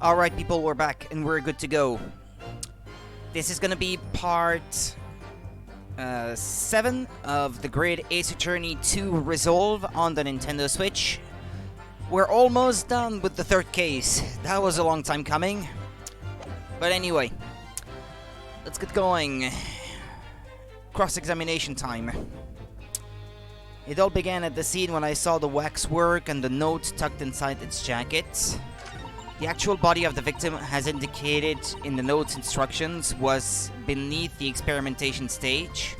Alright people, we're back and we're good to go. This is gonna be part 7 of the Grid Ace Attorney 2 Resolve on the Nintendo Switch. We're almost done with the third case. That was a long time coming. But anyway, let's get going. Cross-examination time. It all began at the scene when I saw the waxwork and the note tucked inside its jacket. The actual body of the victim, as indicated in the note's instructions, was beneath the experimentation stage.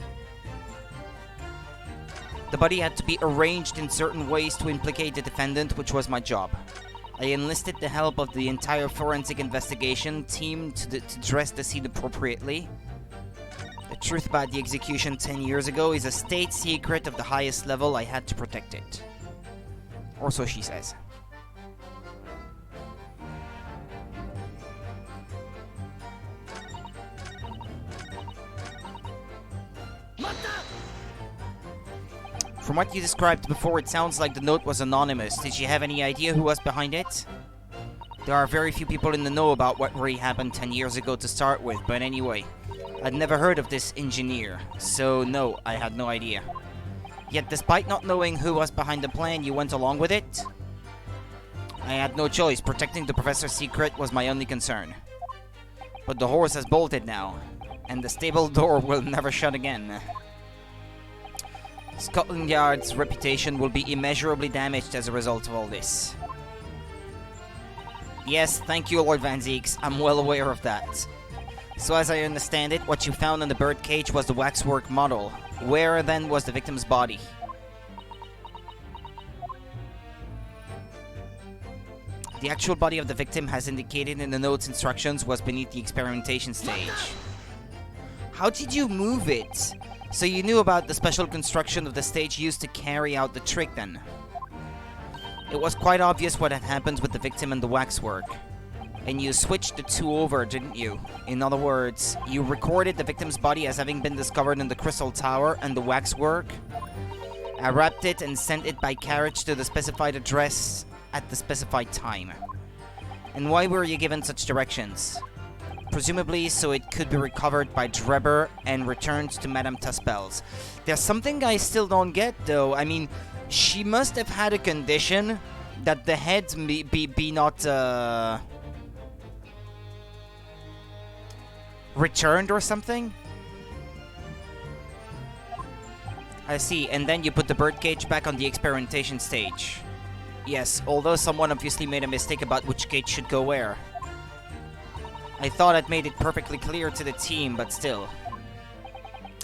The body had to be arranged in certain ways to implicate the defendant, which was my job. I enlisted the help of the entire forensic investigation team to dress the scene appropriately. The truth about the execution 10 years ago is a state secret of the highest level. I had to protect it. Or so she says. From what you described before, it sounds like the note was anonymous. Did you have any idea who was behind it? There are very few people in the know about what really happened 10 years ago to start with, but anyway. I'd never heard of this engineer, so no, I had no idea. Yet despite not knowing who was behind the plan, you went along with it? I had no choice. Protecting the professor's secret was my only concern. But the horse has bolted now, and the stable door will never shut again. Scotland Yard's reputation will be immeasurably damaged as a result of all this. Yes, thank you, Lord Van Zieks. I'm well aware of that. So as I understand it, what you found in the birdcage was the waxwork model. Where then was the victim's body? The actual body of the victim, as indicated in the note's instructions, was beneath the experimentation stage. How did you move it? So you knew about the special construction of the stage used to carry out the trick then? It was quite obvious what had happened with the victim and the waxwork. And you switched the two over, didn't you? In other words, you recorded the victim's body as having been discovered in the Crystal Tower and the waxwork. I wrapped it and sent it by carriage to the specified address at the specified time. And why were you given such directions? Presumably so it could be recovered by Drebber and returned to Madame Tuspel's. There's something I still don't get though. I mean, she must have had a condition that the head be not returned or something? I see, and then you put the birdcage back on the experimentation stage. Yes, although someone obviously made a mistake about which cage should go where. I thought I'd made it perfectly clear to the team, but still.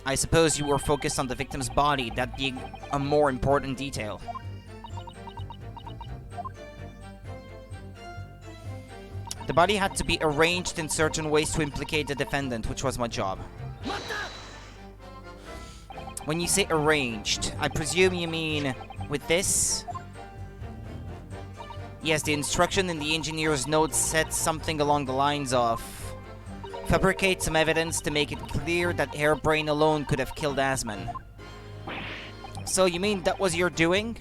I suppose you were focused on the victim's body, that being a more important detail. The body had to be arranged in certain ways to implicate the defendant, which was my job. When you say arranged, I presume you mean with this? Yes, the instruction in the engineer's notes said something along the lines of fabricate some evidence to make it clear that Hairbrain alone could have killed Asman. So you mean that was your doing?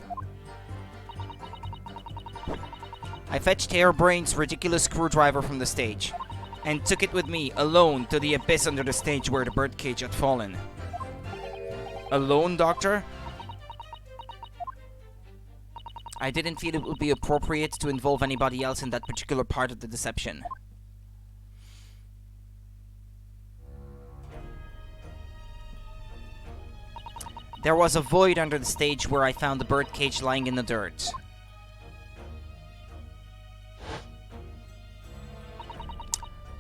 I fetched Hairbrain's ridiculous screwdriver from the stage and took it with me, alone, to the abyss under the stage where the birdcage had fallen. Alone, Doctor? I didn't feel it would be appropriate to involve anybody else in that particular part of the deception. There was a void under the stage where I found the birdcage lying in the dirt.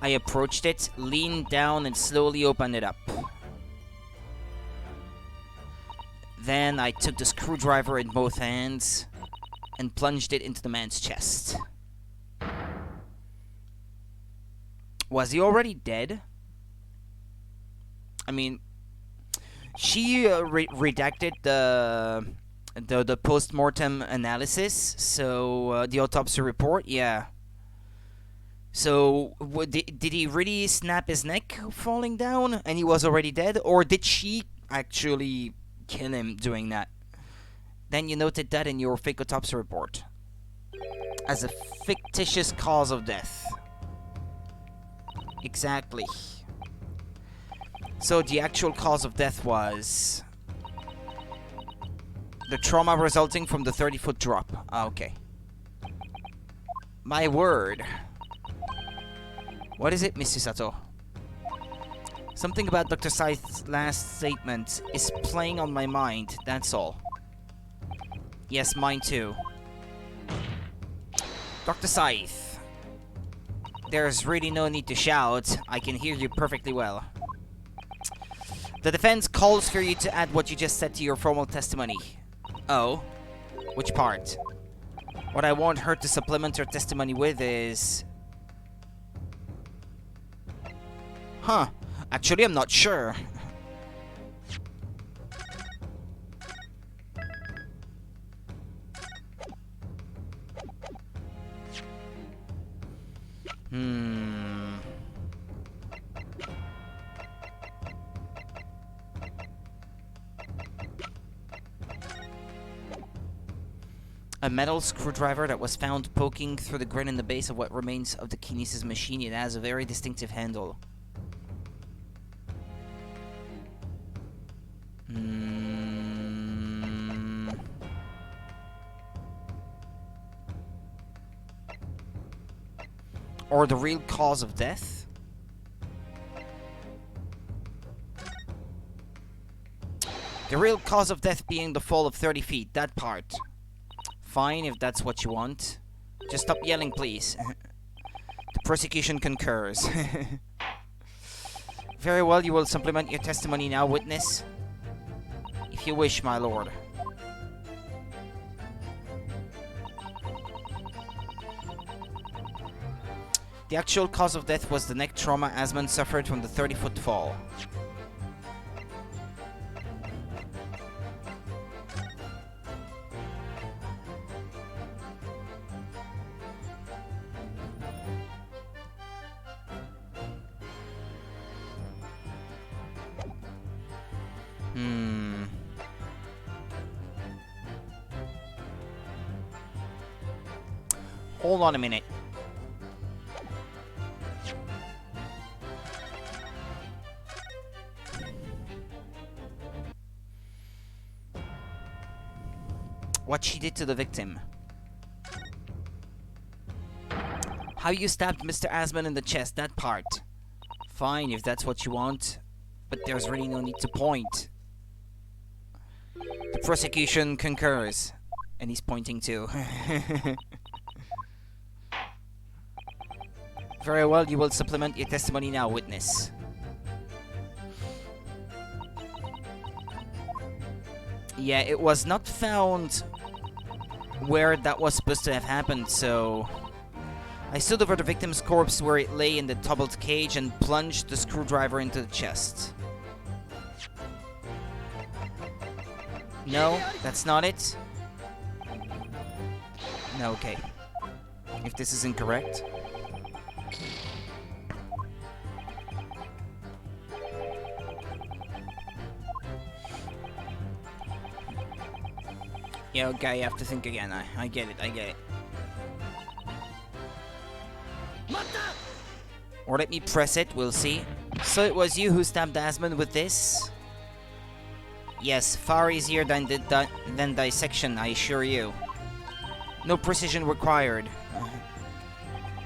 I approached it, leaned down, and slowly opened it up. Then I took the screwdriver in both hands and plunged it into the man's chest. Was he already dead? I mean, she redacted the post-mortem analysis, so the autopsy report, yeah. So, did he really snap his neck falling down and he was already dead? Or did she actually kill him doing that? Then you noted that in your fake autopsy report as a fictitious cause of death. Exactly. So the actual cause of death was the trauma resulting from the 30-foot drop. Ah, okay. My word. What is it, Mr. Sato? Something about Dr. Scythe's last statement is playing on my mind, that's all. Yes, mine too. Dr. Scythe. There's really no need to shout. I can hear you perfectly well. The defense calls for you to add what you just said to your formal testimony. Oh? Which part? What I want her to supplement her testimony with is... Huh. Actually, I'm not sure. A metal screwdriver that was found poking through the grid in the base of what remains of the kinesis machine. It has a very distinctive handle. Or the real cause of death? The real cause of death being the fall of 30 feet, that part. Fine, if that's what you want. Just stop yelling, please. The prosecution concurs. Very well, you will supplement your testimony now, witness. If you wish, my lord. The actual cause of death was the neck trauma Asmund suffered from the 30-foot fall. Hold on a minute. What she did to the victim. How you stabbed Mr. Asmund in the chest, that part. Fine, if that's what you want. But there's really no need to point. The prosecution concurs. And he's pointing too. Very well, you will supplement your testimony now, witness. Yeah, it was not found where that was supposed to have happened, so... I stood over the victim's corpse where it lay in the doubled cage and plunged the screwdriver into the chest. No, that's not it. No, okay. If this is incorrect... Yeah, okay, you have to think again. I get it, I get it. Or let me press it, we'll see. So it was you who stabbed Asmund with this? Yes, far easier than dissection, I assure you. No precision required.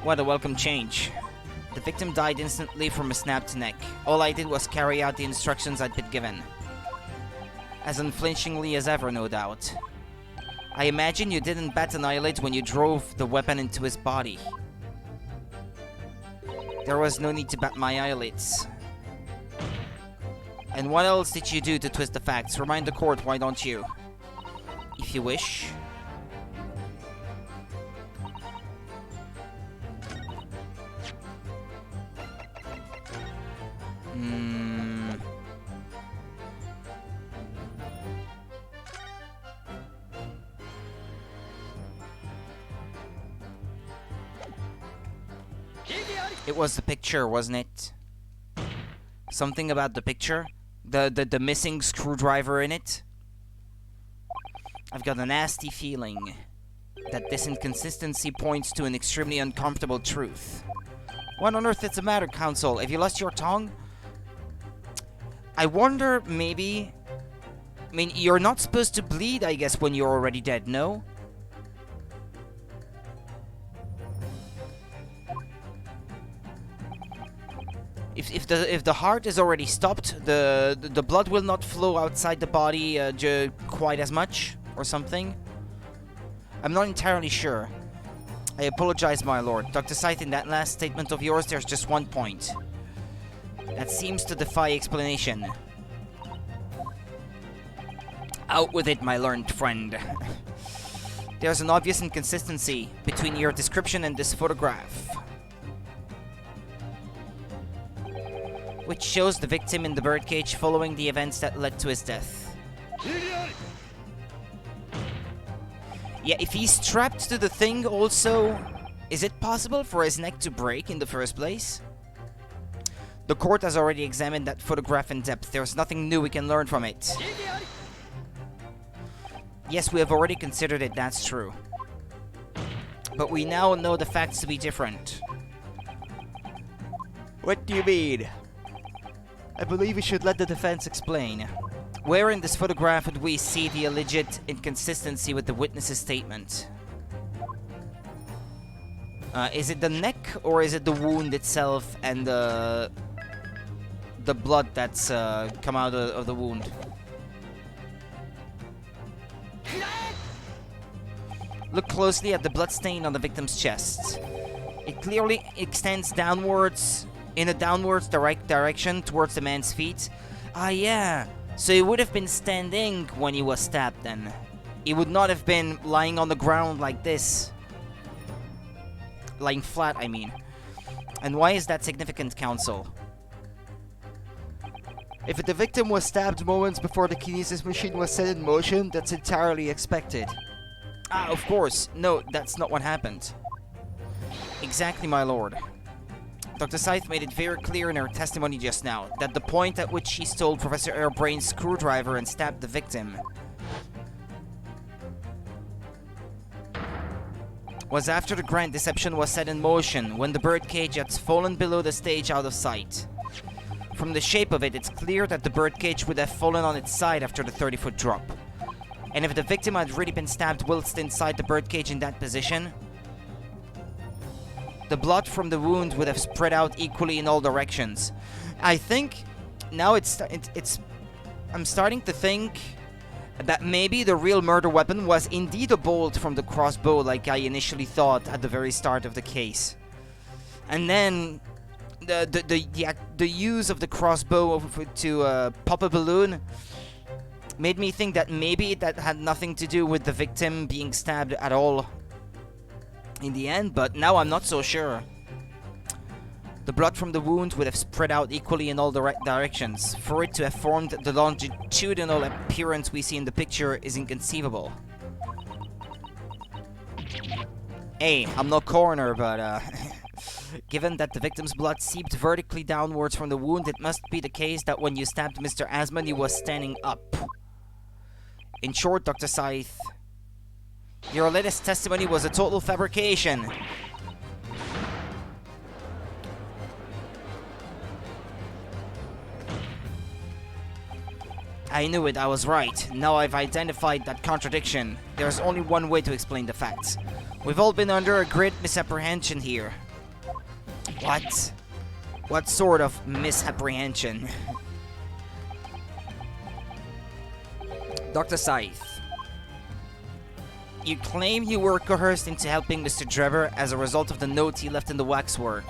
What a welcome change. The victim died instantly from a snapped neck. All I did was carry out the instructions I'd been given. As unflinchingly as ever, no doubt. I imagine you didn't bat an eyelid when you drove the weapon into his body. There was no need to bat my eyelids. And what else did you do to twist the facts? Remind the court, why don't you? If you wish. It was the picture, wasn't it? Something about the picture? The missing screwdriver in it? I've got a nasty feeling that this inconsistency points to an extremely uncomfortable truth. What on earth is the matter, Counsel? Have you lost your tongue? I wonder, maybe... I mean, you're not supposed to bleed, I guess, when you're already dead, no? If the heart is already stopped, the blood will not flow outside the body quite as much, or something. I'm not entirely sure. I apologize, my lord. Dr. Scythe, in that last statement of yours, there's just one point. That seems to defy explanation. Out with it, my learned friend. There's an obvious inconsistency between your description and this photograph, which shows the victim in the birdcage following the events that led to his death. Yeah, if he's strapped to the thing also, is it possible for his neck to break in the first place? The court has already examined that photograph in depth. There's nothing new we can learn from it. Yes, we have already considered it, that's true. But we now know the facts to be different. What do you mean? I believe we should let the defense explain. Where in this photograph would we see the alleged inconsistency with the witness's statement? Is it the neck, or is it the wound itself and the blood that's come out of the wound? Look closely at the blood stain on the victim's chest. It clearly extends downwards, in a downwards direction towards the man's feet. Ah, yeah. So he would have been standing when he was stabbed then. He would not have been lying on the ground like this. Lying flat, I mean. And why is that significant, Counsel? If the victim was stabbed moments before the kinesis machine was set in motion, that's entirely expected. Ah, of course. No, that's not what happened. Exactly, my lord. Dr. Scythe made it very clear in her testimony just now that the point at which she stole Professor Airbrain's screwdriver and stabbed the victim was after the grand deception was set in motion, when the birdcage had fallen below the stage out of sight. From the shape of it, it's clear that the birdcage would have fallen on its side after the 30-foot drop. And if the victim had really been stabbed whilst inside the birdcage in that position, the blood from the wound would have spread out equally in all directions. I think now I'm starting to think that maybe the real murder weapon was indeed a bolt from the crossbow, like I initially thought at the very start of the case. And then the use of the crossbow to pop a balloon made me think that maybe that had nothing to do with the victim being stabbed at all in the end, but now I'm not so sure. The blood from the wound would have spread out equally in all directions. For it to have formed the longitudinal appearance we see in the picture is inconceivable. Hey, I'm no coroner, but given that the victim's blood seeped vertically downwards from the wound, it must be the case that when you stabbed Mr. Asmund, he was standing up. In short, Dr. Scythe, your latest testimony was a total fabrication. I knew it, I was right. Now I've identified that contradiction. There's only one way to explain the facts. We've all been under a great misapprehension here. What? What sort of misapprehension? Dr. Scythe, you claim you were coerced into helping Mr. Drebber as a result of the notes he left in the waxwork.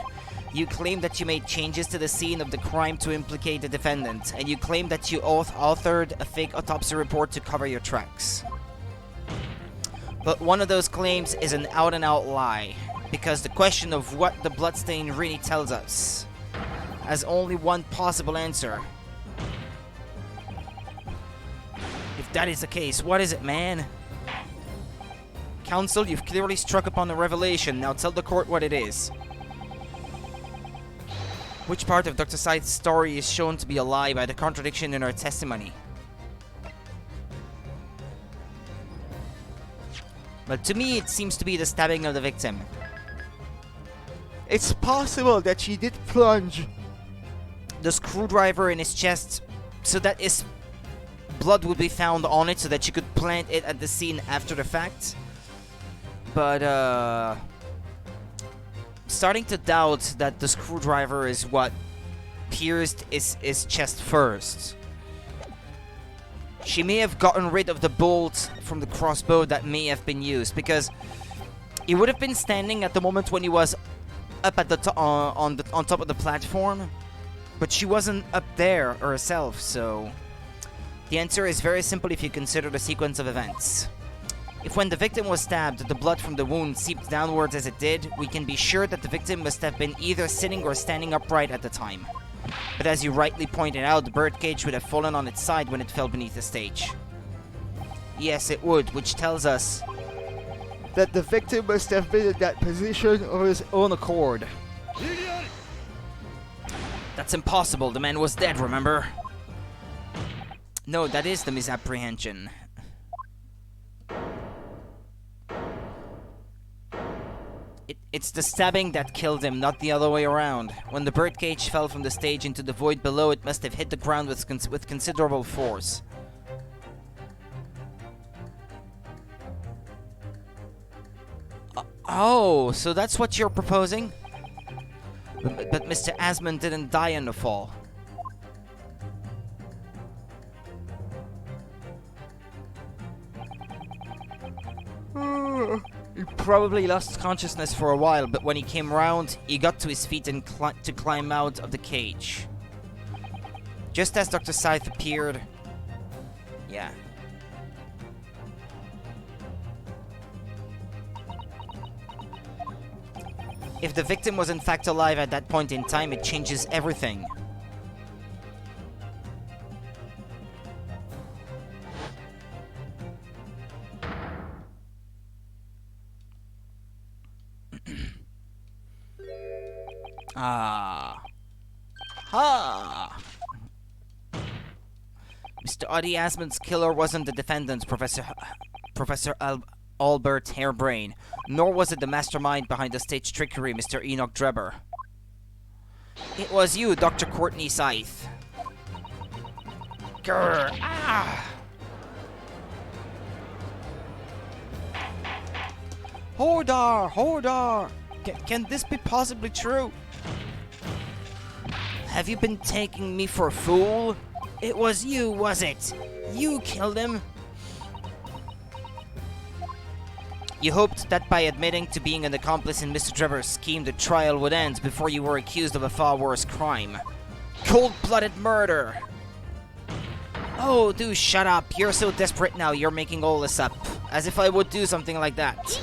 You claim that you made changes to the scene of the crime to implicate the defendant, and you claim that you authored a fake autopsy report to cover your tracks. But one of those claims is an out-and-out lie, because the question of what the bloodstain really tells us has only one possible answer. If that is the case, what is it, man? Counsel, you've clearly struck upon a revelation. Now tell the court what it is. Which part of Dr. Scythe's story is shown to be a lie by the contradiction in her testimony? Well, to me, it seems to be the stabbing of the victim. It's possible that she did plunge the screwdriver in his chest so that his blood would be found on it so that she could plant it at the scene after the fact. But, starting to doubt that the screwdriver is what pierced his chest first. She may have gotten rid of the bolt from the crossbow that may have been used, because he would have been standing at the moment when he was up at the on top of the platform, but she wasn't up there herself, so the answer is very simple if you consider the sequence of events. If when the victim was stabbed, the blood from the wound seeped downwards as it did, we can be sure that the victim must have been either sitting or standing upright at the time. But as you rightly pointed out, the birdcage would have fallen on its side when it fell beneath the stage. Yes, it would, which tells us that the victim must have been in that position of his own accord. That's impossible, the man was dead, remember? No, that is the misapprehension. It's the stabbing that killed him, not the other way around. When the birdcage fell from the stage into the void below, it must have hit the ground with considerable force. Oh, so that's what you're proposing? But Mr. Asmund didn't die in the fall. He probably lost consciousness for a while, but when he came round, he got to his feet and to climb out of the cage. Just as Dr. Scythe appeared... Yeah. If the victim was in fact alive at that point in time, it changes everything. Ah. Ha! Mr. Audie Asmund's killer wasn't the defendant, Professor Albert Harebrain, nor was it the mastermind behind the stage trickery, Mr. Enoch Drebber. It was you, Dr. Courtney Scythe. Grr! Ah! Hordar! Hordar! Can this be possibly true? Have you been taking me for a fool? It was you, was it? You killed him? You hoped that by admitting to being an accomplice in Mr. Drebber's scheme, the trial would end before you were accused of a far worse crime. Cold-blooded murder! Oh, do shut up. You're so desperate now, you're making all this up. As if I would do something like that.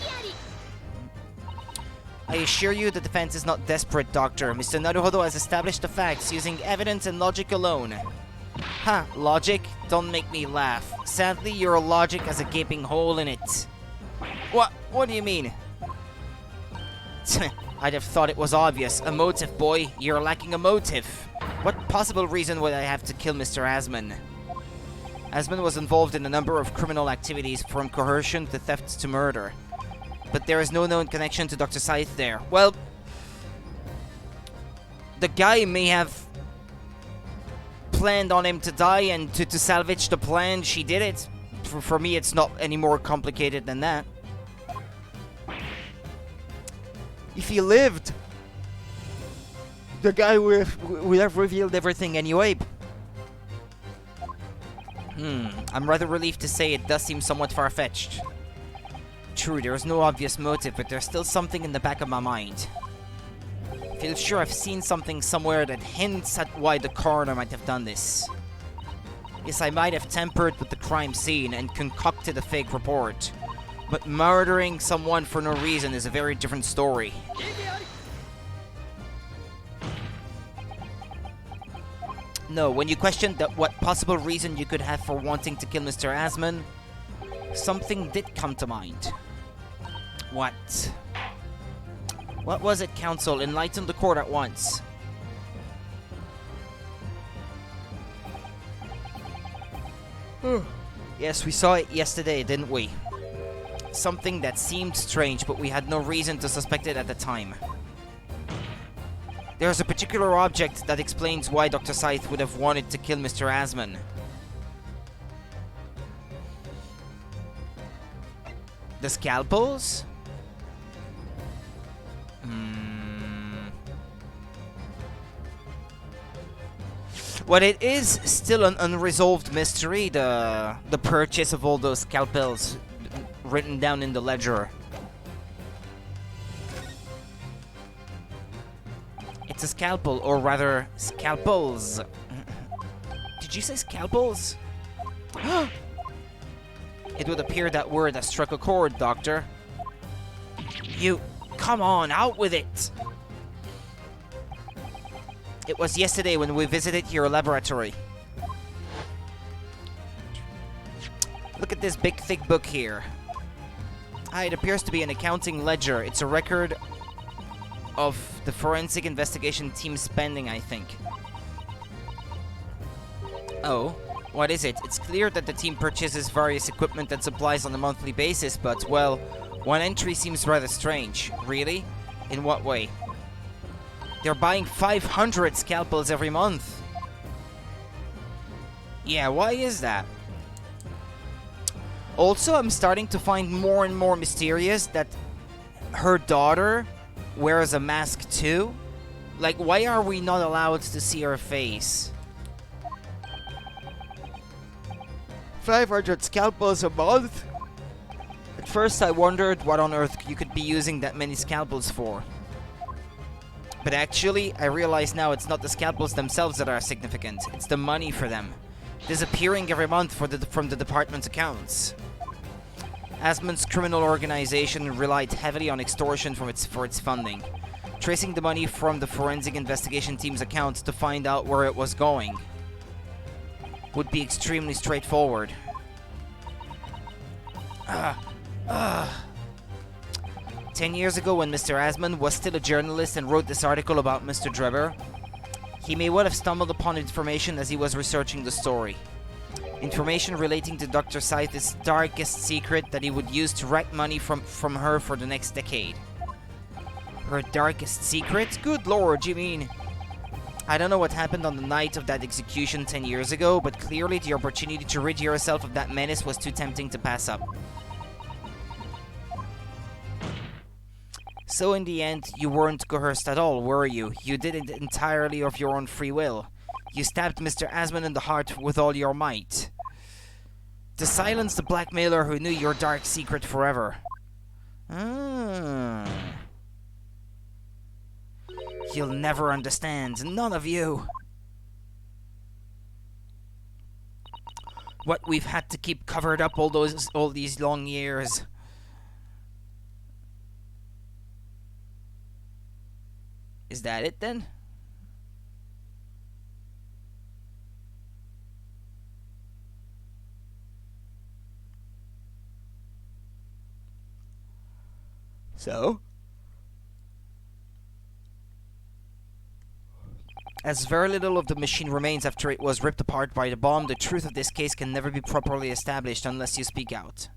I assure you the defense is not desperate, Doctor. Mr. Naruhodo has established the facts using evidence and logic alone. Ha, logic? Don't make me laugh. Sadly, your logic has a gaping hole in it. What do you mean? I'd have thought it was obvious. A motive, boy. You're lacking a motive. What possible reason would I have to kill Mr. Asmund? Asmund was involved in a number of criminal activities, from coercion to theft to murder. But there is no known connection to Dr. Scythe there. Well, the guy may have planned on him to die, and to salvage the plan, she did it. For me, it's not any more complicated than that. If he lived, the guy would have revealed everything anyway. I'm rather relieved to say it does seem somewhat far-fetched. True, there is no obvious motive, but there's still something in the back of my mind. I feel sure I've seen something somewhere that hints at why the coroner might have done this. Yes, I might have tampered with the crime scene and concocted a fake report. But murdering someone for no reason is a very different story. No, when you questioned what possible reason you could have for wanting to kill Mr. Asmund, something did come to mind. What? What was it, Counsel? Enlighten the court at once. Yes, we saw it yesterday, didn't we? Something that seemed strange, but we had no reason to suspect it at the time. There's a particular object that explains why Dr. Scythe would have wanted to kill Mr. Asman. The scalpels? Well, it is still an unresolved mystery, the purchase of all those scalpels written down in the ledger. It's a scalpel, or rather, scalpels. Did you say scalpels? It would appear that word has struck a chord, Doctor. You... come on, out with it! It was yesterday when we visited your laboratory. Look at this big thick book here. It appears to be an accounting ledger. It's a record of the forensic investigation team's spending, I think. Oh, what is it? It's clear that the team purchases various equipment and supplies on a monthly basis, but, well, one entry seems rather strange. Really? In what way? They're buying 500 scalpels every month. Yeah, why is that? Also, I'm starting to find more and more mysterious that her daughter wears a mask too. Like, why are we not allowed to see her face? 500 scalpels a month? At first I wondered what on earth you could be using that many scalpels for. But actually, I realize now it's not the scalpels themselves that are significant. It's the money for them. Disappearing every month from the department's accounts. Asman's criminal organization relied heavily on extortion for its funding. Tracing the money from the forensic investigation team's accounts to find out where it was going would be extremely straightforward. 10 years ago, when Mr. Asman was still a journalist and wrote this article about Mr. Drebber, he may well have stumbled upon information as he was researching the story. Information relating to Dr. Scythe's darkest secret that he would use to rack money from her for the next decade. Her darkest secret? Good lord, you mean? I don't know what happened on the night of that execution 10 years ago, but clearly the opportunity to rid yourself of that menace was too tempting to pass up. So in the end, you weren't coerced at all, were you? You did it entirely of your own free will. You stabbed Mr. Asman in the heart with all your might. To silence the blackmailer who knew your dark secret forever. You'll never understand, none of you. What we've had to keep covered up all these long years. Is that it then? So? As very little of the machine remains after it was ripped apart by the bomb, the truth of this case can never be properly established unless you speak out.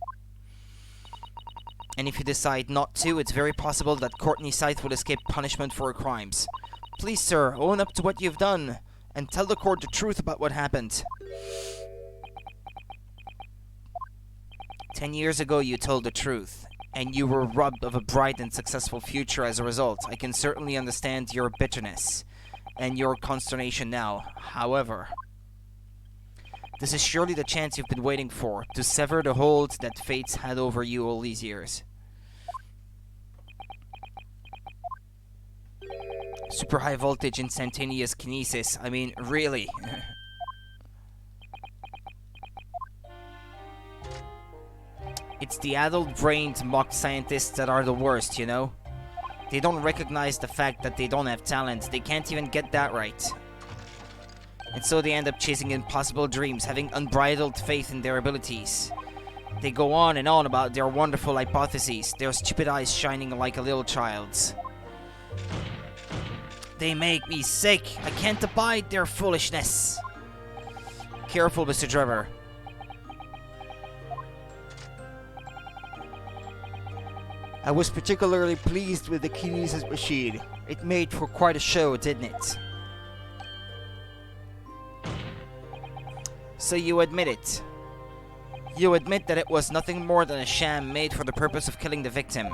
And if you decide not to, it's very possible that Courtney Scythe will escape punishment for her crimes. Please, sir, own up to what you've done, and tell the court the truth about what happened. 10 years ago, you told the truth, and you were robbed of a bright and successful future as a result. I can certainly understand your bitterness and your consternation now. However, this is surely the chance you've been waiting for, to sever the hold that fate's had over you all these years. Super high voltage instantaneous kinesis. I mean, really. It's the adult-brained mock scientists that are the worst, you know? They don't recognize the fact that they don't have talent. They can't even get that right. And so they end up chasing impossible dreams, having unbridled faith in their abilities. They go on and on about their wonderful hypotheses, their stupid eyes shining like a little child's. They make me sick. I can't abide their foolishness. Careful, Mr. Drebber. I was particularly pleased with the kinesis machine. It made for quite a show, didn't it? So you admit it. You admit that it was nothing more than a sham made for the purpose of killing the victim.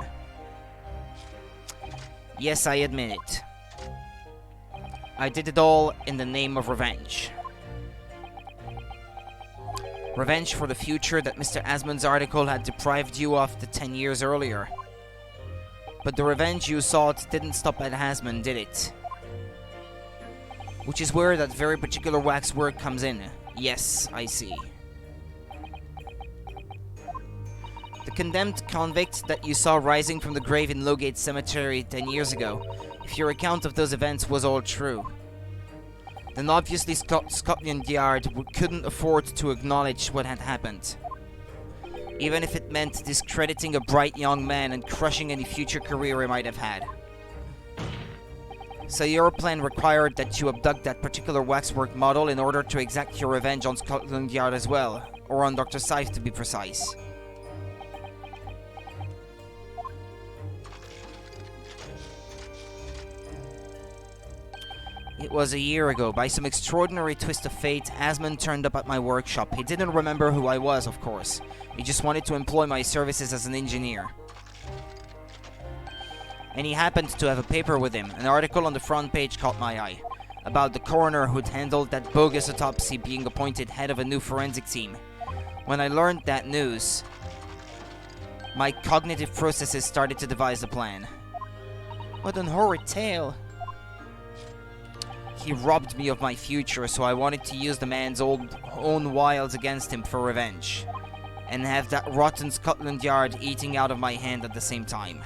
Yes, I admit it. I did it all in the name of revenge. Revenge for the future that Mr. Asmund's article had deprived you of the 10 years earlier. But the revenge you sought didn't stop at Asmund, did it? Which is where that very particular waxwork comes in. Yes, I see. The condemned convict that you saw rising from the grave in Lowgate Cemetery 10 years ago, if your account of those events was all true, then obviously Scotland Yard couldn't afford to acknowledge what had happened. Even if it meant discrediting a bright young man and crushing any future career he might have had. So your plan required that you abduct that particular waxwork model in order to exact your revenge on Scotland Yard as well, or on Dr. Scythe to be precise. It was a year ago. By some extraordinary twist of fate, Asmund turned up at my workshop. He didn't remember who I was, of course. He just wanted to employ my services as an engineer. And he happened to have a paper with him. An article on the front page caught my eye. About the coroner who'd handled that bogus autopsy being appointed head of a new forensic team. When I learned that news, my cognitive processes started to devise a plan. What an horrid tale. He robbed me of my future, so I wanted to use the man's own wiles against him for revenge. And have that rotten Scotland Yard eating out of my hand at the same time.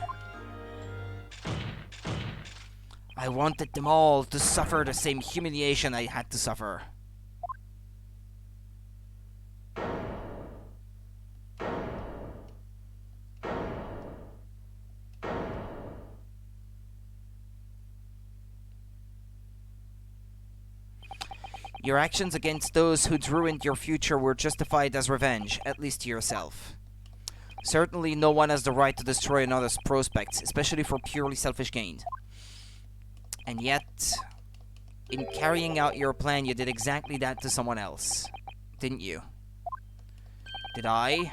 I wanted them all to suffer the same humiliation I had to suffer. Your actions against those who'd ruined your future were justified as revenge, at least to yourself. Certainly no one has the right to destroy another's prospects, especially for purely selfish gain. And yet, in carrying out your plan, you did exactly that to someone else. Didn't you? Did I?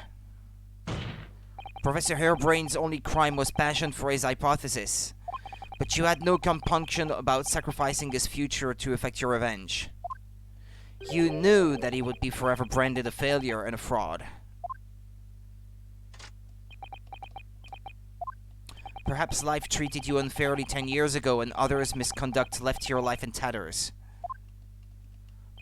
Professor Harebrain's only crime was passion for his hypothesis. But you had no compunction about sacrificing his future to effect your revenge. You knew that he would be forever branded a failure and a fraud. Perhaps life treated you unfairly 10 years ago and others' misconduct left your life in tatters.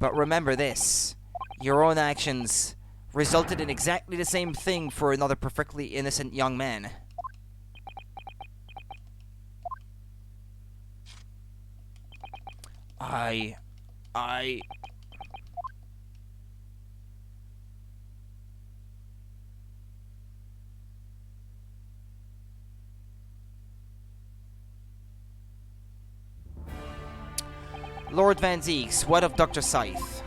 But remember this, your own actions resulted in exactly the same thing for another perfectly innocent young man. Lord Van Zieks, what of Dr. Scythe?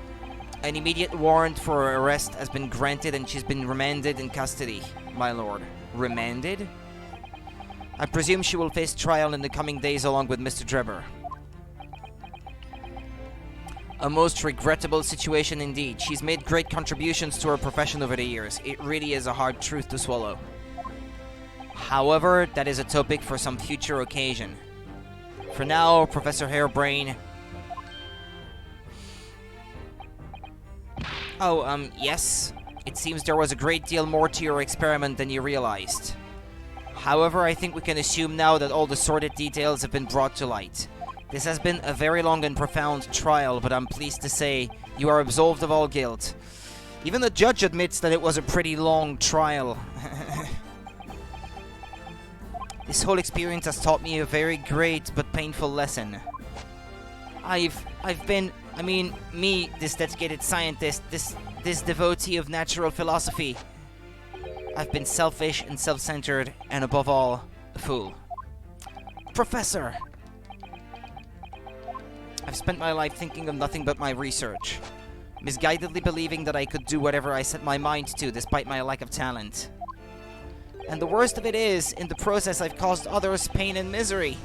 An immediate warrant for her arrest has been granted and she's been remanded in custody, my lord. Remanded? I presume she will face trial in the coming days along with Mr. Drebber. A most regrettable situation indeed. She's made great contributions to her profession over the years. It really is a hard truth to swallow. However, that is a topic for some future occasion. For now, Professor Harebrain... Oh, yes. It seems there was a great deal more to your experiment than you realized. However, I think we can assume now that all the sordid details have been brought to light. This has been a very long and profound trial, but I'm pleased to say you are absolved of all guilt. Even the judge admits that it was a pretty long trial. This whole experience has taught me a very great but painful lesson. Me, this dedicated scientist, this devotee of natural philosophy, I've been selfish and self-centered, and above all, a fool. Professor! I've spent my life thinking of nothing but my research, misguidedly believing that I could do whatever I set my mind to despite my lack of talent. And the worst of it is, in the process I've caused others pain and misery.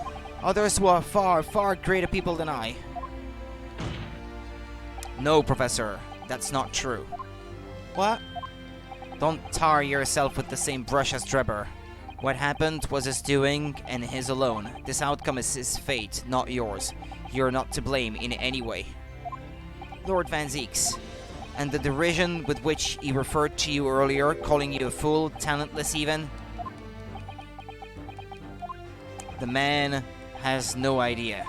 Others who are far, far greater people than I. No, Professor, that's not true. What? Don't tar yourself with the same brush as Drebber. What happened was his doing, and his alone. This outcome is his fate, not yours. You're not to blame in any way. Lord Van Zieks, and the derision with which he referred to you earlier, calling you a fool, talentless even. The man has no idea.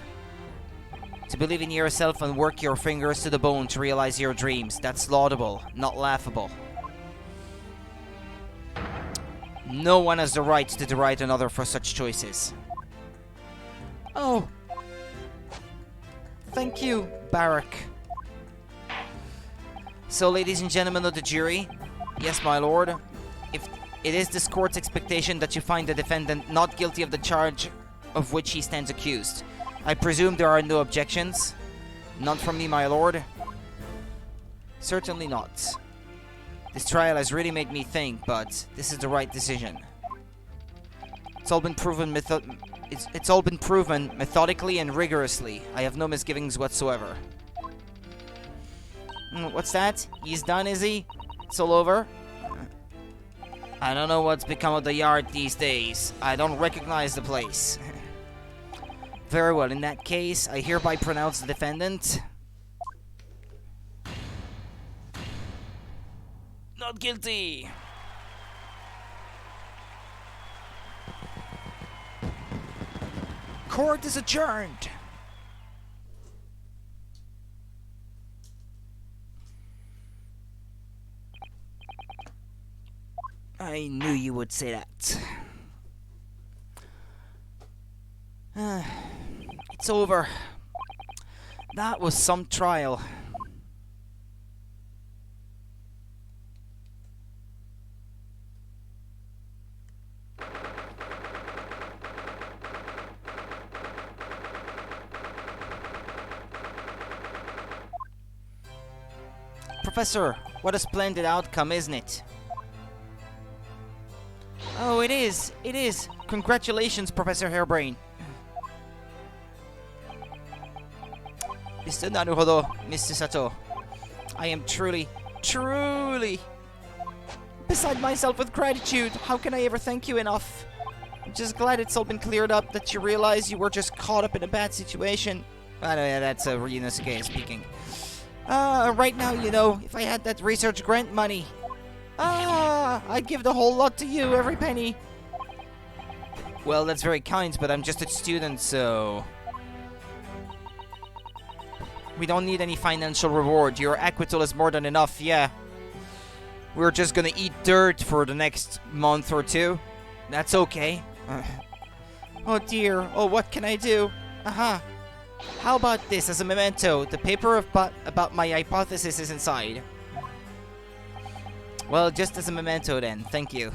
To believe in yourself and work your fingers to the bone to realize your dreams, that's laudable, not laughable. No one has the right to deride another for such choices. Oh. Thank you, Barak. So, ladies and gentlemen of the jury, yes, my lord, if it is this court's expectation that you find the defendant not guilty of the charge of which he stands accused, I presume there are no objections? None from me, my lord? Certainly not. This trial has really made me think, but this is the right decision. It's all been proven methodically and rigorously. I have no misgivings whatsoever. What's that? He's done, is he? It's all over? I don't know what's become of the yard these days. I don't recognize the place. Very well, in that case, I hereby pronounce the defendant not guilty. Court is adjourned. I knew you would say that. It's over. That was some trial. Professor, what a splendid outcome, isn't it? Oh, it is. It is. Congratulations, Professor Hairbrain. Mr. Naruhodo, Mr. Sato. I am truly beside myself with gratitude. How can I ever thank you enough? I'm just glad it's all been cleared up, that you realize you were just caught up in a bad situation. Oh, yeah, that's Ryunosuke speaking. Right now, you know, if I had that research grant money, I'd give the whole lot to you, every penny. Well, that's very kind, but I'm just a student, so... We don't need any financial reward. Your acquittal is more than enough, yeah. We're just gonna eat dirt for the next month or two. That's okay. Oh dear, oh what can I do? How about this as a memento? The paper about my hypothesis is inside. Well, just as a memento then, thank you.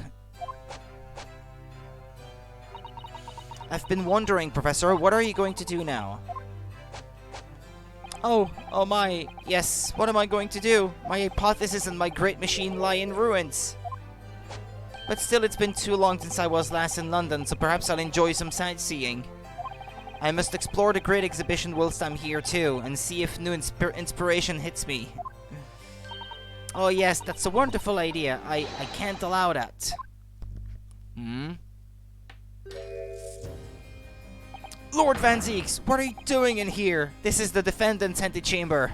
I've been wondering, Professor, what are you going to do now? Oh my, yes, what am I going to do? My hypothesis and my great machine lie in ruins. But still, it's been too long since I was last in London, so perhaps I'll enjoy some sightseeing. I must explore the great exhibition whilst I'm here too, and see if new inspiration hits me. Oh yes, that's a wonderful idea. I can't allow that. Lord Van Zieks, what are you doing in here? This is the defendant's antechamber.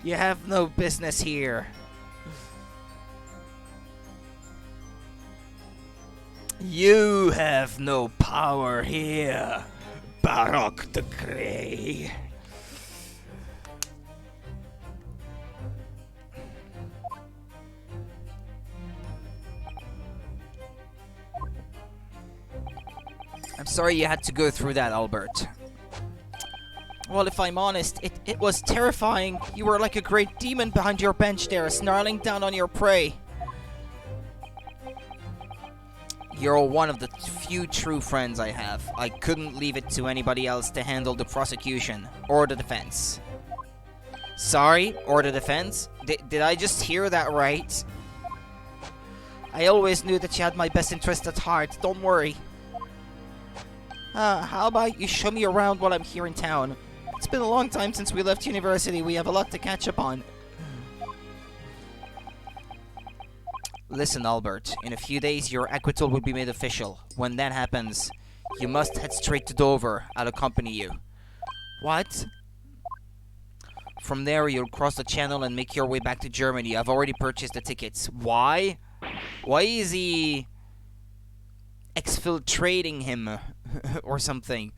You have no business here. You have no power here, Barak the Grey. I'm sorry you had to go through that, Albert. Well, if I'm honest, it was terrifying. You were like a great demon behind your bench there, snarling down on your prey. You're one of the few true friends I have. I couldn't leave it to anybody else to handle the prosecution or the defense. Sorry, or the defense? Did I just hear that right? I always knew that you had my best interest at heart, don't worry. How about you show me around while I'm here in town? It's been a long time since we left university, we have a lot to catch up on. Listen, Albert, in a few days your acquittal will be made official. When that happens, you must head straight to Dover. I'll accompany you. What? From there, you'll cross the channel and make your way back to Germany. I've already purchased the tickets. Why? Why is he exfiltrating him or something?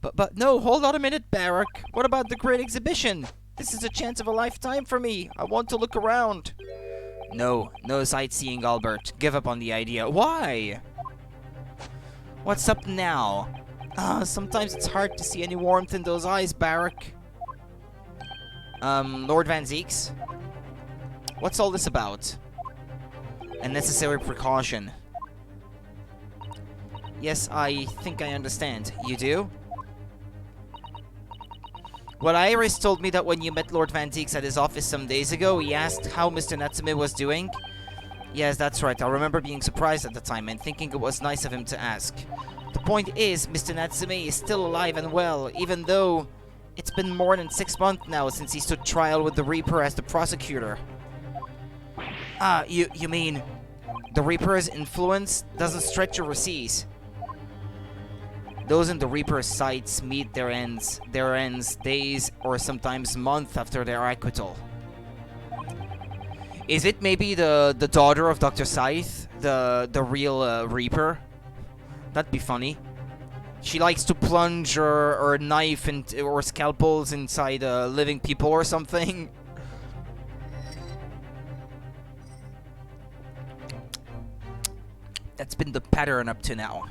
But no, hold on a minute, Barak. What about the great exhibition? This is a chance of a lifetime for me. I want to look around. No sightseeing, Albert. Give up on the idea. Why? What's up now? Sometimes it's hard to see any warmth in those eyes, Barak. Lord Van Zeeks? What's all this about? A necessary precaution. Yes, I think I understand. You do? Well, Iris told me that when you met Lord Van Zeeks at his office some days ago, he asked how Mr. Natsume was doing. Yes, that's right. I remember being surprised at the time and thinking it was nice of him to ask. The point is, Mr. Natsume is still alive and well, even though it's been more than 6 months now since he stood trial with the Reaper as the prosecutor. You mean the Reaper's influence doesn't stretch or recede? Those in the Reaper's sights meet their ends days or sometimes months after their acquittal. Is it maybe the daughter of Dr. Scythe, the real Reaper? That'd be funny. She likes to plunge or knife or scalpels inside living people or something. That's been the pattern up to now.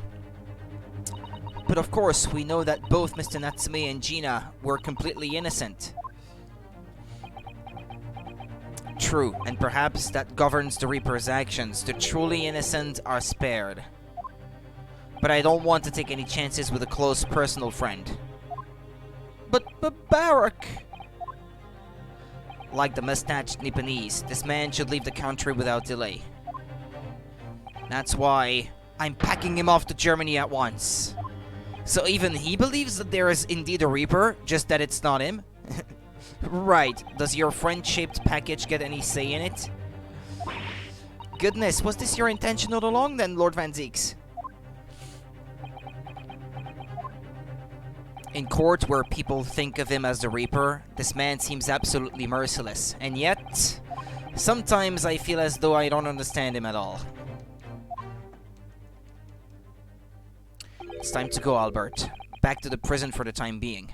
But of course, we know that both Mr. Natsume and Gina were completely innocent. True, and perhaps that governs the Reaper's actions. The truly innocent are spared. But I don't want to take any chances with a close personal friend. But Barak! Like the mustached Nipponese, this man should leave the country without delay. That's why I'm packing him off to Germany at once. So even he believes that there is indeed a Reaper, just that it's not him? Right. Does your friend-shaped package get any say in it? Goodness, was this your intention all along then, Lord Van Zeeks? In court, where people think of him as the Reaper, this man seems absolutely merciless. And yet, sometimes I feel as though I don't understand him at all. It's time to go, Albert. Back to the prison for the time being.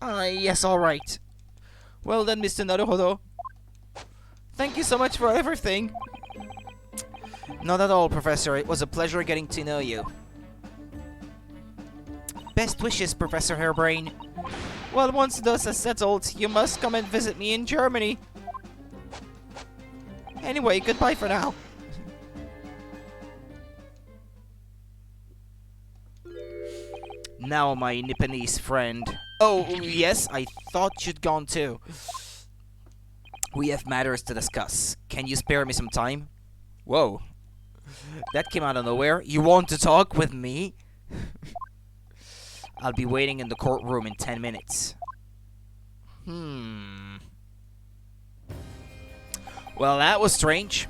Yes, alright. Well then, Mr. Naruhodo. Thank you so much for everything. Not at all, Professor. It was a pleasure getting to know you. Best wishes, Professor Hairbrain. Well, once the dust is settled, you must come and visit me in Germany. Anyway, goodbye for now. Now, my Nipponese friend. Oh, yes, I thought you'd gone too. We have matters to discuss. Can you spare me some time? Whoa. That came out of nowhere. You want to talk with me? I'll be waiting in the courtroom in 10 minutes. Well, that was strange.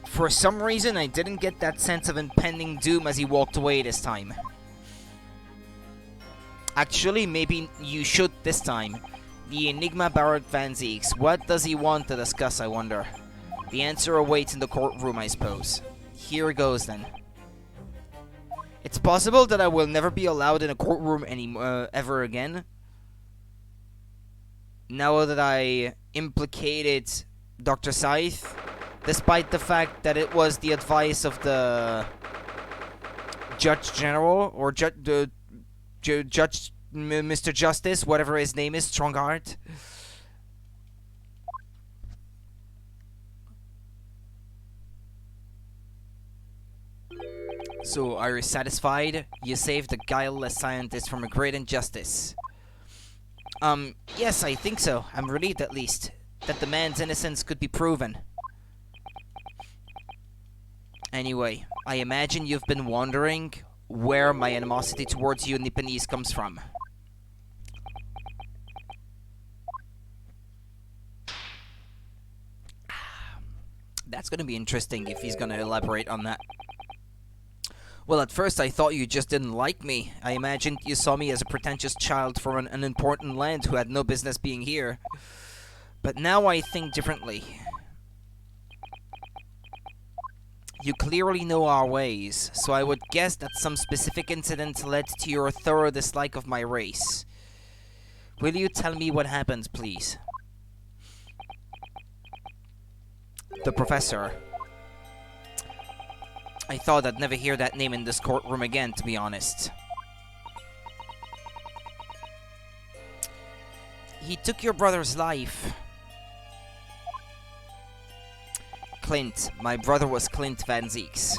For some reason, I didn't get that sense of impending doom as he walked away this time. Actually, maybe you should this time. The Enigma Barak Van Zeeks. What does he want to discuss, I wonder? The answer awaits in the courtroom, I suppose. Here goes, then. It's possible that I will never be allowed in a courtroom ever again. Now that I implicated Dr. Scythe, despite the fact that it was the advice of the Judge General, or Judge Mr. Justice, whatever his name is, Strongheart. So, are you satisfied? You saved the guileless scientist from a great injustice. Yes, I think so. I'm relieved, at least, that the man's innocence could be proven. Anyway, I imagine you've been wondering where my animosity towards you Nipponese comes from. That's gonna be interesting if he's gonna elaborate on that. Well, at first I thought you just didn't like me. I imagined you saw me as a pretentious child from an unimportant land who had no business being here. But now I think differently. You clearly know our ways, so I would guess that some specific incident led to your thorough dislike of my race. Will you tell me what happened, please? The professor. I thought I'd never hear that name in this courtroom again, to be honest. He took your brother's life. Clint. My brother was Clint Van Zieks.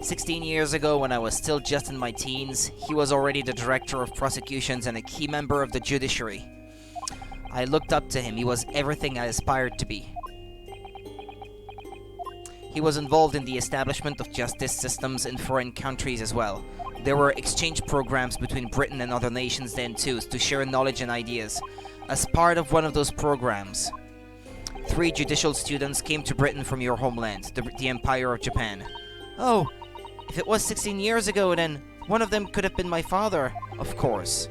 16 years ago, when I was still just in my teens, he was already the director of prosecutions and a key member of the judiciary. I looked up to him. He was everything I aspired to be. He was involved in the establishment of justice systems in foreign countries as well. There were exchange programs between Britain and other nations then too, to share knowledge and ideas. As part of one of those programs, 3 judicial students came to Britain from your homeland, the Empire of Japan. Oh, if it was 16 years ago, then one of them could have been my father, of course.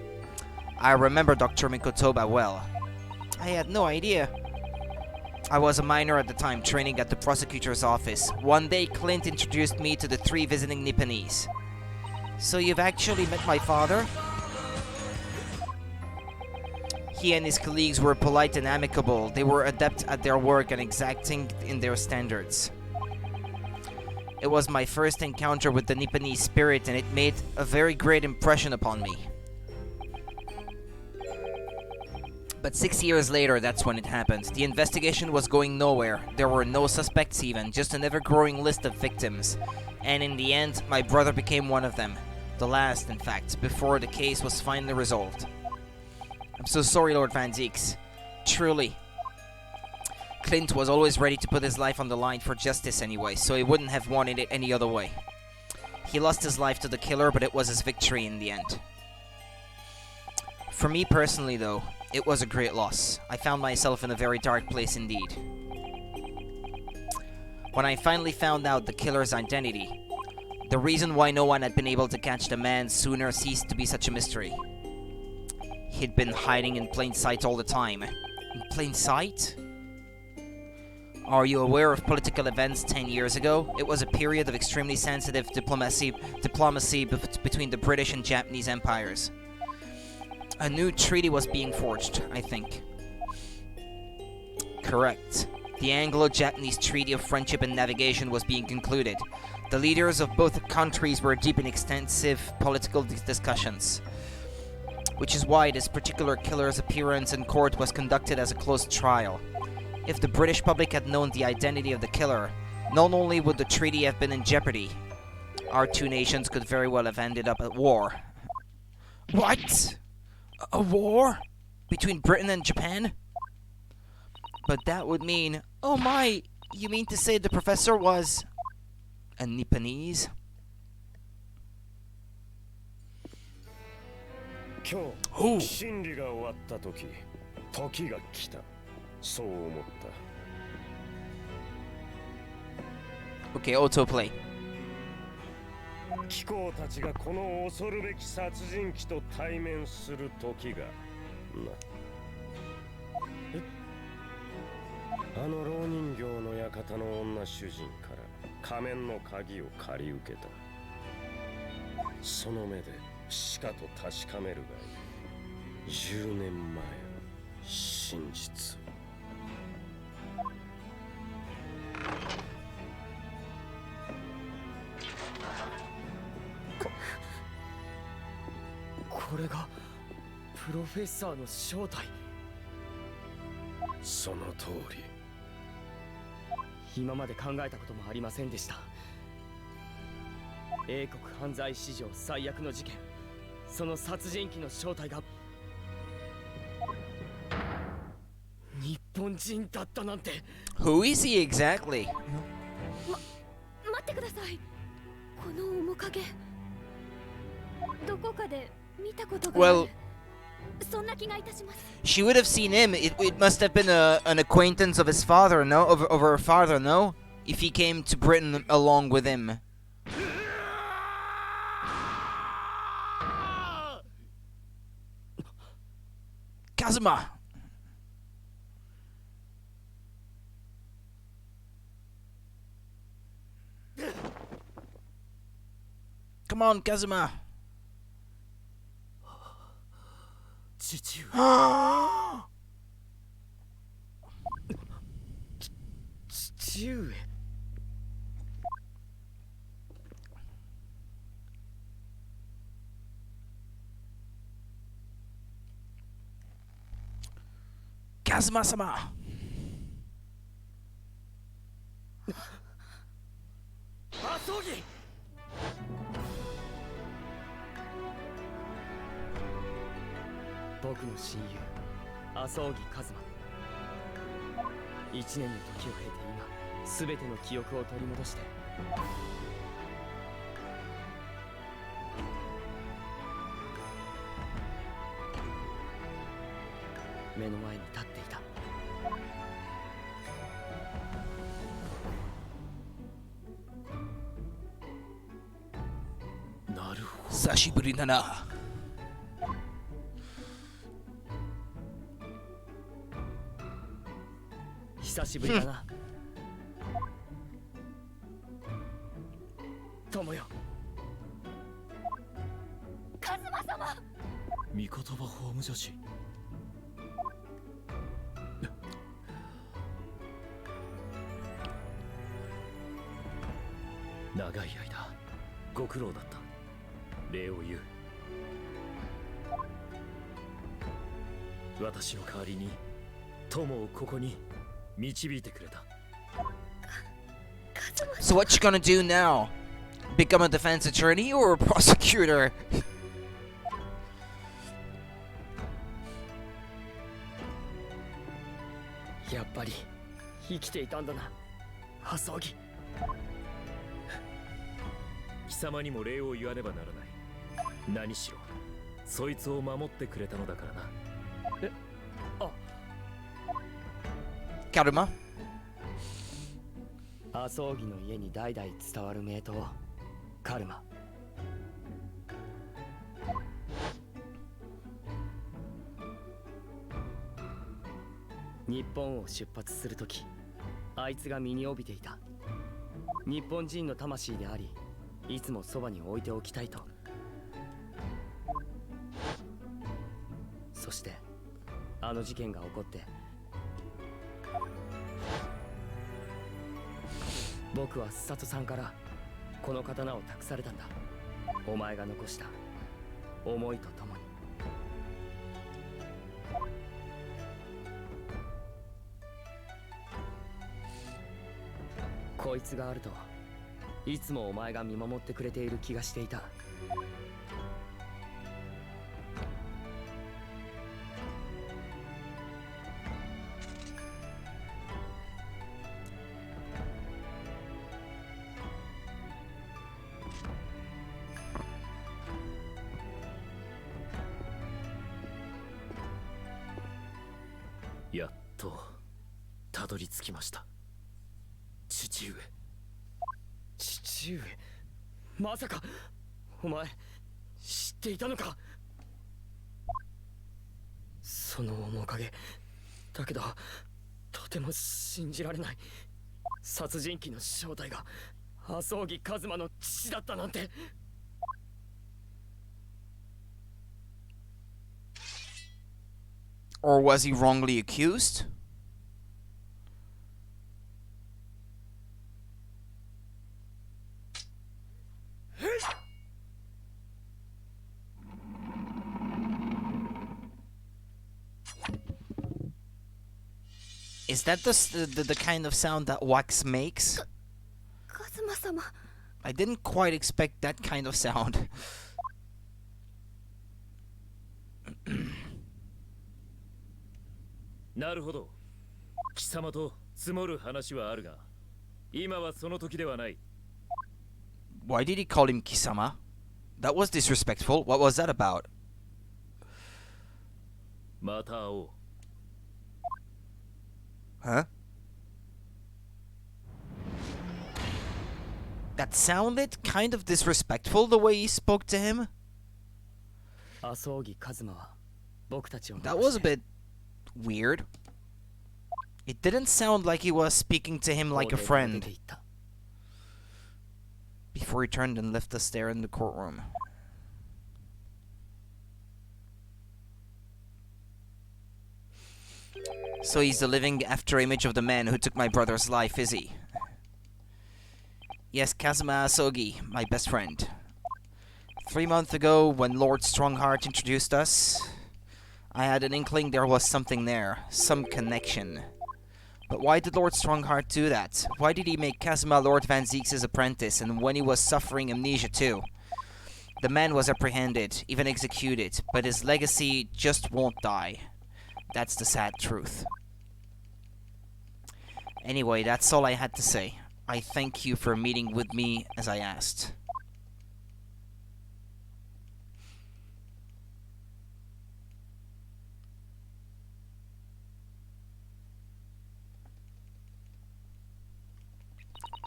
I remember Dr. Mikotoba well. I had no idea. I was a minor at the time, training at the prosecutor's office. One day, Clint introduced me to the 3 visiting Nipponese. So you've actually met my father? He and his colleagues were polite and amicable. They were adept at their work and exacting in their standards. It was my first encounter with the Nipponese spirit, and it made a very great impression upon me. But 6 years later, that's when it happened. The investigation was going nowhere. There were no suspects even, just an ever-growing list of victims. And in the end, my brother became one of them. The last, in fact, before the case was finally resolved. I'm so sorry, Lord Van Zieks. Truly. Clint was always ready to put his life on the line for justice anyway, so he wouldn't have wanted it any other way. He lost his life to the killer, but it was his victory in the end. For me personally, though, it was a great loss. I found myself in a very dark place indeed. When I finally found out the killer's identity, the reason why no one had been able to catch the man sooner ceased to be such a mystery. He'd been hiding in plain sight all the time. In plain sight? Are you aware of political events 10 years ago? It was a period of extremely sensitive diplomacy between the British and Japanese empires. A new treaty was being forged, I think. Correct. The Anglo-Japanese Treaty of Friendship and Navigation was being concluded. The leaders of both countries were deep in extensive political discussions, which is why this particular killer's appearance in court was conducted as a closed trial. If the British public had known the identity of the killer, not only would the treaty have been in jeopardy, our 2 nations could very well have ended up at war. What? A war? Between Britain and Japan? But that would mean... Oh my! You mean to say the professor was... a Nipponese? Oh! Okay, autoplay. 貴公たちがこの恐るべき殺人鬼と対面する時がな。あの老人形の館の女主人から仮面の鍵を借り受けた。その目でしかと確かめるがいい。10年前の真実を。これがプロフェッサーの正体。その通り。今まで考えたこともありませんでした。英国犯罪史上最悪の事件、その殺人鬼の正体が日本人だったなんて。 Who is he exactly? ってください。この面影、どこかで見たことがある。Well, そんな気がいたします。 she would have seen him. It must have been an acquaintance of his father, no? Of her father, no? If he came to Britain along with him. Kazuma! Come on, Kazuma! 父上。父上。Kazuma-sama! あ、葬儀。僕の親友、麻生木一馬。1年の時を経て今、すべての記憶を取り戻して。目の前に立っていた。なるほど。久しぶりだな。久しぶりだな。友よ。カズマ様。御言葉法務女子。長い間ご苦労だった。礼を言う。私の代わりに友をここに導いてくれた。 So what you gonna do now? Become a defense attorney or a prosecutor? やっぱり生きていたんだな、麻生木。貴様にも礼を言わねばならない。何しろそいつを守ってくれたのだからな。え、あ、Karuma? 麻生木の家に代々伝わる名刀、カルマ。日本を出発するとき、あいつが身に帯びていた。日本人の魂であり、いつもそばに置いておきたいと。そしてあの事件が起こって、僕は須里さんからこの刀を託されたんだ。お前が残した思いとともに。こいつがあるといつもお前が見守ってくれている気がしていた。やっとたどり着きました、父上。父上、まさかお前知っていたのか。その面影だけど、とても信じられない。殺人鬼の正体が麻生木一馬の父だったなんて。Or was he wrongly accused? Is that the kind of sound that wax makes? カズマ様。 I didn't quite expect that kind of sound. なるほど。貴様と積もる話はあるが、今はその時ではない。Why did he call him Kisama? That was disrespectful. What was that about? また会おう。 Huh? That sounded kind of disrespectful the way he spoke to him. 麻生木一馬は僕たちを That was a bit weird. It didn't sound like he was speaking to him like a friend. Before he turned and left us there in the courtroom. So he's the living after image of the man who took my brother's life, is he? Yes, Kazuma Asogi, my best friend. 3 months ago, when Lord Strongheart introduced us, I had an inkling there was something there, some connection. But why did Lord Strongheart do that? Why did he make Kazuma Lord Van Zeek's apprentice, and when he was suffering amnesia too? The man was apprehended, even executed, but his legacy just won't die. That's the sad truth. Anyway, that's all I had to say. I thank you for meeting with me as I asked.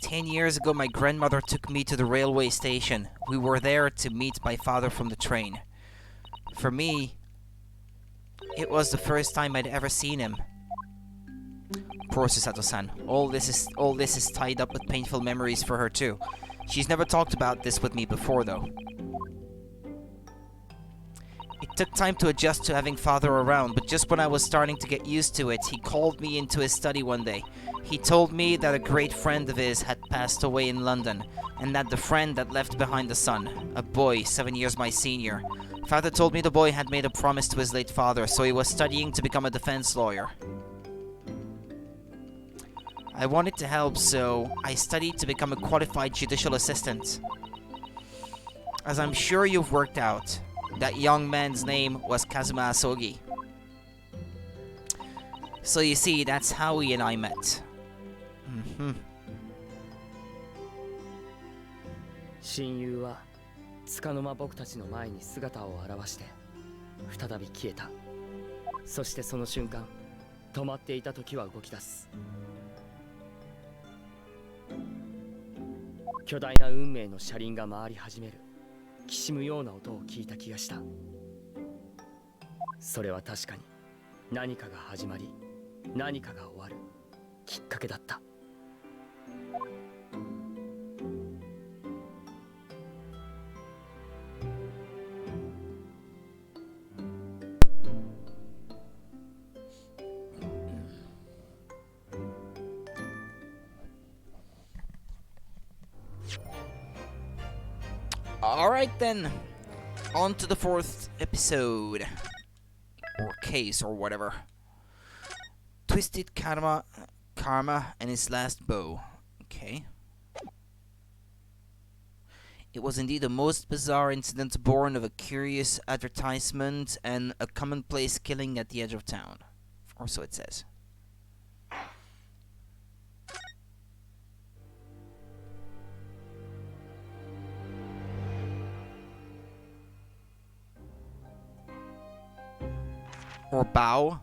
"10 years ago, my grandmother took me to the railway station. We were there to meet my father from the train. For me, it was the first time I'd ever seen him." Poor Susato-san. All this is tied up with painful memories for her too. She's never talked about this with me before, though. It took time to adjust to having father around, but just when I was starting to get used to it, he called me into his study one day. He told me that a great friend of his had passed away in London, and that the friend that left behind a son, a boy 7 years my senior. Father told me the boy had made a promise to his late father, so he was studying to become a defense lawyer. I wanted to help, so I studied to become a qualified judicial assistant. As I'm sure you've worked out, that young man's name was Kazuma Asogi. So you see, that's how he and I met. Mm-hmm. 親友は束の間僕たちの前に姿を現して再び消えた。そしてその瞬間、止まっていた時は動き出す。巨大な運命の車輪が回り始める。きしむような音を聞いた気がした。それは確かに何かが始まり、何かが終わるきっかけだった。Alright then, on to the 4th episode, or case, or whatever. Twisted Karma and his last bow. Okay. It was indeed a most bizarre incident born of a curious advertisement and a commonplace killing at the edge of town. Or so it says. Or bow.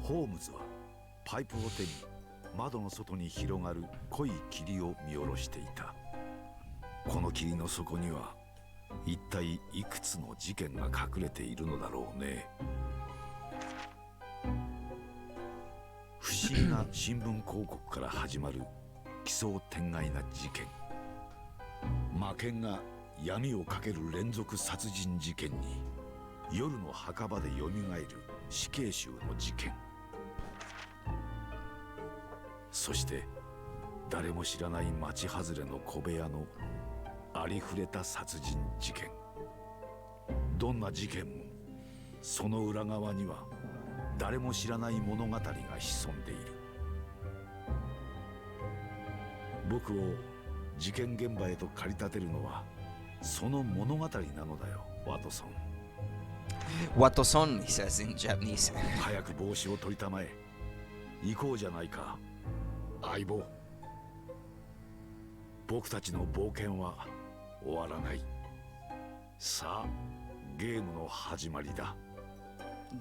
ホームズはパイプを手に窓の外に広がる濃い霧を見下ろしていた。この霧の底には一体いくつの事件が隠れているのだろうね。不思議な新聞広告から始まる奇想天外な事件。魔剣が闇をかける連続殺人事件に夜の墓場でよみがえる死刑囚の事件。そして誰も知らない町外れの小部屋のありふれた殺人事件。どんな事件もその裏側には誰も知らない物語が潜んでいる。僕を事件現場へと駆り立てるのはその物語なのだよ、ワトソン。Watoson, he says in Japanese. 早く帽子を取りたまえ。行こうじゃないか、相棒。僕たちの冒険は終わらない。さあ、ゲームの始まりだ。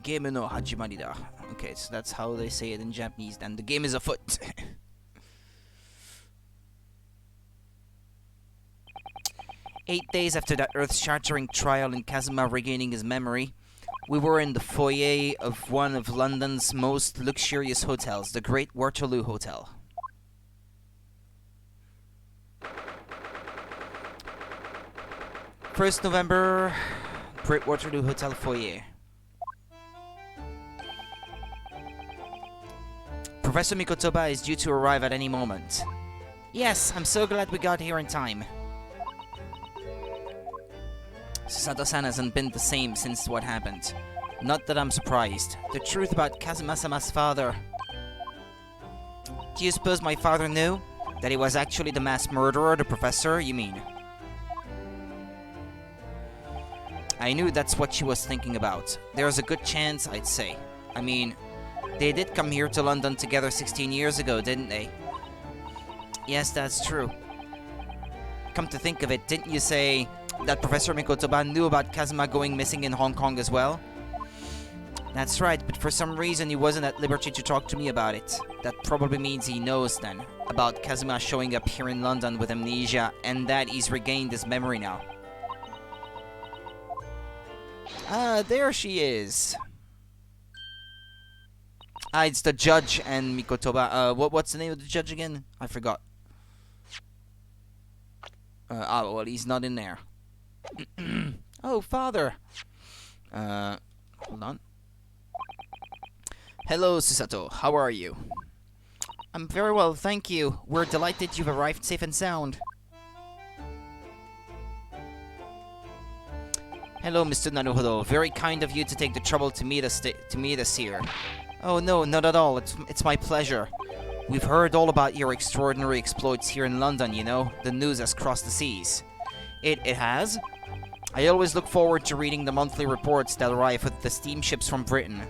Game no hajimari da. Okay, so that's how they say it in Japanese. Then the game is afoot. 8 days after that earth-shattering trial and Kazuma regaining his memory, we were in the foyer of one of London's most luxurious hotels, the Great Waterloo Hotel. First November, Great Waterloo Hotel foyer. Professor Mikotoba is due to arrive at any moment. Yes, I'm so glad we got here in time. Susato-san hasn't been the same since what happened. Not that I'm surprised. The truth about Kazuma-sama's father... Do you suppose my father knew? That he was actually the mass murderer, the professor, you mean? I knew that's what she was thinking about. There's a good chance, I'd say. I mean, they did come here to London together 16 years ago, didn't they? Yes, that's true. Come to think of it, didn't you say that Professor Mikotoba knew about Kazuma going missing in Hong Kong as well? That's right, but for some reason he wasn't at liberty to talk to me about it. That probably means he knows then about Kazuma showing up here in London with amnesia and that he's regained his memory now. Ah, there she is. Ah, it's the judge and Mikotoba. What's the name of the judge again? I forgot. Well, he's not in there. Oh, father. Hold on. Hello, Susato. How are you? I'm very well, thank you. We're delighted you've arrived safe and sound. Hello, Mr. Naruhodo. Very kind of you to take the trouble to meet us here. Oh no, not at all. It's my pleasure. We've heard all about your extraordinary exploits here in London, you know. The news has crossed the seas. It has? I always look forward to reading the monthly reports that arrive with the steamships from Britain.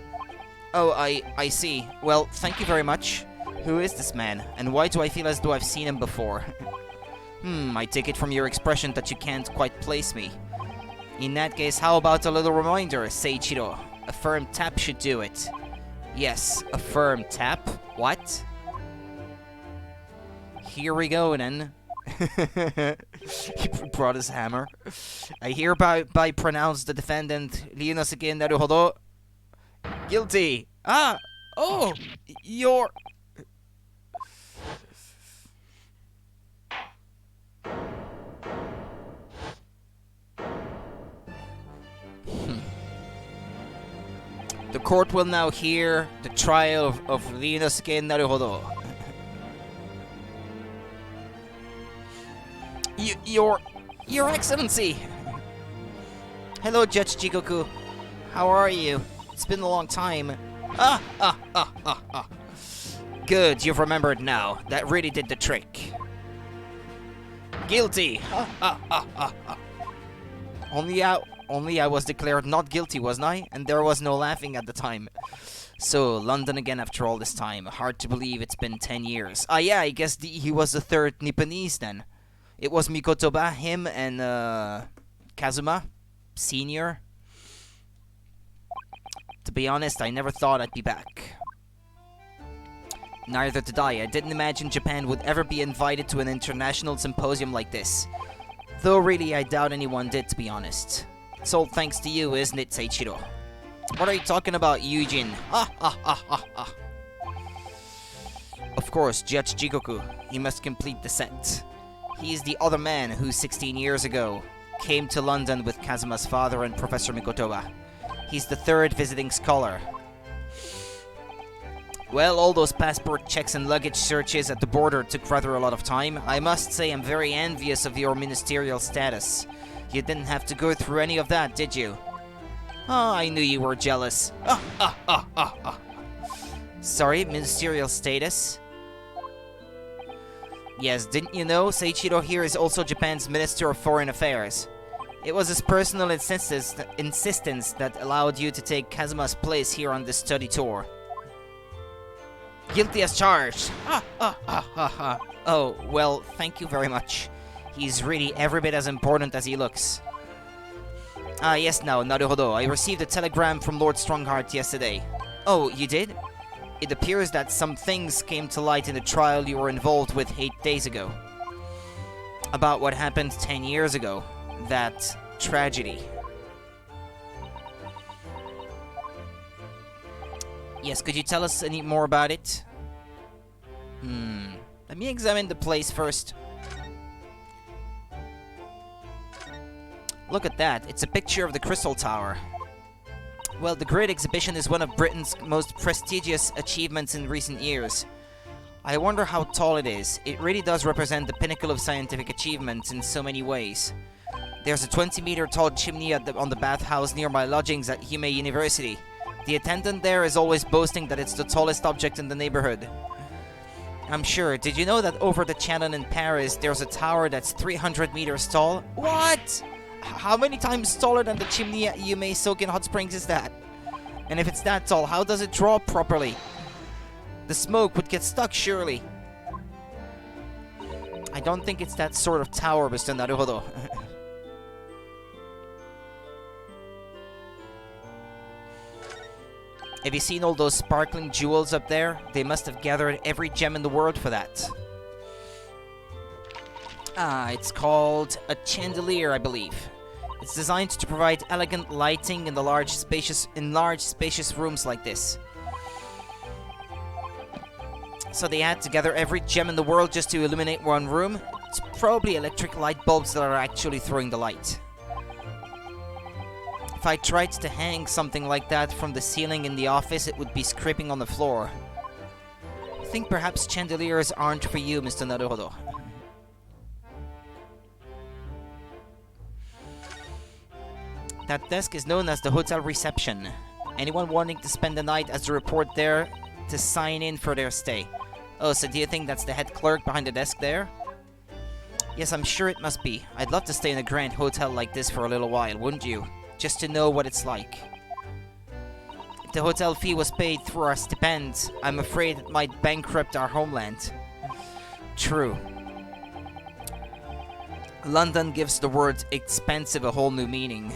Oh, I see. Well, thank you very much. Who is this man? And why do I feel as though I've seen him before? I take it from your expression that you can't quite place me. In that case, how about a little reminder, Seiichiro? A firm tap should do it. Yes, a firm tap? What? Here we go, then. He brought his hammer. I hereby pronounce the defendant, Ryunosuke Naruhodo, guilty. Ah! Oh! You're... The court will now hear the trial of Ryunosuke Naruhodo. Your Excellency! Hello, Judge Jigoku. How are you? It's been a long time. Good, you've remembered now. That really did the trick. Guilty! Only I was declared not guilty, wasn't I? And there was no laughing at the time. So, London again after all this time. Hard to believe it's been 10 years. Ah yeah, I guess he was the third Nipponese then. It was Mikotoba, him, and Kazuma, Senior. To be honest, I never thought I'd be back. Neither did I. I didn't imagine Japan would ever be invited to an international symposium like this. Though really, I doubt anyone did, to be honest. It's all thanks to you, isn't it, Seiichiro? What are you talking about, Eugene? Of course, Judge Jigoku. He must complete the set. He's the other man who, 16 years ago, came to London with Kazuma's father and Professor Mikotoba. He's the third visiting scholar. Well, all those passport checks and luggage searches at the border took rather a lot of time. I must say I'm very envious of your ministerial status. You didn't have to go through any of that, did you? Oh, I knew you were jealous. Sorry, ministerial status? Yes, didn't you know Seiichiro here is also Japan's Minister of Foreign Affairs? It was his personal insistence that allowed you to take Kazuma's place here on this study tour. Guilty as charged. Oh, well, thank you very much. He's really every bit as important as he looks. Ah, yes, now, naruhodo. I received a telegram from Lord Strongheart yesterday. Oh, you did? It appears that some things came to light in the trial you were involved with 8 days ago. About what happened 10 years ago. That tragedy. Yes, could you tell us any more about it? Let me examine the place first. Look at that. It's a picture of the Crystal Tower. Well, the Great Exhibition is one of Britain's most prestigious achievements in recent years. I wonder how tall it is. It really does represent the pinnacle of scientific achievement in so many ways. There's a 20-meter tall chimney on the bathhouse near my lodgings at Hume University. The attendant there is always boasting that it's the tallest object in the neighborhood. I'm sure. Did you know that over the Channel in Paris, there's a tower that's 300 meters tall? What? How many times taller than the chimney at Yume Soken Hot Springs is that? And if it's that tall, how does it draw properly? The smoke would get stuck, surely. I don't think it's that sort of tower, Mr. Naruhodo. Have you seen all those sparkling jewels up there? They must have gathered every gem in the world for that. Ah, it's called a chandelier, I believe. It's designed to provide elegant lighting in large spacious rooms like this. So they had to gather every gem in the world just to illuminate one room? It's probably electric light bulbs that are actually throwing the light. If I tried to hang something like that from the ceiling in the office, it would be scraping on the floor. I think perhaps chandeliers aren't for you, Mr. Naruhodo. That desk is known as the hotel reception. Anyone wanting to spend the night has to report there to sign in for their stay. Oh, so do you think that's the head clerk behind the desk there? Yes, I'm sure it must be. I'd love to stay in a grand hotel like this for a little while, wouldn't you? Just to know what it's like. If the hotel fee was paid through our stipend, I'm afraid it might bankrupt our homeland. True. London gives the word expensive a whole new meaning.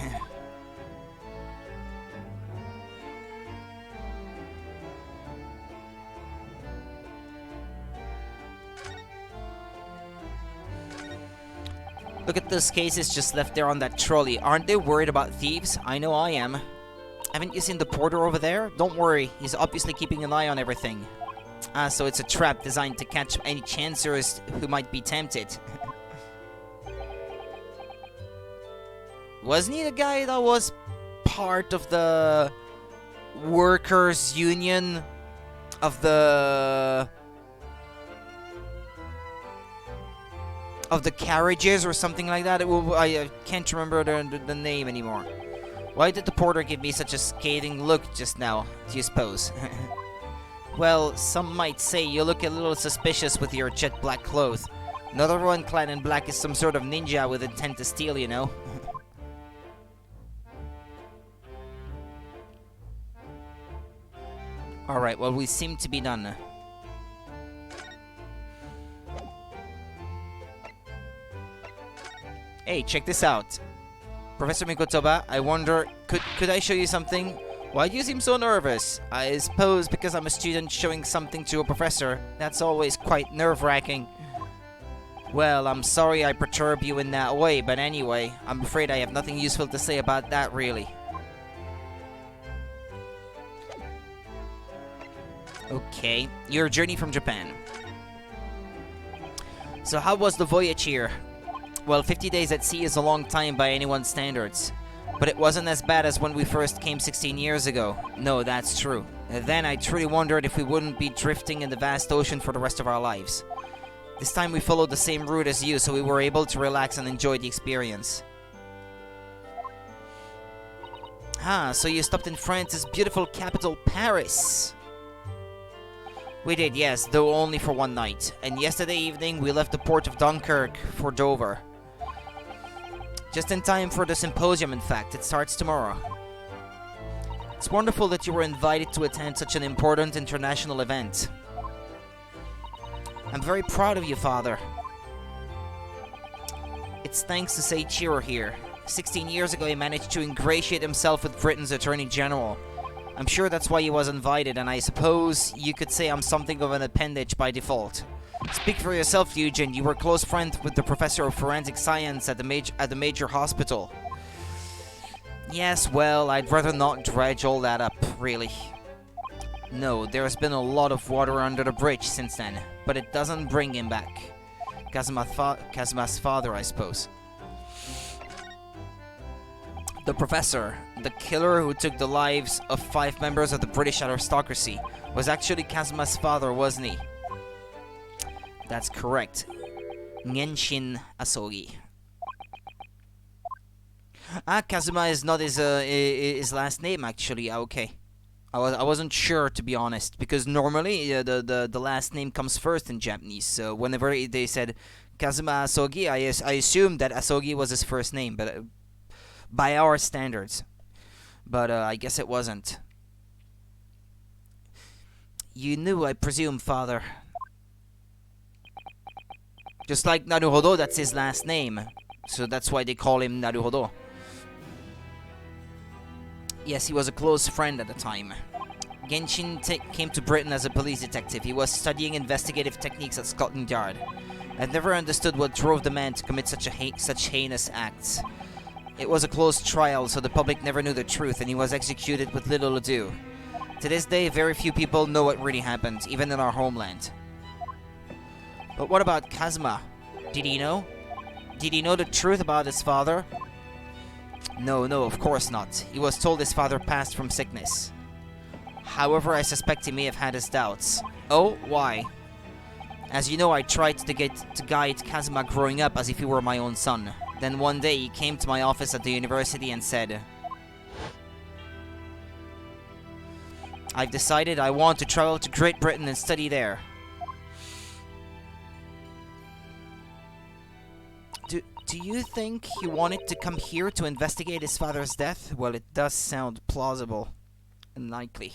Look at those cases just left there on that trolley. Aren't they worried about thieves? I know I am. Haven't you seen the porter over there? Don't worry, he's obviously keeping an eye on everything. Ah, so it's a trap designed to catch any chancers who might be tempted. Wasn't he the guy that was part of the workers' union of the carriages or something like that? I can't remember the name anymore. Why did the porter give me such a scathing look just now, do you suppose? Well, some might say you look a little suspicious with your jet black clothes. Another one clad in black is some sort of ninja with intent to steal, you know? Alright, well, we seem to be done. Hey, check this out. Professor Mikotoba, I wonder, could I show you something? Why do you seem so nervous? I suppose because I'm a student showing something to a professor. That's always quite nerve-wracking. Well, I'm sorry I perturb you in that way, but anyway, I'm afraid I have nothing useful to say about that, really. Okay, your journey from Japan. So how was the voyage here? Well, 50 days at sea is a long time by anyone's standards. But it wasn't as bad as when we first came 16 years ago. No, that's true. Then I truly wondered if we wouldn't be drifting in the vast ocean for the rest of our lives. This time we followed the same route as you, so we were able to relax and enjoy the experience. Ah, so you stopped in France's beautiful capital, Paris. We did, yes, though only for one night. And yesterday evening we left the port of Dunkirk for Dover. Just in time for the Symposium, in fact. It starts tomorrow. It's wonderful that you were invited to attend such an important international event. I'm very proud of you, Father. It's thanks to Seiichiro here. 16 years ago, he managed to ingratiate himself with Britain's Attorney General. I'm sure that's why he was invited, and I suppose you could say I'm something of an appendage by default. Speak for yourself, Eugen. You were close friends with the professor of forensic science at the major hospital. Yes, well, I'd rather not dredge all that up, really. No, there's been a lot of water under the bridge since then, but it doesn't bring him back. Kazuma's father, I suppose. The professor, the killer who took the lives of 5 members of the British aristocracy, was actually Kazuma's father, wasn't he? That's correct. Genshin Asogi. Kazuma is not his last name, actually. Okay. I wasn't sure, to be honest, because normally the last name comes first in Japanese. So whenever they said Kazuma Asogi, I assumed that Asogi was his first name, but by our standards. But I guess it wasn't. You knew, I presume, father. Just like Naruhodo, that's his last name. So that's why they call him Naruhodo. Yes, he was a close friend at the time. Genshin came to Britain as a police detective. He was studying investigative techniques at Scotland Yard. I've never understood what drove the man to commit such heinous acts. It was a closed trial, so the public never knew the truth, and he was executed with little ado. To this day, very few people know what really happened, even in our homeland. But what about Kazuma? Did he know? Did he know the truth about his father? No, of course not. He was told his father passed from sickness. However, I suspect he may have had his doubts. Oh, why? As you know, I tried to guide Kazuma growing up as if he were my own son. Then one day, he came to my office at the university and said, I've decided I want to travel to Great Britain and study there. Do you think he wanted to come here to investigate his father's death? Well, it does sound plausible and likely.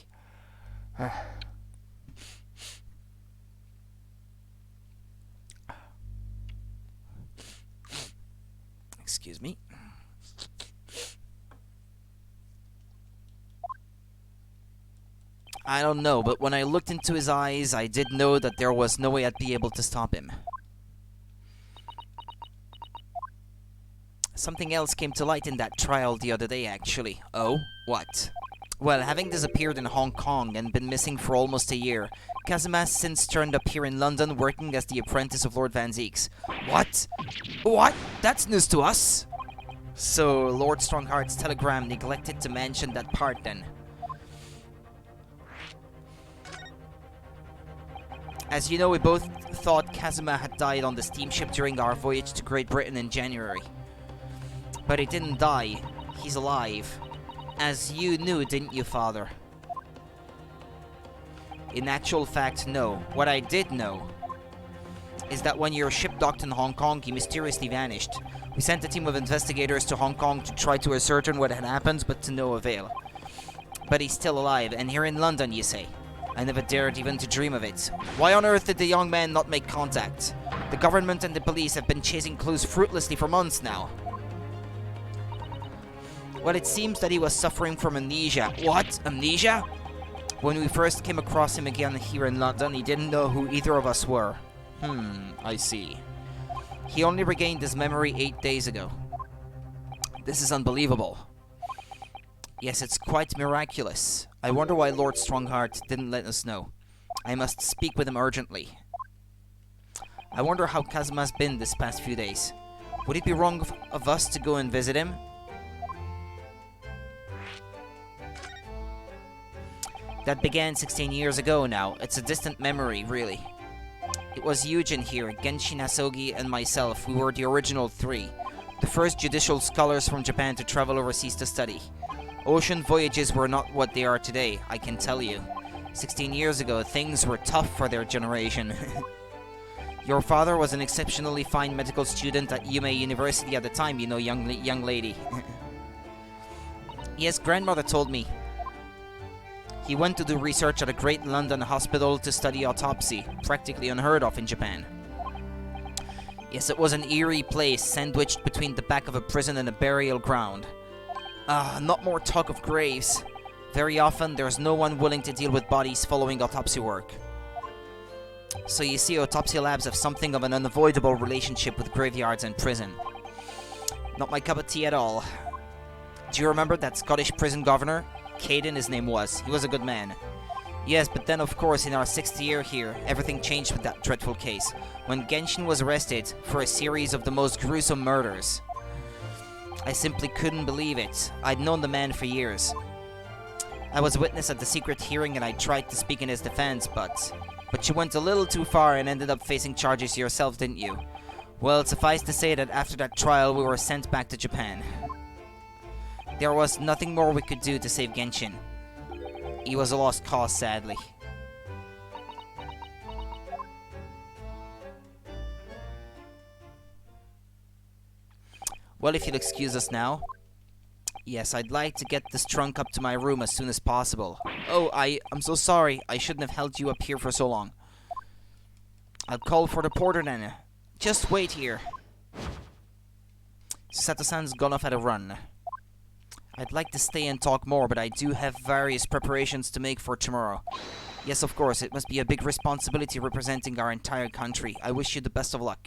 Excuse me. I don't know, but when I looked into his eyes, I did know that there was no way I'd be able to stop him. Something else came to light in that trial the other day, actually. Oh? What? Well, having disappeared in Hong Kong and been missing for almost a year, Kazuma has since turned up here in London working as the apprentice of Lord Van Zeeks. What? What? That's news to us! So, Lord Strongheart's telegram neglected to mention that part then. As you know, we both thought Kazuma had died on the steamship during our voyage to Great Britain in January. But he didn't die. He's alive. As you knew, didn't you, father? In actual fact, no. What I did know is that when your ship docked in Hong Kong, he mysteriously vanished. We sent a team of investigators to Hong Kong to try to ascertain what had happened, but to no avail. But he's still alive, and here in London, you say? I never dared even to dream of it. Why on earth did the young man not make contact? The government and the police have been chasing clues fruitlessly for months now. Well, it seems that he was suffering from amnesia. What? Amnesia? When we first came across him again here in London, he didn't know who either of us were. I see. He only regained his memory 8 days ago. This is unbelievable. Yes, it's quite miraculous. I wonder why Lord Strongheart didn't let us know. I must speak with him urgently. I wonder how Kazuma's been this past few days. Would it be wrong of us to go and visit him? That began 16 years ago now. It's a distant memory, really. It was Eugen here, Genshin Asogi, and myself. We were the original 3. The first judicial scholars from Japan to travel overseas to study. Ocean voyages were not what they are today, I can tell you. 16 years ago, things were tough for their generation. Your father was an exceptionally fine medical student at Inmate University at the time, you know, young lady. Yes, grandmother told me. He went to do research at a great London hospital to study autopsy, practically unheard of in Japan. Yes, it was an eerie place, sandwiched between the back of a prison and a burial ground. Not more talk of graves. Very often, there's no one willing to deal with bodies following autopsy work. So you see, autopsy labs have something of an unavoidable relationship with graveyards and prison. Not my cup of tea at all. Do you remember that Scottish prison governor? Caden, his name was. He was a good man. Yes, but then of course in our 6th year here, everything changed with that dreadful case, when Genshin was arrested for a series of the most gruesome murders. I simply couldn't believe it. I'd known the man for years. I was a witness at the secret hearing and I tried to speak in his defense, but you went a little too far and ended up facing charges yourself, didn't you? Well, suffice to say that after that trial we were sent back to Japan. There was nothing more we could do to save Genshin. He was a lost cause, sadly. Well, if you'll excuse us now. Yes, I'd like to get this trunk up to my room as soon as possible. Oh, I'm so sorry. I shouldn't have held you up here for so long. I'll call for the porter then. Just wait here. Sato-san's gone off at a run. I'd like to stay and talk more, but I do have various preparations to make for tomorrow. Yes, of course, it must be a big responsibility representing our entire country. I wish you the best of luck.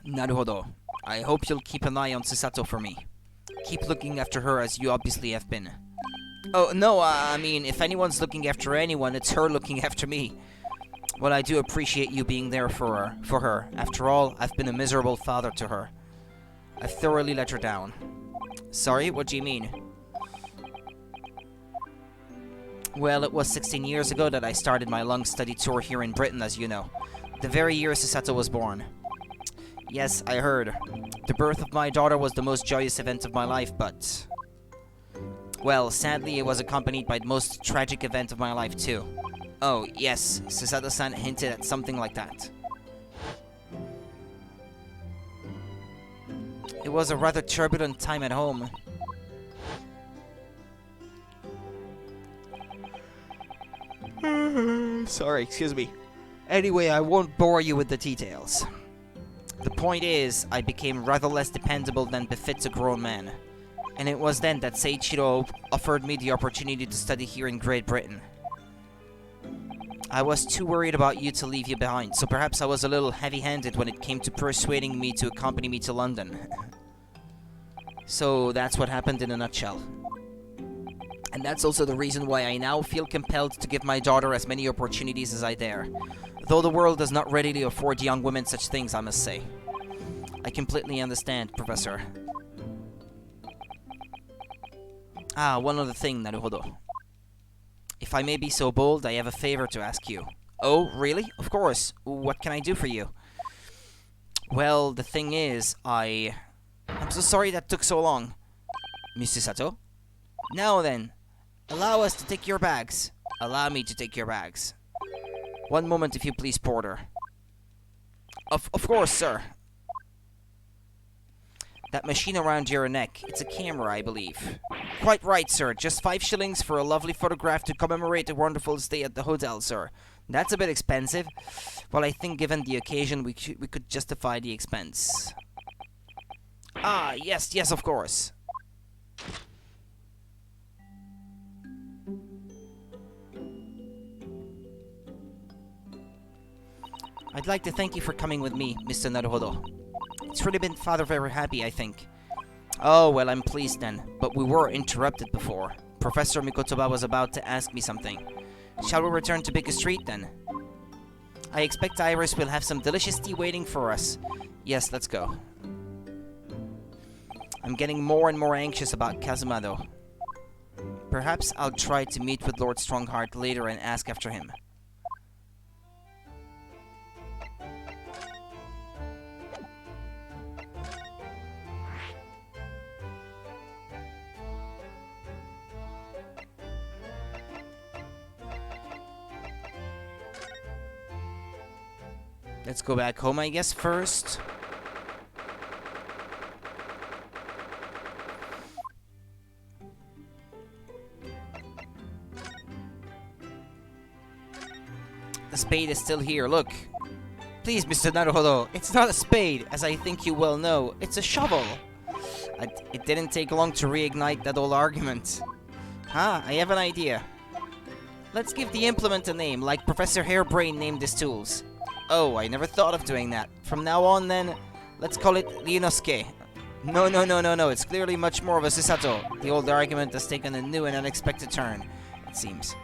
Naruhodo. I hope you'll keep an eye on Susato for me. Keep looking after her as you obviously have been. Oh, no, I mean, if anyone's looking after anyone, it's her looking after me. Well, I do appreciate you being there for her. After all, I've been a miserable father to her. I've thoroughly let her down. Sorry, what do you mean? Well, it was 16 years ago that I started my long study tour here in Britain, as you know. The very year Susato was born. Yes, I heard. The birth of my daughter was the most joyous event of my life, but... well, sadly, it was accompanied by the most tragic event of my life, too. Oh, yes, Susato-san hinted at something like that. It was a rather turbulent time at home. Sorry, excuse me. Anyway, I won't bore you with the details. The point is, I became rather less dependable than befits a grown man. And it was then that Seiichiro offered me the opportunity to study here in Great Britain. I was too worried about you to leave you behind, so perhaps I was a little heavy-handed when it came to persuading me to accompany me to London. So that's what happened in a nutshell. And that's also the reason why I now feel compelled to give my daughter as many opportunities as I dare. Though the world does not readily afford young women such things, I must say. I completely understand, Professor. One other thing, Naruhodo. If I may be so bold, I have a favor to ask you. Oh, really? Of course. What can I do for you? Well, the thing is, I'm so sorry that took so long. Miss Susato? Now then, allow us to take your bags. Allow me to take your bags. One moment, if you please, porter. Of course, sir. That machine around your neck, it's a camera, I believe. Quite right, sir. Just 5 shillings for a lovely photograph to commemorate a wonderful stay at the hotel, sir. That's a bit expensive. Well, I think given the occasion, we could justify the expense. Yes, of course. I'd like to thank you for coming with me, Mr. Naruhodo. It's really been Father very happy, I think. Oh, well, I'm pleased then, but we were interrupted before. Professor Mikotoba was about to ask me something. Shall we return to Big Street then? I expect Iris will have some delicious tea waiting for us. Yes, let's go. I'm getting more and more anxious about Kazuma, though. Perhaps I'll try to meet with Lord Strongheart later and ask after him. Let's go back home, I guess, first. The spade is still here, look. Please, Mr. Naruhodo, it's not a spade, as I think you well know. It's a shovel. It didn't take long to reignite that old argument. Ah, I have an idea. Let's give the implement a name, like Professor Hairbrain named his tools. Oh, I never thought of doing that. From now on, then, let's call it Ryunosuke. No, it's clearly much more of a Susato. The old argument has taken a new and unexpected turn, it seems.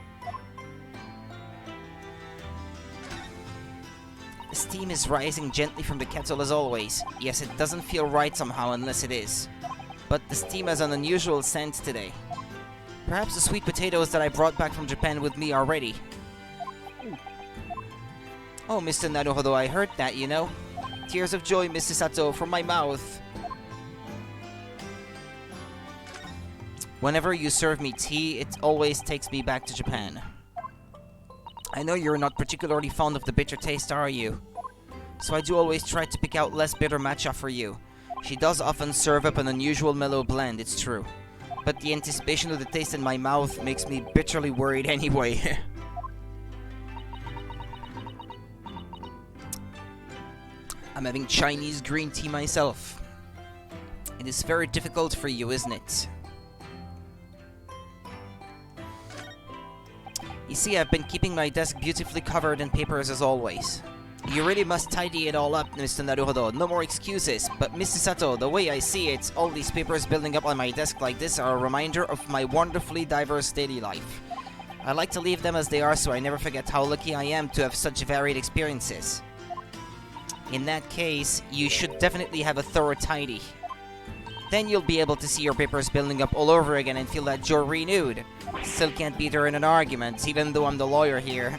The steam is rising gently from the kettle as always. Yes, it doesn't feel right somehow unless it is. But the steam has an unusual scent today. Perhaps the sweet potatoes that I brought back from Japan with me are ready. Oh, Mr. Naruhodo, I heard that, you know. Tears of joy, Mr. Sato, from my mouth. Whenever you serve me tea, it always takes me back to Japan. I know you're not particularly fond of the bitter taste, are you? So I do always try to pick out less bitter matcha for you. She does often serve up an unusual mellow blend, it's true. But the anticipation of the taste in my mouth makes me bitterly worried anyway. I'm having Chinese green tea myself. It is very difficult for you, isn't it? You see, I've been keeping my desk beautifully covered in papers as always. You really must tidy it all up, Mr. Naruhodo. No more excuses. But Mr. Sato, the way I see it, all these papers building up on my desk like this are a reminder of my wonderfully diverse daily life. I like to leave them as they are so I never forget how lucky I am to have such varied experiences. In that case, you should definitely have a thorough tidy. Then you'll be able to see your papers building up all over again and feel that you're renewed. Still can't beat her in an argument, even though I'm the lawyer here.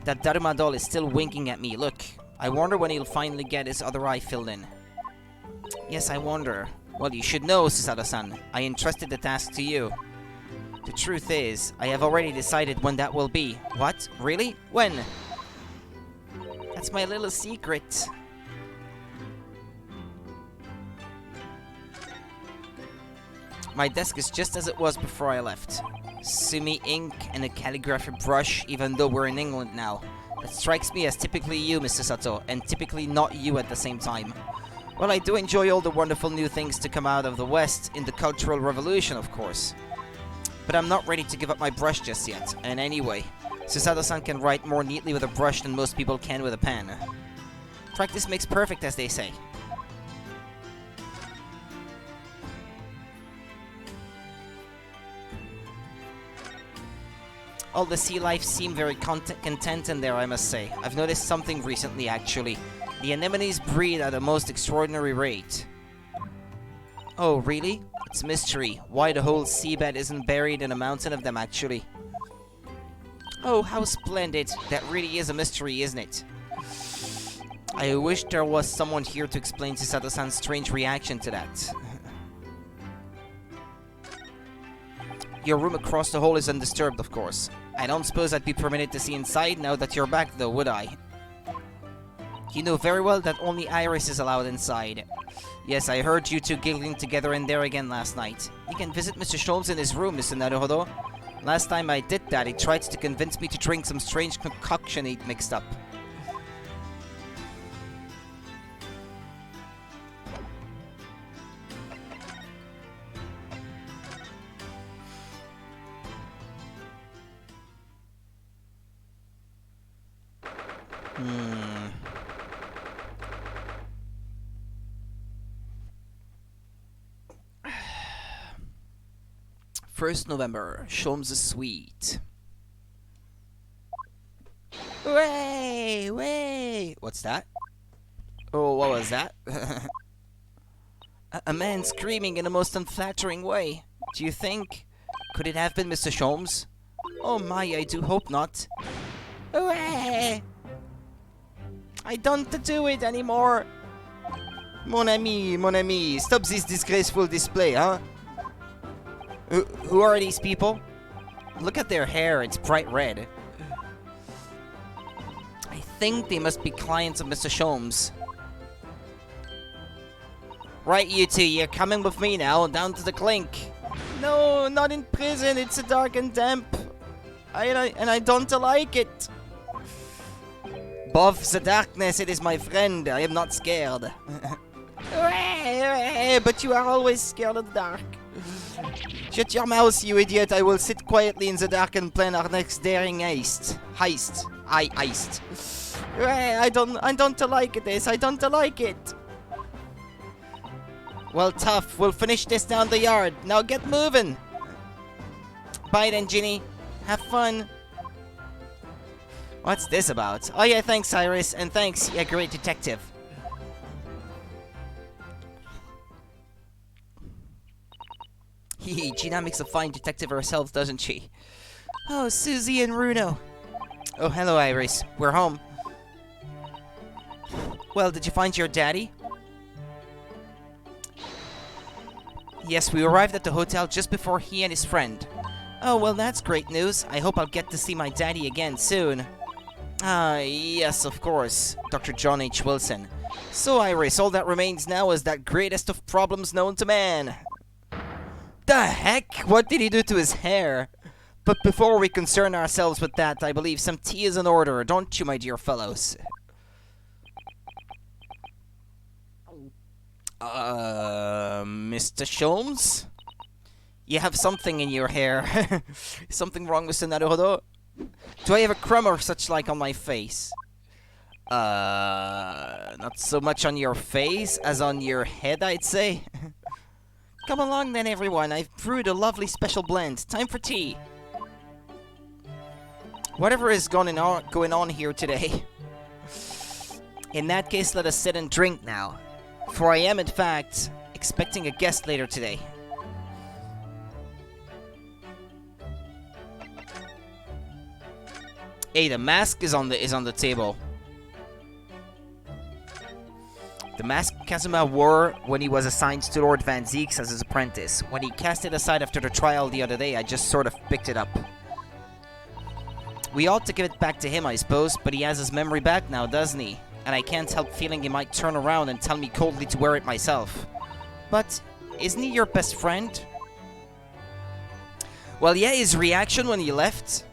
That Daruma doll is still winking at me, look. I wonder when he'll finally get his other eye filled in. Yes, I wonder. Well, you should know, Susato-san. I entrusted the task to you. The truth is, I have already decided when that will be. What? Really? When? That's my little secret. My desk is just as it was before I left. Sumi ink and a calligraphy brush, even though we're in England now. That strikes me as typically you, Mr. Sato, and typically not you at the same time. Well, I do enjoy all the wonderful new things to come out of the West in the Cultural Revolution, of course. But I'm not ready to give up my brush just yet, and anyway, Susato-san can write more neatly with a brush than most people can with a pen. Practice makes perfect, as they say. All the sea life seem very content in there, I must say. I've noticed something recently, actually. The anemones breed at a most extraordinary rate. Oh, really? It's a mystery. Why the whole seabed isn't buried in a mountain of them, actually. Oh, how splendid. That really is a mystery, isn't it? I wish there was someone here to explain Susato-san's strange reaction to that. Your room across the hall is undisturbed, of course. I don't suppose I'd be permitted to see inside now that you're back, though, would I? You know very well that only Iris is allowed inside. Yes, I heard you two giggling together in there again last night. You can visit Mr. Sholmes in his room, Mr. Naruhodo. Last time I did that, he tried to convince me to drink some strange concoction he'd mixed up. First November, Sholmes' suite. Way! What's that? Oh, what was that? a man screaming in a most unflattering way. Do you think? Could it have been Mr. Sholmes? Oh my, I do hope not. Way! I don't do it anymore. Mon ami, stop this disgraceful display, huh? Who are these people? Look at their hair, it's bright red. I think they must be clients of Mr. Sholmes. Right, you two, you're coming with me now, down to the clink. No, not in prison, it's dark and damp. And I don't like it. Above the darkness, it is my friend. I am not scared. But you are always scared of the dark. Shut your mouth, you idiot. I will sit quietly in the dark and plan our next daring heist. I don't like this. I don't like it. Well, tough. We'll finish this down the yard. Now get moving. Bye then, Ginny. Have fun. What's this about? Oh yeah, thanks, Iris. And thanks, yeah, great detective. Hee, Gina makes a fine detective herself, doesn't she? Oh, Susie and Runo. Oh, hello, Iris. We're home. Well, did you find your daddy? Yes, we arrived at the hotel just before he and his friend. Oh, well, that's great news. I hope I'll get to see my daddy again soon. Ah, yes, of course. Dr. John H. Wilson. So, Iris, all that remains now is that greatest of problems known to man. The heck? What did he do to his hair? But before we concern ourselves with that, I believe some tea is in order, don't you, my dear fellows? Mr. Sholmes? You have something in your hair. Something wrong, Mr. Naruhodo? Do I have a crumb or such like on my face? Not so much on your face as on your head, I'd say. Come along then, everyone. I've brewed a lovely special blend. Time for tea. Whatever is going on here today. In that case, let us sit and drink now. For I am, in fact, expecting a guest later today. Hey, the mask is on the table. The mask Kazuma wore when he was assigned to Lord Van Zeeks as his apprentice. When he cast it aside after the trial the other day, I just sort of picked it up. We ought to give it back to him, I suppose, but he has his memory back now, doesn't he? And I can't help feeling he might turn around and tell me coldly to wear it myself. But, isn't he your best friend? Well, yeah, his reaction when he left...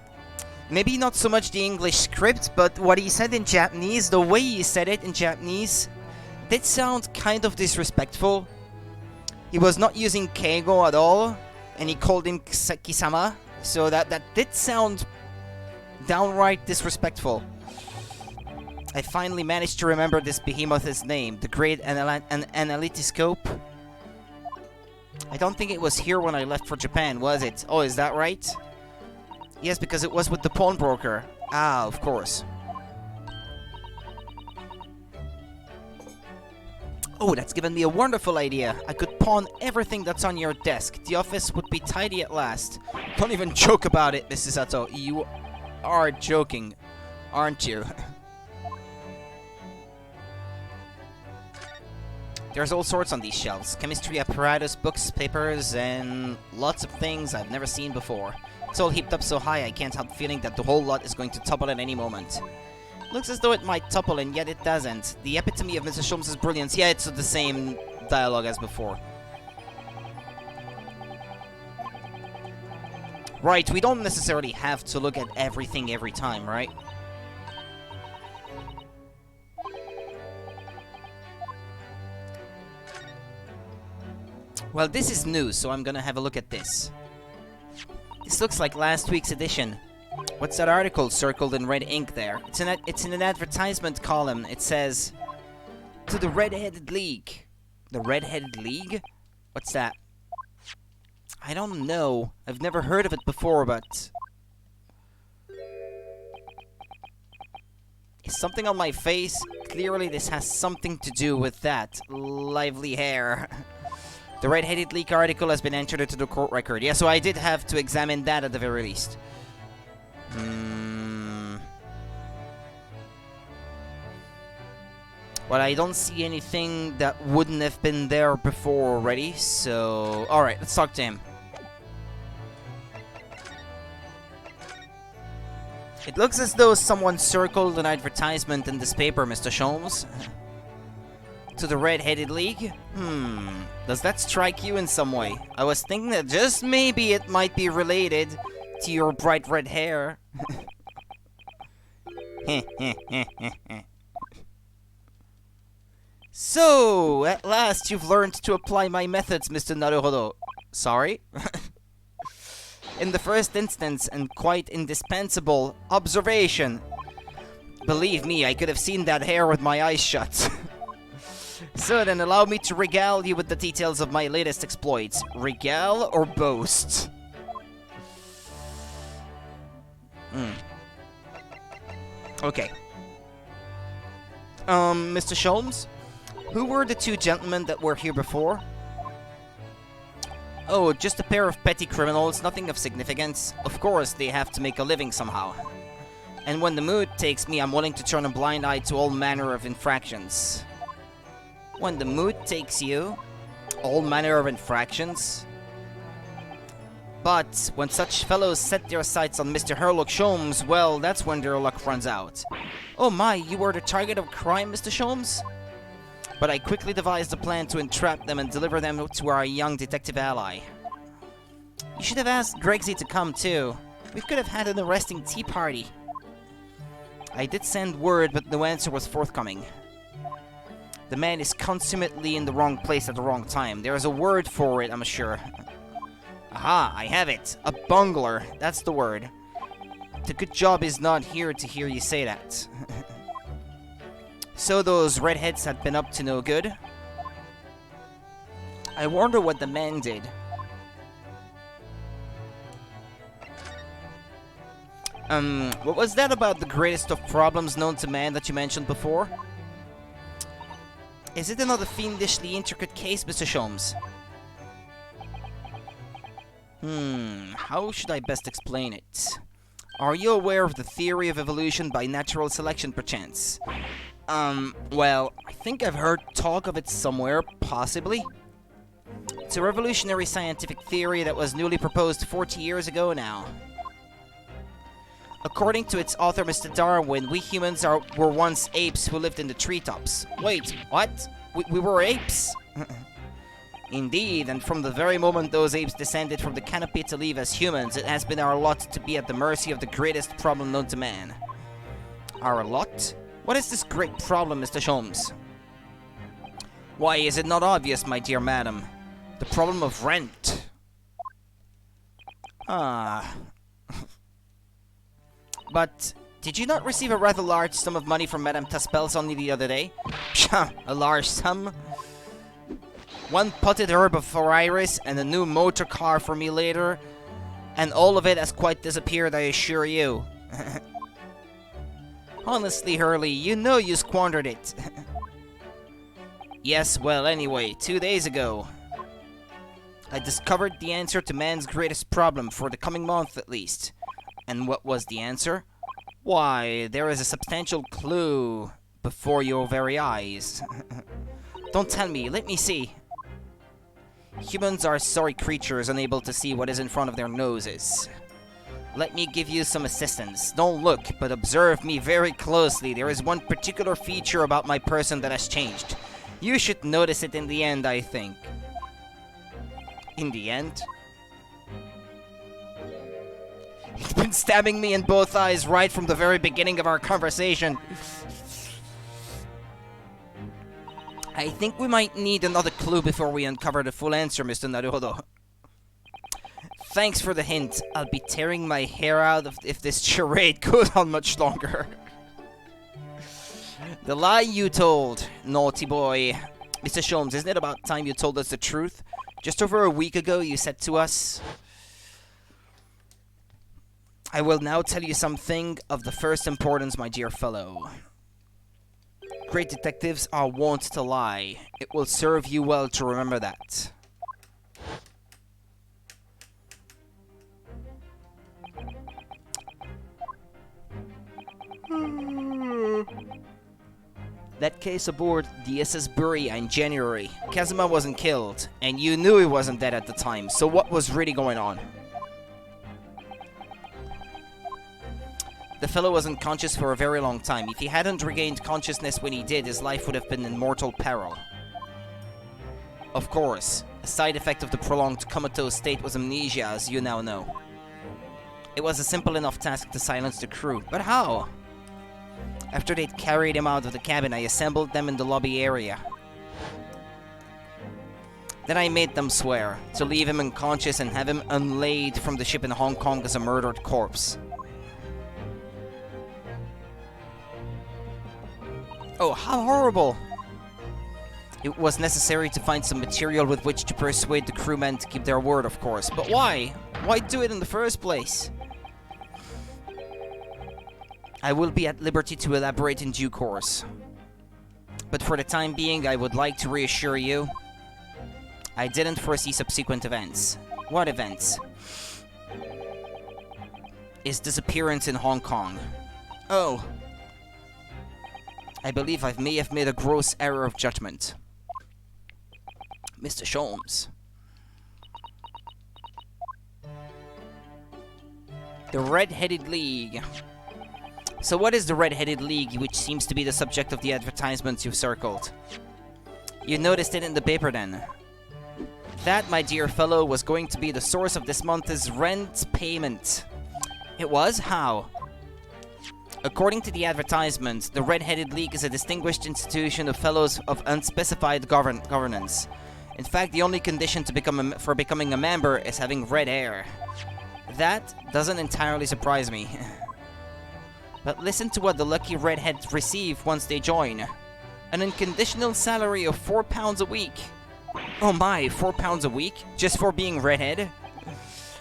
Maybe not so much the English script, but what he said in Japanese, the way he said it in Japanese, did sound kind of disrespectful. He was not using keigo at all, and he called him Kisama, so that did sound downright disrespectful. I finally managed to remember this behemoth's name, the great analytiscope. I don't think it was here when I left for Japan, was it? Oh, is that right? Yes, because it was with the pawnbroker. Ah, of course. Oh, that's given me a wonderful idea. I could pawn everything that's on your desk. The office would be tidy at last. Don't even joke about it, Mrs. Sato. You are joking, aren't you? There's all sorts on these shelves. Chemistry apparatus, books, papers, and lots of things I've never seen before. It's all heaped up so high I can't help feeling that the whole lot is going to topple at any moment. Looks as though it might topple, and yet it doesn't. The epitome of Mr. Sholmes' brilliance. Yeah, it's the same dialogue as before. Right, we don't necessarily have to look at everything every time, right? Well, this is new, so I'm gonna have a look at this. This looks like last week's edition. What's that article circled in red ink there? It's in an advertisement column. It says, "To the Red-Headed League." The Red-Headed League? What's that? I don't know. I've never heard of it before, but... Is something on my face? Clearly this has something to do with that. Lively hair. The Red-Headed League article has been entered into the court record. Yeah, so I did have to examine that at the very least. Well, I don't see anything that wouldn't have been there before already, so... Alright, let's talk to him. It looks as though someone circled an advertisement in this paper, Mr. Sholmes. To the Red-Headed League? Does that strike you in some way? I was thinking that just maybe it might be related to your bright red hair. So, at last you've learned to apply my methods, Mr. Naruhodo. Sorry? In the first instance, and quite indispensable, observation. Believe me, I could have seen that hair with my eyes shut. So then, allow me to regale you with the details of my latest exploits. Regale or boast? Okay. Mr. Sholmes? Who were the two gentlemen that were here before? Oh, just a pair of petty criminals, nothing of significance. Of course, they have to make a living somehow. And when the mood takes me, I'm willing to turn a blind eye to all manner of infractions. When the mood takes you? All manner of infractions? But when such fellows set their sights on Mr. Herlock Sholmes, well, that's when their luck runs out. Oh my, you were the target of crime, Mr. Sholmes? But I quickly devised a plan to entrap them and deliver them to our young detective ally. You should have asked Gregsy to come too. We could have had an arresting tea party. I did send word, but no answer was forthcoming. The man is consummately in the wrong place at the wrong time. There is a word for it, I'm sure. Aha, I have it. A bungler, that's the word. The good job is not here to hear you say that. So those redheads had been up to no good? I wonder what the man did. What was that about the greatest of problems known to man that you mentioned before? Is it another fiendishly intricate case, Mr. Sholmes? How should I best explain it? Are you aware of the theory of evolution by natural selection, perchance? Well, I think I've heard talk of it somewhere, possibly. It's a revolutionary scientific theory that was newly proposed 40 years ago now. According to its author, Mr. Darwin, we humans were once apes who lived in the treetops. Wait, what? We were apes? Indeed, and from the very moment those apes descended from the canopy to live as humans, it has been our lot to be at the mercy of the greatest problem known to man. Our lot? What is this great problem, Mr. Sholmes? Why, is it not obvious, my dear madam? The problem of rent. But, did you not receive a rather large sum of money from Madame Taspels only the other day? Pshaw, a large sum? One potted herb of iris and a new motor car for me later, and all of it has quite disappeared, I assure you. Honestly, Hurley, you know you squandered it. Yes, well, anyway, 2 days ago, I discovered the answer to man's greatest problem, for the coming month at least. And what was the answer? Why, there is a substantial clue before your very eyes. Don't tell me, let me see. Humans are sorry creatures unable to see what is in front of their noses. Let me give you some assistance. Don't look, but observe me very closely. There is one particular feature about my person that has changed. You should notice it in the end, I think. In the end? He's been stabbing me in both eyes right from the very beginning of our conversation. I think we might need another clue before we uncover the full answer, Mr. Naruhodo. Thanks for the hint. I'll be tearing my hair out if this charade goes on much longer. The lie you told, naughty boy. Mr. Sholmes, isn't it about time you told us the truth? Just over a week ago you said to us... I will now tell you something of the first importance, my dear fellow. Great detectives are wont to lie. It will serve you well to remember that. That case aboard the SS Buria in January. Kazuma wasn't killed, and you knew he wasn't dead at the time, so what was really going on? The fellow was unconscious for a very long time. If he hadn't regained consciousness when he did, his life would have been in mortal peril. Of course, a side effect of the prolonged comatose state was amnesia, as you now know. It was a simple enough task to silence the crew, but how? After they'd carried him out of the cabin, I assembled them in the lobby area. Then I made them swear to leave him unconscious and have him unlaid from the ship in Hong Kong as a murdered corpse. Oh, how horrible! It was necessary to find some material with which to persuade the crewmen to keep their word, of course. But why? Why do it in the first place? I will be at liberty to elaborate in due course. But for the time being, I would like to reassure you, I didn't foresee subsequent events. What events? His disappearance in Hong Kong. Oh. I believe I may have made a gross error of judgment. Mr. Sholmes. The Red-Headed League. So what is the Red-Headed League, which seems to be the subject of the advertisements you've circled? You noticed it in the paper then? That, my dear fellow, was going to be the source of this month's rent payment. It was? How? According to the advertisement, the Red-Headed League is a distinguished institution of fellows of unspecified governance. In fact, the only condition to for becoming a member is having red hair. That doesn't entirely surprise me. But listen to what the lucky redheads receive once they join. An unconditional salary of £4 a week. Oh my, £4 a week? Just for being redhead?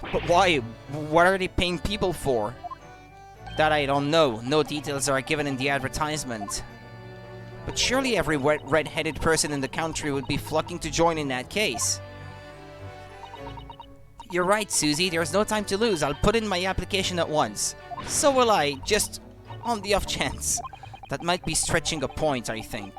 But why? What are they paying people for? That I don't know. No details are given in the advertisement. But surely every red-headed person in the country would be flocking to join in that case. You're right, Susie. There's no time to lose. I'll put in my application at once. So will I, just on the off chance. That might be stretching a point, I think.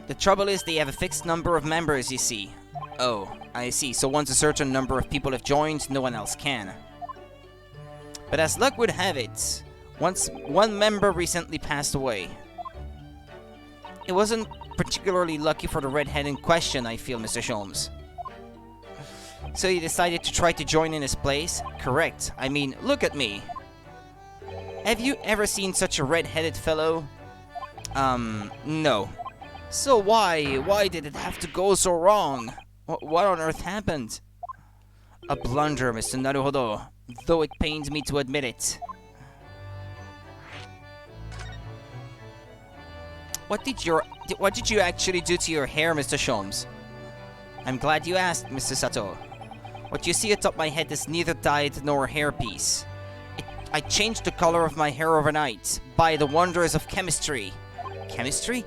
The trouble is they have a fixed number of members, you see. Oh, I see. So once a certain number of people have joined, no one else can. But as luck would have it, once one member recently passed away. It wasn't particularly lucky for the redhead in question, I feel, Mr. Sholmes. So you decided to try to join in his place? Correct. I mean, look at me. Have you ever seen such a red-headed fellow? No. So why did it have to go so wrong? What on earth happened? A blunder, Mr. Naruhodo, though it pains me to admit it. What did you actually do to your hair, Mr. Sholmes? I'm glad you asked, Mr. Sato. What you see atop my head is neither dyed nor hairpiece. I changed the color of my hair overnight, by the wonders of chemistry. Chemistry?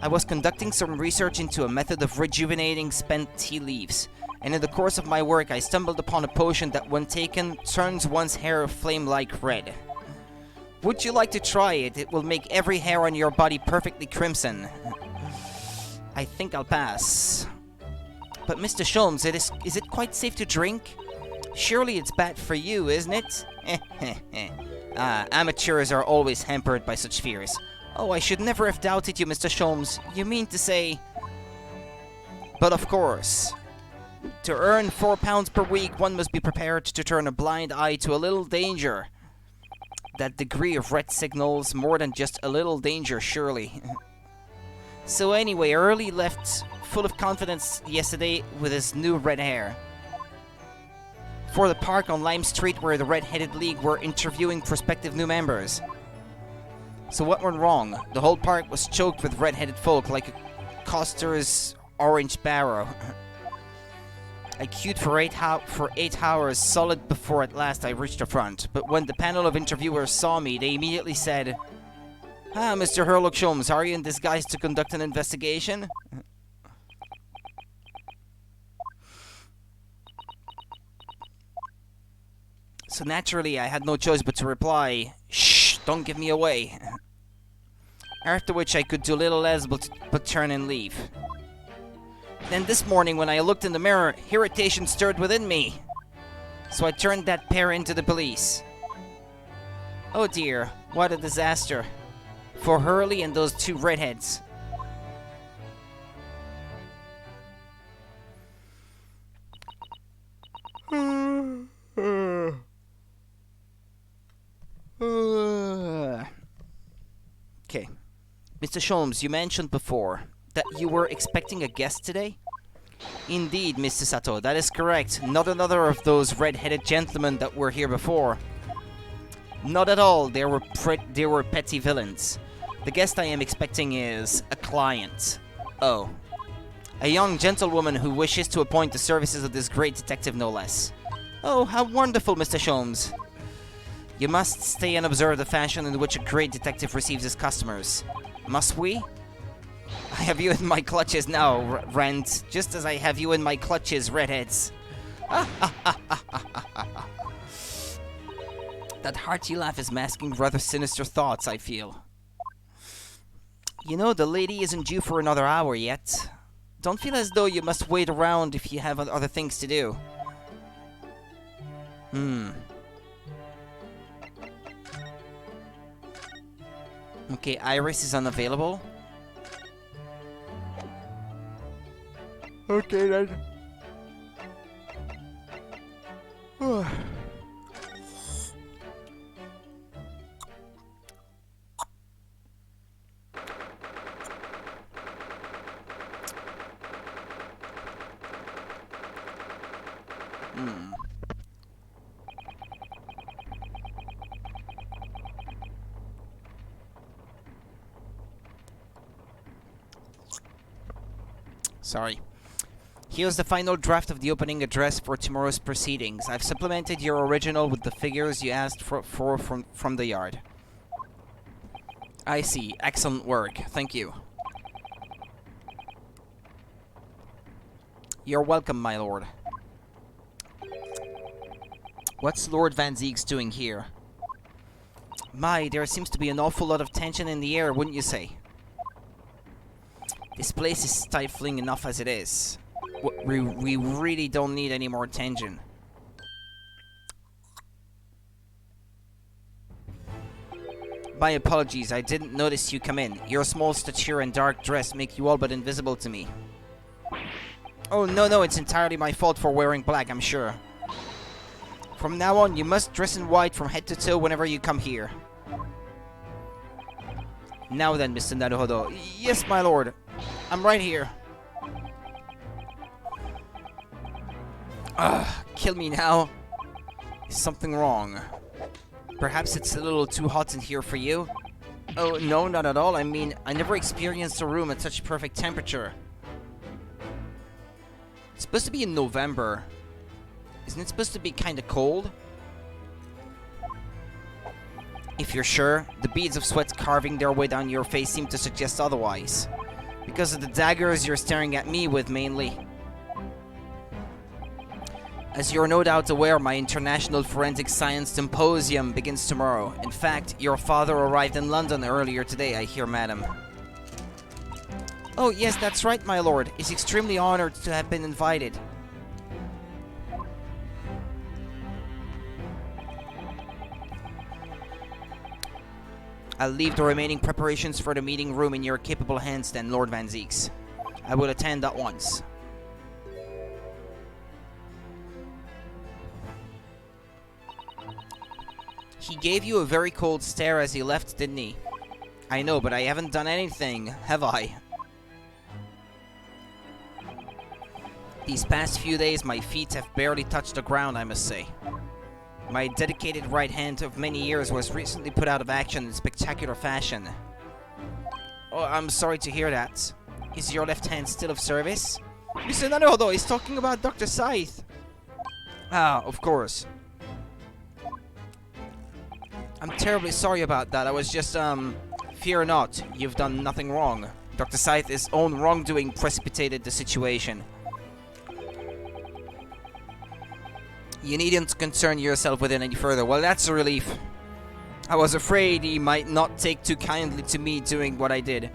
I was conducting some research into a method of rejuvenating spent tea leaves, and in the course of my work I stumbled upon a potion that when taken turns one's hair flame-like red. Would you like to try it? It will make every hair on your body perfectly crimson. I think I'll pass. But Mr. Sholmes, is it quite safe to drink? Surely it's bad for you, isn't it? Amateurs are always hampered by such fears. Oh, I should never have doubted you, Mr. Sholmes. You mean to say... But of course, to earn £4 per week, one must be prepared to turn a blind eye to a little danger. That degree of red signals more than just a little danger, surely. So anyway, Early left full of confidence yesterday with his new red hair. For the park on Lime Street where the Red-Headed League were interviewing prospective new members. So what went wrong? The whole park was choked with red-headed folk like a Coster's orange barrow. I queued for 8 hours solid before at last I reached the front, but when the panel of interviewers saw me, they immediately said, "Ah, Mr. Herlock Sholmes, are you in disguise to conduct an investigation?" So naturally, I had no choice but to reply, "Shh, don't give me away." After which I could do little else but turn and leave. Then this morning when I looked in the mirror, irritation stirred within me. So I turned that pair into the police. Oh dear, what a disaster. For Hurley and those two redheads. Mr. Sholmes, you mentioned before that you were expecting a guest today? Indeed, Mr. Sato, that is correct. Not another of those red-headed gentlemen that were here before. Not at all. They were petty villains. The guest I am expecting is a client. Oh. A young gentlewoman who wishes to appoint the services of this great detective, no less. Oh, how wonderful, Mr. Sholmes. You must stay and observe the fashion in which a great detective receives his customers. Must we? I have you in my clutches now, Rand, just as I have you in my clutches, redheads. That hearty laugh is masking rather sinister thoughts, I feel. You know, the lady isn't due for another hour yet. Don't feel as though you must wait around if you have other things to do. Okay, Iris is unavailable. Okay then. Sorry. Here's the final draft of the opening address for tomorrow's proceedings. I've supplemented your original with the figures you asked for from the yard. I see. Excellent work. Thank you. You're welcome, my lord. What's Lord Van Zieks doing here? My, there seems to be an awful lot of tension in the air, wouldn't you say? This place is stifling enough as it is. We really don't need any more tension. My apologies, I didn't notice you come in. Your small stature and dark dress make you all but invisible to me. Oh, no, it's entirely my fault for wearing black, I'm sure. From now on, you must dress in white from head to toe whenever you come here. Now then, Mr. Naruhodo. Yes, my lord. I'm right here. Kill me now. Is something wrong? Perhaps it's a little too hot in here for you? Oh, no, not at all. I mean, I never experienced a room at such perfect temperature. It's supposed to be in November. Isn't it supposed to be kinda cold? If you're sure, the beads of sweat carving their way down your face seem to suggest otherwise. Because of the daggers you're staring at me with, mainly. As you're no doubt aware, my International Forensic Science Symposium begins tomorrow. In fact, your father arrived in London earlier today, I hear, madam. Oh, yes, that's right, my lord. He's extremely honored to have been invited. I'll leave the remaining preparations for the meeting room in your capable hands then, Lord Van Zieks. I will attend at once. He gave you a very cold stare as he left, didn't he? I know, but I haven't done anything, have I? These past few days, my feet have barely touched the ground, I must say. My dedicated right hand of many years was recently put out of action in spectacular fashion. Oh, I'm sorry to hear that. Is your left hand still of service? Mr. Naruhodo, he's talking about Dr. Scythe. Ah, of course. I'm terribly sorry about that. I was just, fear not. You've done nothing wrong. Dr. Scythe's own wrongdoing precipitated the situation. You needn't concern yourself with it any further. Well, that's a relief. I was afraid he might not take too kindly to me doing what I did.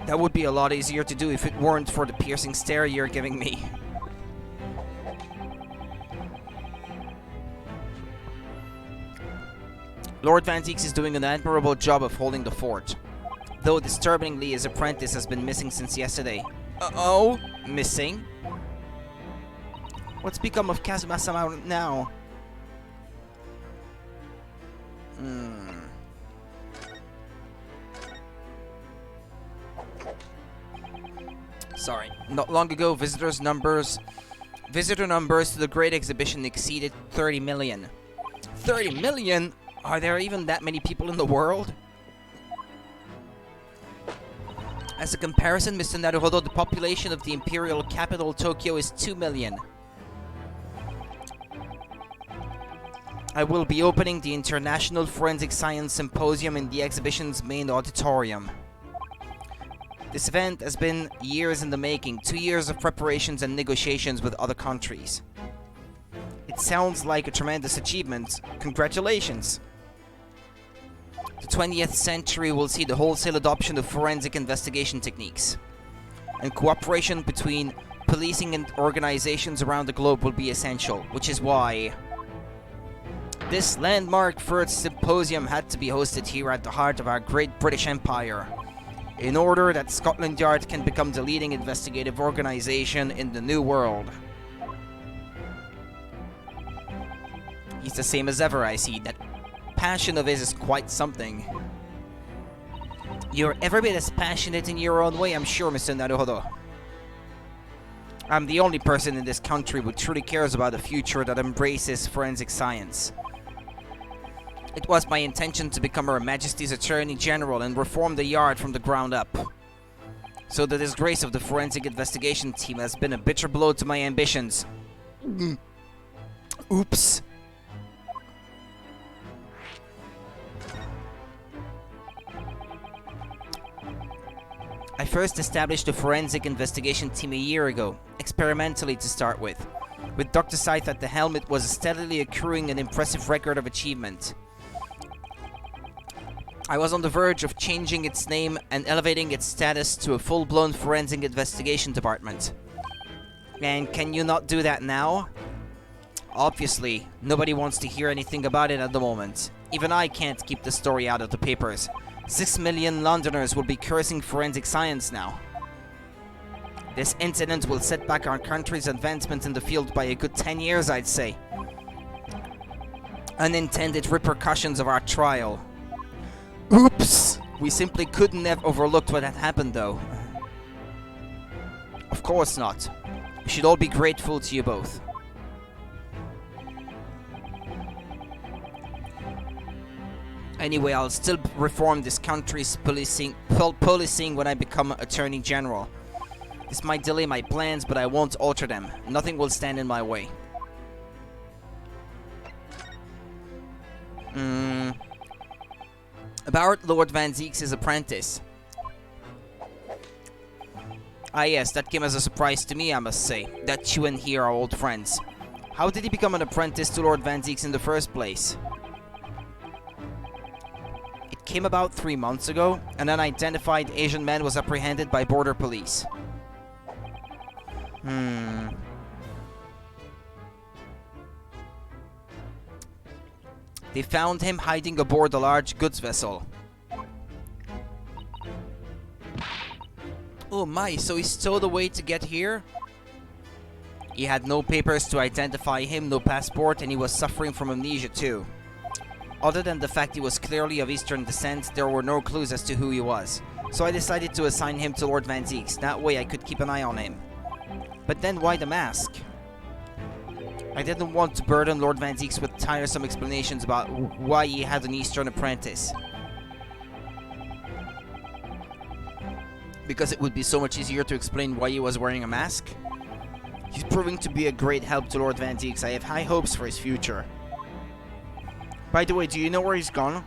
That would be a lot easier to do if it weren't for the piercing stare you're giving me. Lord Van Zieks is doing an admirable job of holding the fort. Though disturbingly, his apprentice has been missing since yesterday. Uh-oh? Missing? What's become of Kazuma-sama now? Sorry. Not long ago, visitor numbers to the Great Exhibition exceeded 30 million. 30 million? Are there even that many people in the world? As a comparison, Mr. Naruhodo, the population of the imperial capital Tokyo is 2 million. I will be opening the International Forensic Science Symposium in the exhibition's main auditorium. This event has been years in the making, 2 years of preparations and negotiations with other countries. It sounds like a tremendous achievement. Congratulations! The 20th century will see the wholesale adoption of forensic investigation techniques, and cooperation between policing and organizations around the globe will be essential, which is why this landmark first symposium had to be hosted here at the heart of our great British Empire, in order that Scotland Yard can become the leading investigative organization in the New World. He's the same as ever, I see. That passion of his is quite something. You're every bit as passionate in your own way, I'm sure, Mr. Naruhodo. I'm the only person in this country who truly cares about a future that embraces forensic science. It was my intention to become Her Majesty's Attorney General and reform the Yard from the ground up. So the disgrace of the forensic investigation team has been a bitter blow to my ambitions. Oops. I first established a forensic investigation team a year ago, experimentally to start with. With Dr. Scythe at the helm, it was steadily accruing an impressive record of achievement. I was on the verge of changing its name and elevating its status to a full-blown forensic investigation department. And can you not do that now? Obviously, nobody wants to hear anything about it at the moment. Even I can't keep the story out of the papers. 6 million Londoners will be cursing forensic science now. This incident will set back our country's advancement in the field by a good 10 years, I'd say. Unintended repercussions of our trial. Oops! We simply couldn't have overlooked what had happened, though. Of course not. We should all be grateful to you both. Anyway, I'll still reform this country's policing when I become Attorney General. This might delay my plans, but I won't alter them. Nothing will stand in my way. About Lord Van Zeek's apprentice. Ah yes, that came as a surprise to me, I must say, that you and he are old friends. How did he become an apprentice to Lord Van Zeek's in the first place? It came about 3 months ago, and an identified Asian man was apprehended by border police. They found him hiding aboard a large goods vessel. Oh my, so he stowed away to get here? He had no papers to identify him, no passport, and he was suffering from amnesia too. Other than the fact he was clearly of Eastern descent, there were no clues as to who he was. So I decided to assign him to Lord Van Zeek's, that way I could keep an eye on him. But then why the mask? I didn't want to burden Lord Van Zeek's with tiresome explanations about why he had an Eastern apprentice. Because it would be so much easier to explain why he was wearing a mask. He's proving to be a great help to Lord Van Zeek's. I have high hopes for his future. By the way, do you know where he's gone?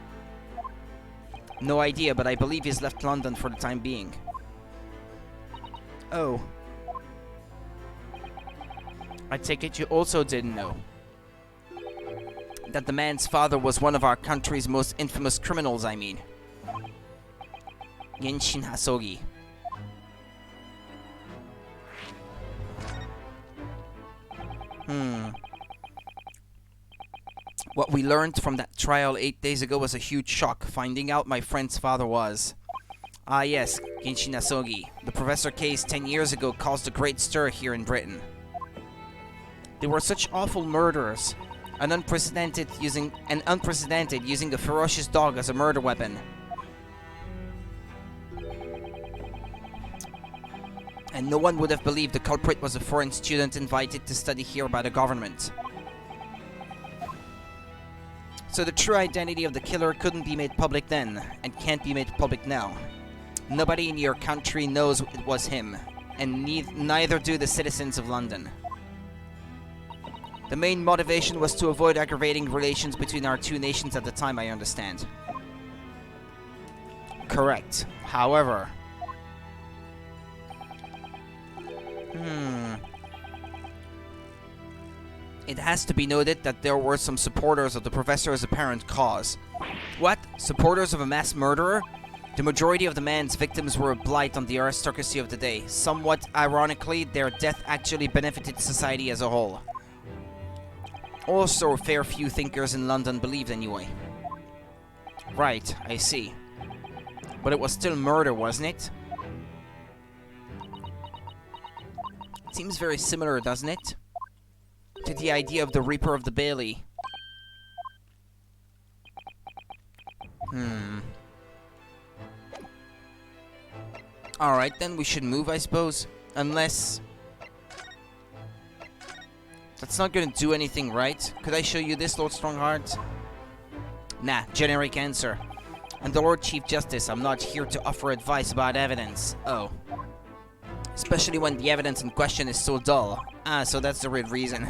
No idea, but I believe he's left London for the time being. Oh. I take it you also didn't know that the man's father was one of our country's most infamous criminals, I mean. Genshin Hasogi. What we learned from that trial 8 days ago was a huge shock, finding out my friend's father was... Ah yes, Genshin Hasogi. The Professor case 10 years ago caused a great stir here in Britain. They were such awful murderers, and unprecedented using a ferocious dog as a murder weapon. And no one would have believed the culprit was a foreign student invited to study here by the government. So the true identity of the killer couldn't be made public then, and can't be made public now. Nobody in your country knows it was him, and neither do the citizens of London. The main motivation was to avoid aggravating relations between our two nations at the time, I understand. Correct. However... It has to be noted that there were some supporters of the professor's apparent cause. What? Supporters of a mass murderer? The majority of the man's victims were a blight on the aristocracy of the day. Somewhat ironically, their death actually benefited society as a whole. Also, a fair few thinkers in London believed anyway. Right, I see. But it was still murder, wasn't it? Seems very similar, doesn't it? To the idea of the Reaper of the Bailey. Alright, then we should move, I suppose. Unless... That's not gonna do anything, right? Could I show you this, Lord Strongheart? Nah, generic answer. And the Lord Chief Justice, I'm not here to offer advice about evidence. Oh. Especially when the evidence in question is so dull. Ah, so that's the real reason.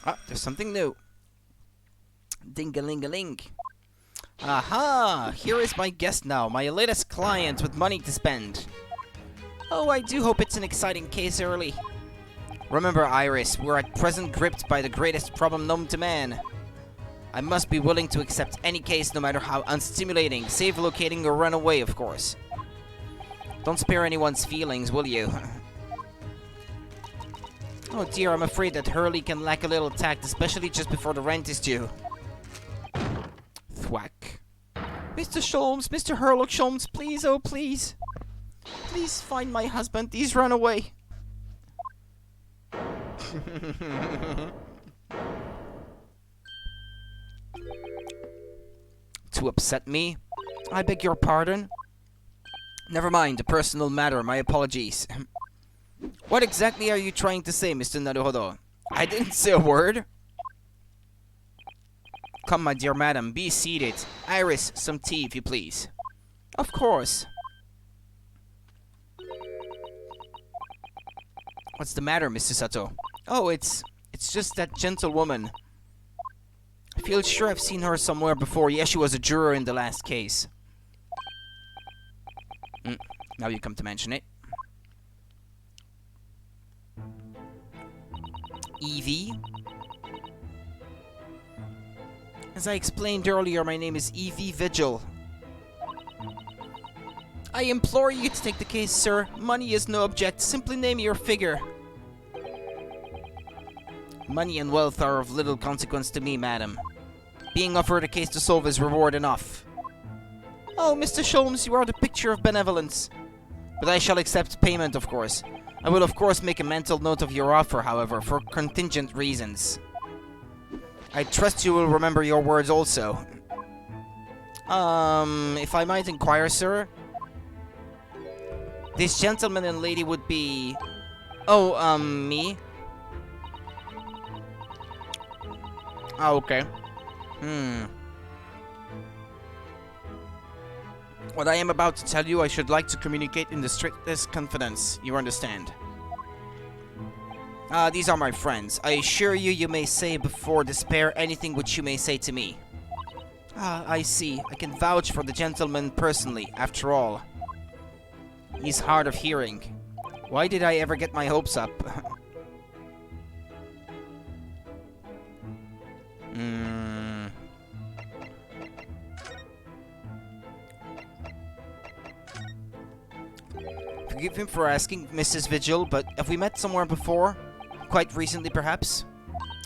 Ah, there's something new. Ding-a-ling-a-ling. Aha! Here is my guest now, my latest client with money to spend. Oh, I do hope it's an exciting case early. Remember, Iris, we're at present gripped by the greatest problem known to man. I must be willing to accept any case, no matter how unstimulating, save locating or run away, of course. Don't spare anyone's feelings, will you? Oh dear, I'm afraid that Hurley can lack a little tact, especially just before the rent is due. Thwack. Mr. Sholmes, Mr. Herlock Sholmes, please, oh please. Please find my husband, he's run away. To upset me? I beg your pardon? Never mind, a personal matter, my apologies. What exactly are you trying to say, Mr. Naruhodo? I didn't say a word. Come, my dear madam, be seated. Iris, some tea, if you please. Of course. What's the matter, Mr. Sato? Oh, it's just that gentlewoman. I feel sure I've seen her somewhere before. Yes, she was a juror in the last case. Now you come to mention it. Evie? As I explained earlier, my name is Evie Vigil. I implore you to take the case, sir. Money is no object. Simply name your figure. Money and wealth are of little consequence to me, madam. Being offered a case to solve is reward enough. Oh, Mr. Sholmes, you are the picture of benevolence. But I shall accept payment, of course. I will, of course, make a mental note of your offer, however, for contingent reasons. I trust you will remember your words also. If I might inquire, sir? This gentleman and lady would be... Oh, me? Ah, okay. What I am about to tell you, I should like to communicate in the strictest confidence. You understand? These are my friends. I assure you, you may say before despair anything which you may say to me. Ah, I see. I can vouch for the gentleman personally, after all. He's hard of hearing. Why did I ever get my hopes up? Forgive him for asking, Mrs. Vigil, but have we met somewhere before? Quite recently, perhaps?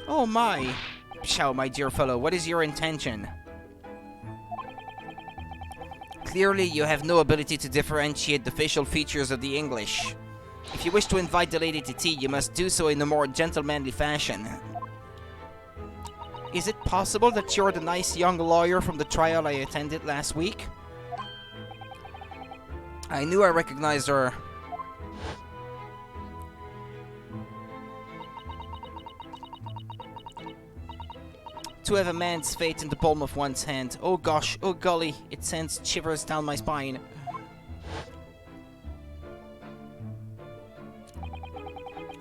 Oh my! Pshaw, my dear fellow, what is your intention? Clearly, you have no ability to differentiate the facial features of the English. If you wish to invite the lady to tea, you must do so in a more gentlemanly fashion. Is it possible that you're the nice young lawyer from the trial I attended last week? I knew I recognized her. To have a man's fate in the palm of one's hand. Oh gosh, oh golly, it sends shivers down my spine.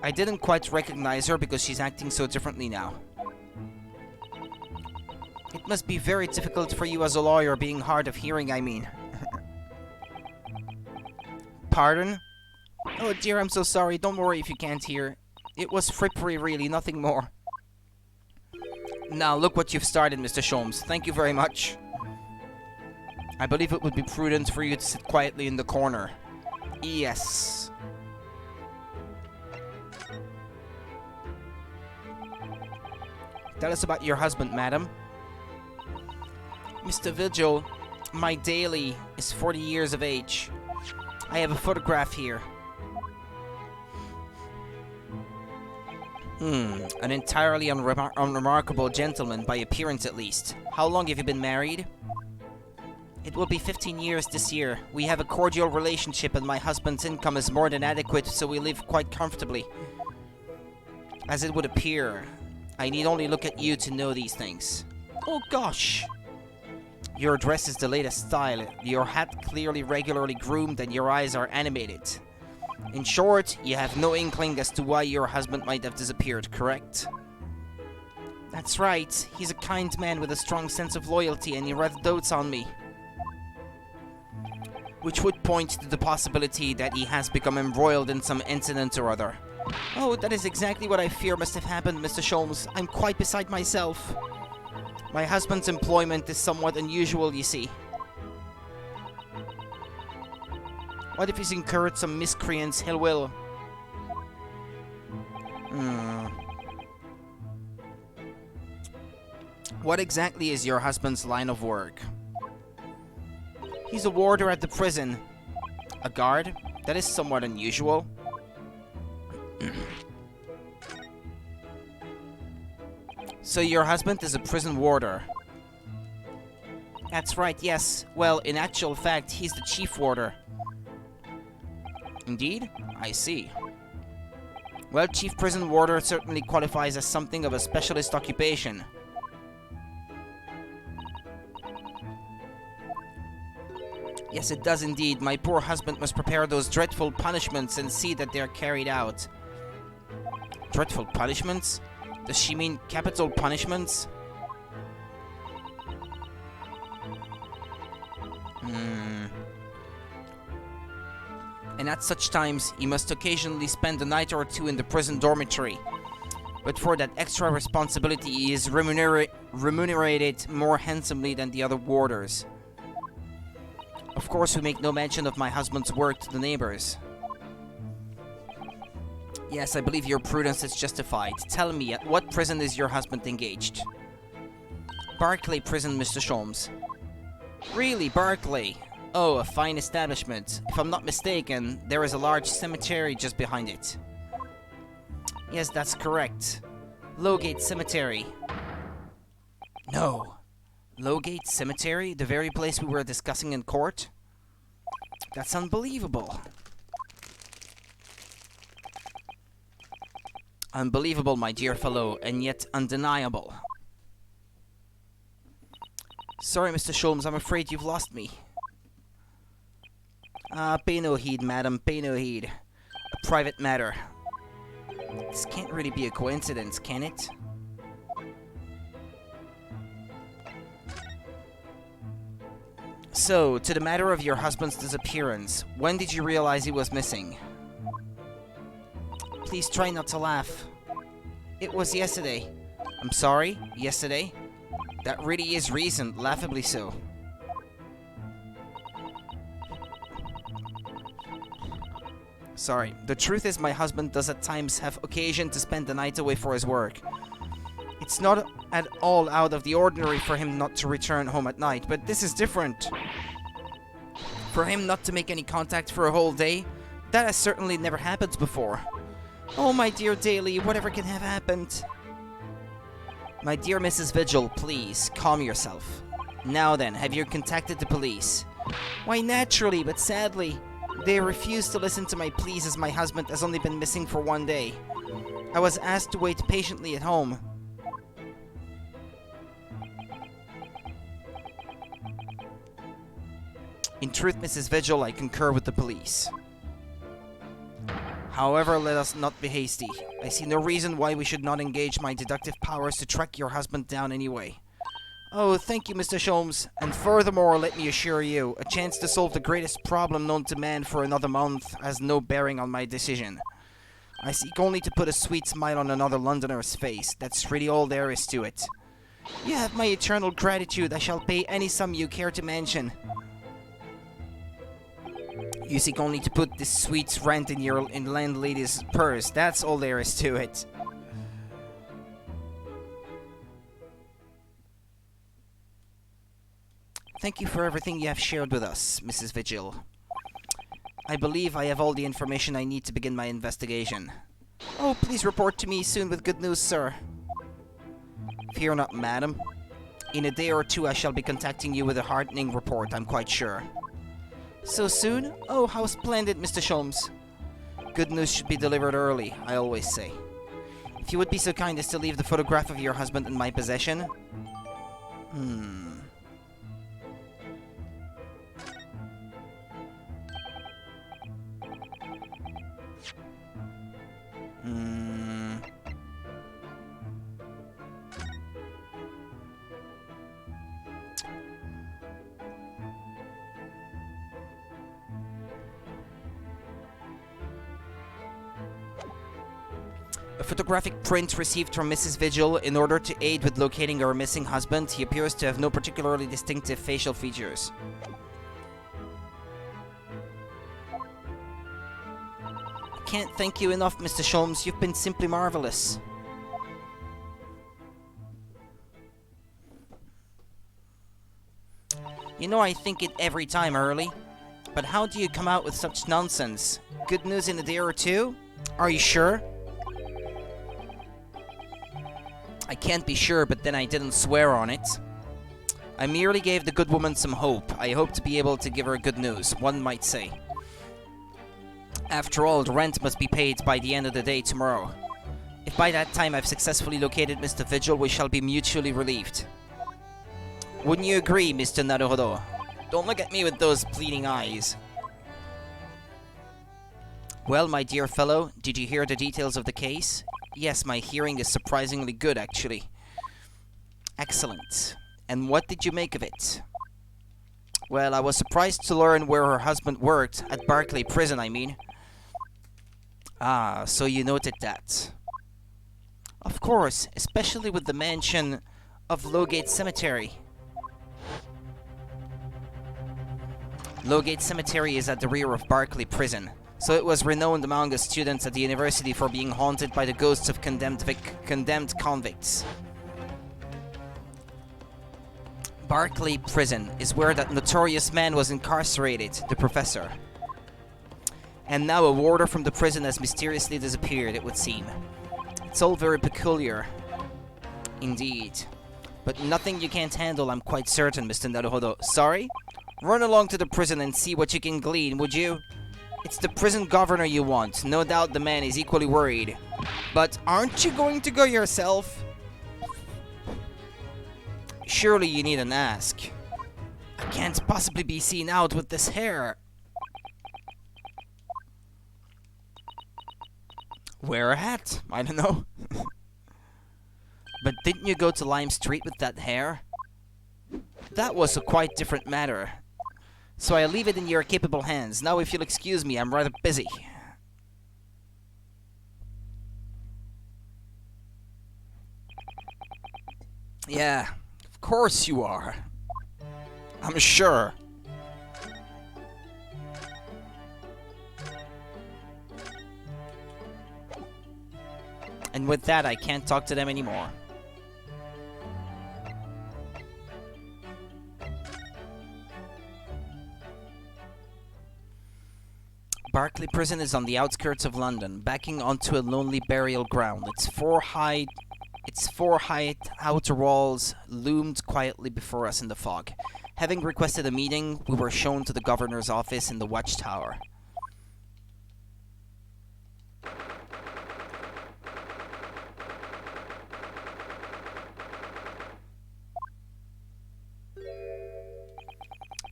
I didn't quite recognize her because she's acting so differently now. It must be very difficult for you as a lawyer, being hard of hearing, I mean. Pardon? Oh dear, I'm so sorry. Don't worry if you can't hear. It was frippery, really, nothing more. Now, look what you've started, Mr. Sholmes. Thank you very much. I believe it would be prudent for you to sit quietly in the corner. Yes. Tell us about your husband, madam. Mr. Vigil, my daily is 40 years of age. I have a photograph here. An entirely unremarkable gentleman, by appearance at least. How long have you been married? It will be 15 years this year. We have a cordial relationship and my husband's income is more than adequate, so we live quite comfortably. As it would appear, I need only look at you to know these things. Oh gosh! Your dress is the latest style, your hat clearly regularly groomed, and your eyes are animated. In short, you have no inkling as to why your husband might have disappeared, correct? That's right. He's a kind man with a strong sense of loyalty, and he rather dotes on me. Which would point to the possibility that he has become embroiled in some incident or other. Oh, that is exactly what I fear must have happened, Mr. Sholmes. I'm quite beside myself. My husband's employment is somewhat unusual, you see. What if he's incurred some miscreant's ill will? What exactly is your husband's line of work? He's a warder at the prison. A guard? That is somewhat unusual. So your husband is a prison warder? That's right, yes. Well, in actual fact, he's the chief warder. Indeed? I see. Well, chief prison warder certainly qualifies as something of a specialist occupation. Yes, it does indeed. My poor husband must prepare those dreadful punishments and see that they are carried out. Dreadful punishments? Does she mean capital punishments? And at such times, he must occasionally spend a night or two in the prison dormitory. But for that extra responsibility, he is remunerated more handsomely than the other warders. Of course, we make no mention of my husband's work to the neighbors. Yes, I believe your prudence is justified. Tell me, at what prison is your husband engaged? Barclay Prison, Mr. Sholmes. Really, Barclay? Oh, a fine establishment. If I'm not mistaken, there is a large cemetery just behind it. Yes, that's correct. Lowgate Cemetery. No. Lowgate Cemetery? The very place we were discussing in court? That's unbelievable. Unbelievable, my dear fellow, and yet undeniable. Sorry, Mr. Sholmes, I'm afraid you've lost me. Pay no heed, madam, pay no heed. A private matter. This can't really be a coincidence, can it? So, to the matter of your husband's disappearance, when did you realize he was missing? Please try not to laugh. It was yesterday. I'm sorry? Yesterday? That really is recent, laughably so. Sorry. The truth is my husband does at times have occasion to spend the night away for his work. It's not at all out of the ordinary for him not to return home at night, but this is different. For him not to make any contact for a whole day? That has certainly never happened before. Oh, my dear Daly, whatever can have happened? My dear Mrs. Vigil, please, calm yourself. Now then, have you contacted the police? Why, naturally, but sadly, they refuse to listen to my pleas as my husband has only been missing for 1 day. I was asked to wait patiently at home. In truth, Mrs. Vigil, I concur with the police. However, let us not be hasty. I see no reason why we should not engage my deductive powers to track your husband down anyway. Oh, thank you, Mr. Sholmes. And furthermore, let me assure you, a chance to solve the greatest problem known to man for another month has no bearing on my decision. I seek only to put a sweet smile on another Londoner's face. That's really all there is to it. You have my eternal gratitude. I shall pay any sum you care to mention. You seek only to put this sweet rent in your landlady's purse. That's all there is to it. Thank you for everything you have shared with us, Mrs. Vigil. I believe I have all the information I need to begin my investigation. Oh, please report to me soon with good news, sir. Fear not, madam. In a day or two I shall be contacting you with a heartening report, I'm quite sure. So soon? Oh, how splendid, Mr. Sholmes. Good news should be delivered early, I always say. If you would be so kind as to leave the photograph of your husband in my possession. A photographic print received from Mrs. Vigil in order to aid with locating her missing husband. He appears to have no particularly distinctive facial features. I can't thank you enough, Mr. Sholmes. You've been simply marvelous. You know I think it every time, Early. But how do you come out with such nonsense? Good news in a day or two? Are you sure? I can't be sure, but then I didn't swear on it. I merely gave the good woman some hope. I hope to be able to give her good news, one might say. After all, the rent must be paid by the end of the day tomorrow. If by that time I've successfully located Mr. Vigil, we shall be mutually relieved. Wouldn't you agree, Mr. Naruhodo? Don't look at me with those pleading eyes. Well, my dear fellow, did you hear the details of the case? Yes, my hearing is surprisingly good, actually. Excellent. And what did you make of it? Well, I was surprised to learn where her husband worked, at Barclay Prison, I mean. Ah, so you noted that. Of course, especially with the mention of Lowgate Cemetery. Lowgate Cemetery is at the rear of Barclay Prison. So it was renowned among the students at the university for being haunted by the ghosts of condemned convicts. Barclay Prison is where that notorious man was incarcerated, the professor. And now a warder from the prison has mysteriously disappeared, it would seem. It's all very peculiar. Indeed. But nothing you can't handle, I'm quite certain, Mr. Naruhodo. Sorry? Run along to the prison and see what you can glean, would you? It's the prison governor you want. No doubt the man is equally worried. But aren't you going to go yourself? Surely you need an ask. I can't possibly be seen out with this hair. Wear a hat. I don't know. But didn't you go to Lime Street with that hair? That was a quite different matter. So I leave it in your capable hands. Now if you'll excuse me, I'm rather busy. Yeah, of course you are. I'm sure. And with that, I can't talk to them anymore. Barclay Prison is on the outskirts of London, backing onto a lonely burial ground. Its four high outer walls loomed quietly before us in the fog. Having requested a meeting, we were shown to the governor's office in the watchtower.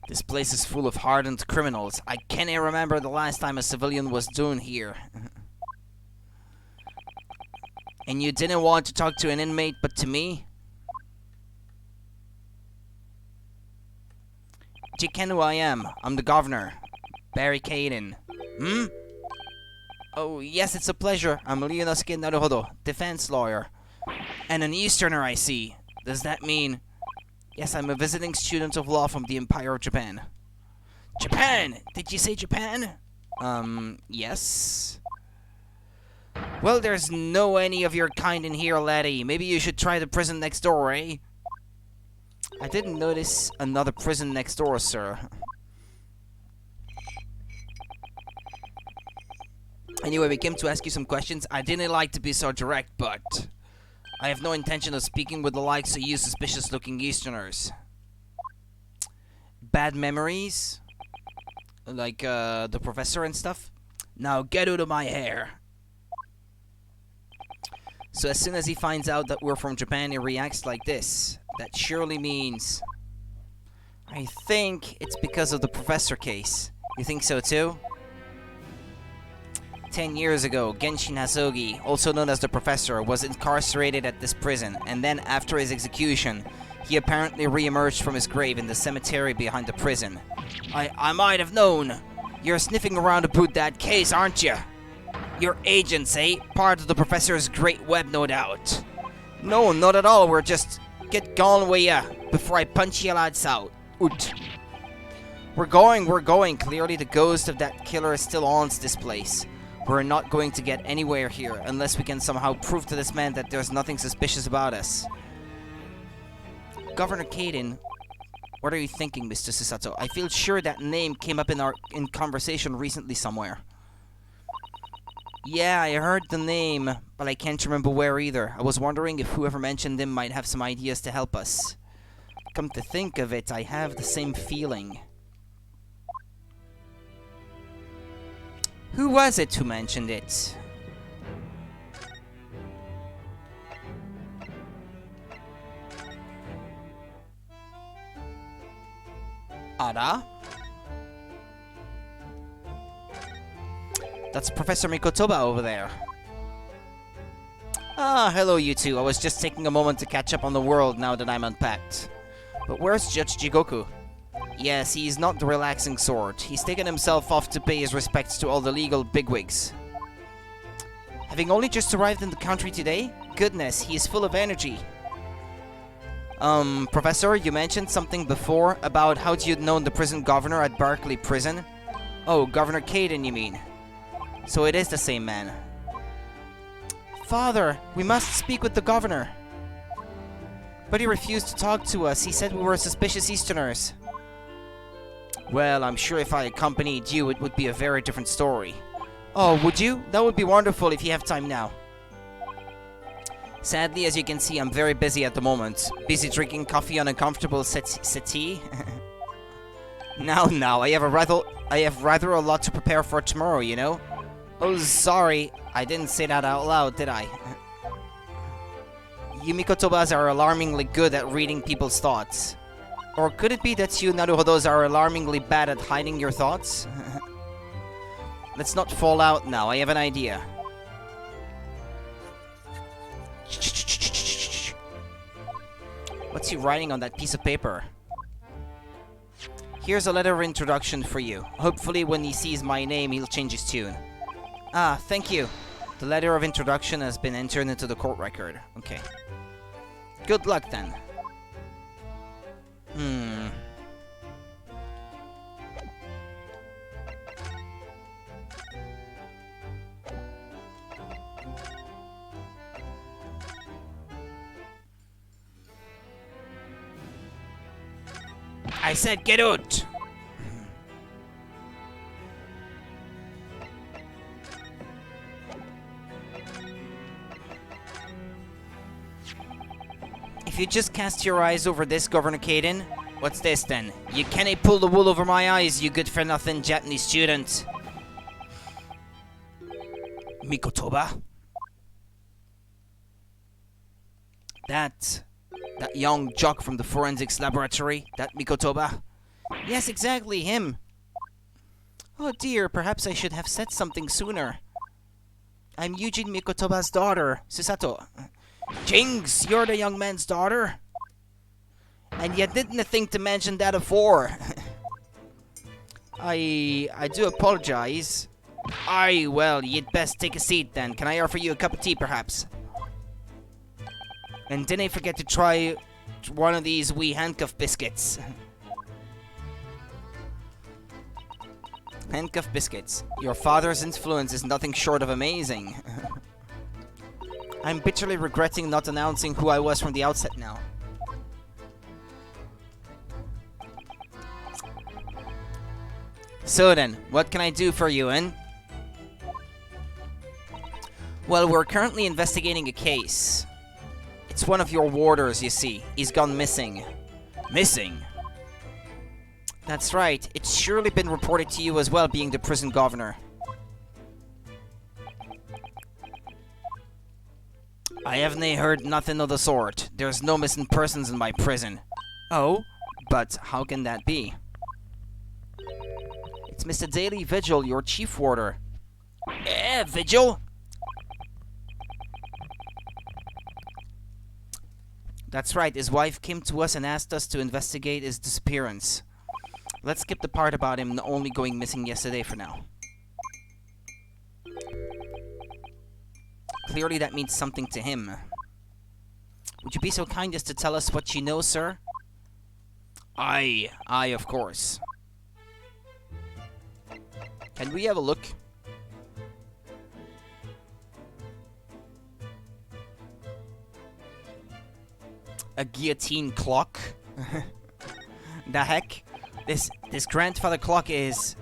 This place is full of hardened criminals. I can't remember the last time a civilian was down here. And you didn't want to talk to an inmate, but to me? Do you ken who I am? I'm the governor, Barry Caden. Hmm? Oh, yes, it's a pleasure. I'm Ryunosuke Naruhodo, defense lawyer. And an Easterner, I see. Does that mean... Yes, I'm a visiting student of law from the Empire of Japan. Japan! Did you say Japan? Yes. Well, there's no any of your kind in here, laddie. Maybe you should try the prison next door, eh? I didn't notice another prison next door, sir. Anyway, we came to ask you some questions. I didn't like to be so direct, but... I have no intention of speaking with the likes of you suspicious-looking Easterners. Bad memories? Like, the professor and stuff? Now get out of my hair! So as soon as he finds out that we're from Japan, he reacts like this. That surely means... I think it's because of the professor case. You think so too? 10 years ago, Genshin Hasogi, also known as the Professor, was incarcerated at this prison, and then after his execution, he apparently re-emerged from his grave in the cemetery behind the prison. I might have known! You're sniffing around about that case, aren't you? You're agents, eh? Part of the Professor's great web, no doubt. No, not at all, we're just... Get gone with ya, before I punch you lads out. Oot. We're going. Clearly the ghost of that killer still haunts this place. We're not going to get anywhere here unless we can somehow prove to this man that there's nothing suspicious about us. Governor Caden, what are you thinking, Mr. Susato? I feel sure that name came up in conversation recently somewhere. Yeah, I heard the name, but I can't remember where either. I was wondering if whoever mentioned him might have some ideas to help us. Come to think of it, I have the same feeling. Who was it who mentioned it? Ada? That's Professor Mikotoba over there. Ah, hello you two. I was just taking a moment to catch up on the world now that I'm unpacked. But where's Judge Jigoku? Yes, he's not the relaxing sort. He's taken himself off to pay his respects to all the legal bigwigs. Having only just arrived in the country today? Goodness, he is full of energy. Professor, you mentioned something before about how you'd known the prison governor at Barclay Prison? Oh, Governor Caden, you mean? So it is the same man. Father, we must speak with the governor. But he refused to talk to us. He said we were suspicious Easterners. Well, I'm sure if I accompanied you, it would be a very different story. Oh, would you? That would be wonderful if you have time now. Sadly, as you can see, I'm very busy at the moment. Busy drinking coffee on a comfortable settee. Now, I have rather a lot to prepare for tomorrow, you know? Oh, sorry. I didn't say that out loud, did I? You Mikotobas are alarmingly good at reading people's thoughts. Or could it be that you Naruhodos are alarmingly bad at hiding your thoughts? Let's not fall out now, I have an idea. What's he writing on that piece of paper? Here's a letter of introduction for you. Hopefully when he sees my name, he'll change his tune. Ah, thank you. The letter of introduction has been entered into the court record. Okay. Good luck then. I said get out! you just cast your eyes over this, Governor Caden? What's this then? You can't pull the wool over my eyes, you good-for-nothing Japanese student. Mikotoba? That young jock from the forensics laboratory, that Mikotoba? Yes, exactly, him. Oh dear, perhaps I should have said something sooner. I'm Eugene Mikotoba's daughter, Susato. Jinx, you're the young man's daughter? And you didn't think to mention that afore. I do apologize. Aye, well, you'd best take a seat then. Can I offer you a cup of tea, perhaps? And didn't forget to try one of these wee handcuff biscuits. Handcuff biscuits. Your father's influence is nothing short of amazing. I'm bitterly regretting not announcing who I was from the outset now. So then, what can I do for you, N? Well, we're currently investigating a case. It's one of your warders, you see. He's gone missing. Missing? That's right. It's surely been reported to you as well, being the prison governor. I haven't heard nothing of the sort. There's no missing persons in my prison. Oh? But how can that be? It's Mr. Daily Vigil, your chief warder. Vigil? That's right, his wife came to us and asked us to investigate his disappearance. Let's skip the part about him only going missing yesterday for now. Clearly that means something to him. Would you be so kind as to tell us what you know, sir? Aye, of course. Can we have a look? A guillotine clock? The heck? This grandfather clock is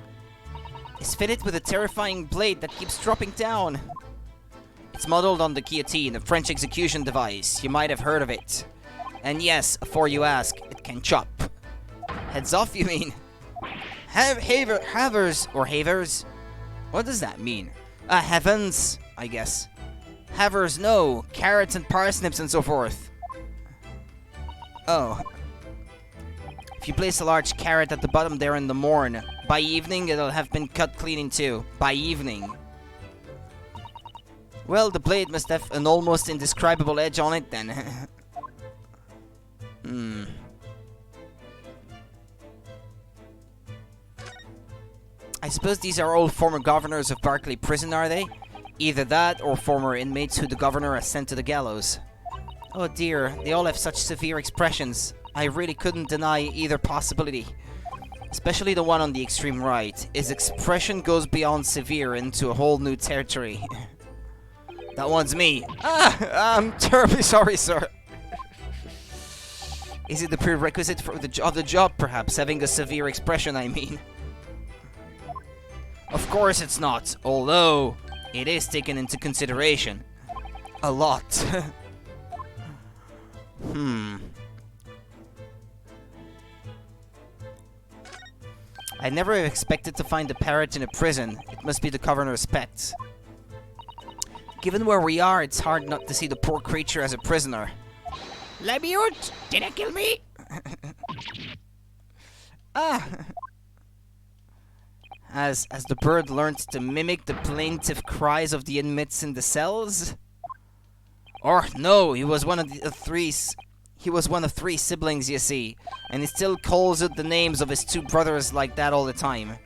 fitted with a terrifying blade that keeps dropping down. It's modeled on the guillotine, a French execution device. You might have heard of it. And yes, before you ask, it can chop. Heads off, you mean? Havers, or havers? What does that mean? Heavens, I guess. Havers, no. Carrots and parsnips and so forth. Oh. If you place a large carrot at the bottom there in the morn, by evening it'll have been cut clean in two. By evening. Well, the blade must have an almost indescribable edge on it then. I suppose these are all former governors of Barclay Prison, are they? Either that, or former inmates who the governor has sent to the gallows. Oh dear, they all have such severe expressions. I really couldn't deny either possibility. Especially the one on the extreme right. His expression goes beyond severe into a whole new territory. That one's me. I'm terribly sorry, sir. Is it the prerequisite for the job, perhaps? Having a severe expression, I mean. Of course it's not, although it is taken into consideration. A lot. I never expected to find a parrot in a prison. It must be the governor's pet. Given where we are, it's hard not to see the poor creature as a prisoner. Let me out! Did it kill me? As the bird learned to mimic the plaintive cries of the inmates in the cells? Or no, he was one of three siblings, you see, and he still calls out the names of his two brothers like that all the time.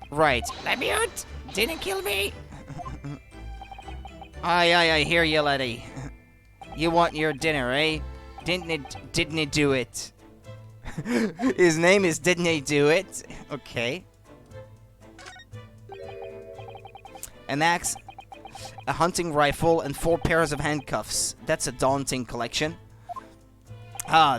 Right. Let me out! Didn't kill me! I hear you, laddie. You want your dinner, eh? Didn't he do it? His name is Didn't He Do It? Okay. An axe, a hunting rifle, and 4 pairs of handcuffs. That's a daunting collection.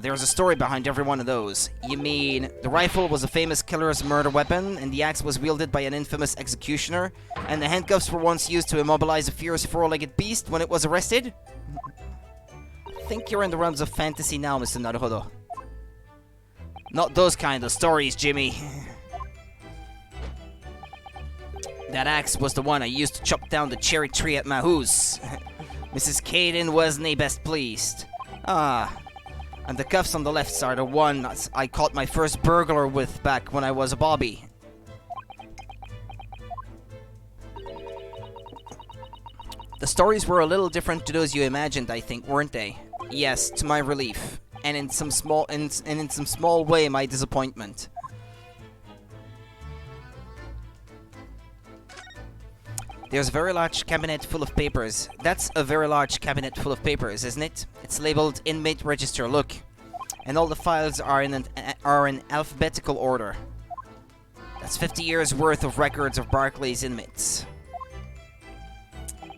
There's a story behind every one of those. You mean, the rifle was a famous killer's murder weapon, and the axe was wielded by an infamous executioner, and the handcuffs were once used to immobilize a fierce 4-legged beast when it was arrested? think you're in the realms of fantasy now, Mr. Naruhodo. Not those kind of stories, Jimmy. That axe was the one I used to chop down the cherry tree at Mahu's. Mrs. Caden wasn't best pleased. Ah, and the cuffs on the left are the ones I caught my first burglar with back when I was a bobby. The stories were a little different to those you imagined, I think, weren't they? Yes, to my relief, and in some small way, my disappointment. There's a very large cabinet full of papers. That's a very large cabinet full of papers, isn't it? It's labeled Inmate Register, look. And all the files are in alphabetical order. That's 50 years worth of records of Barclay's inmates.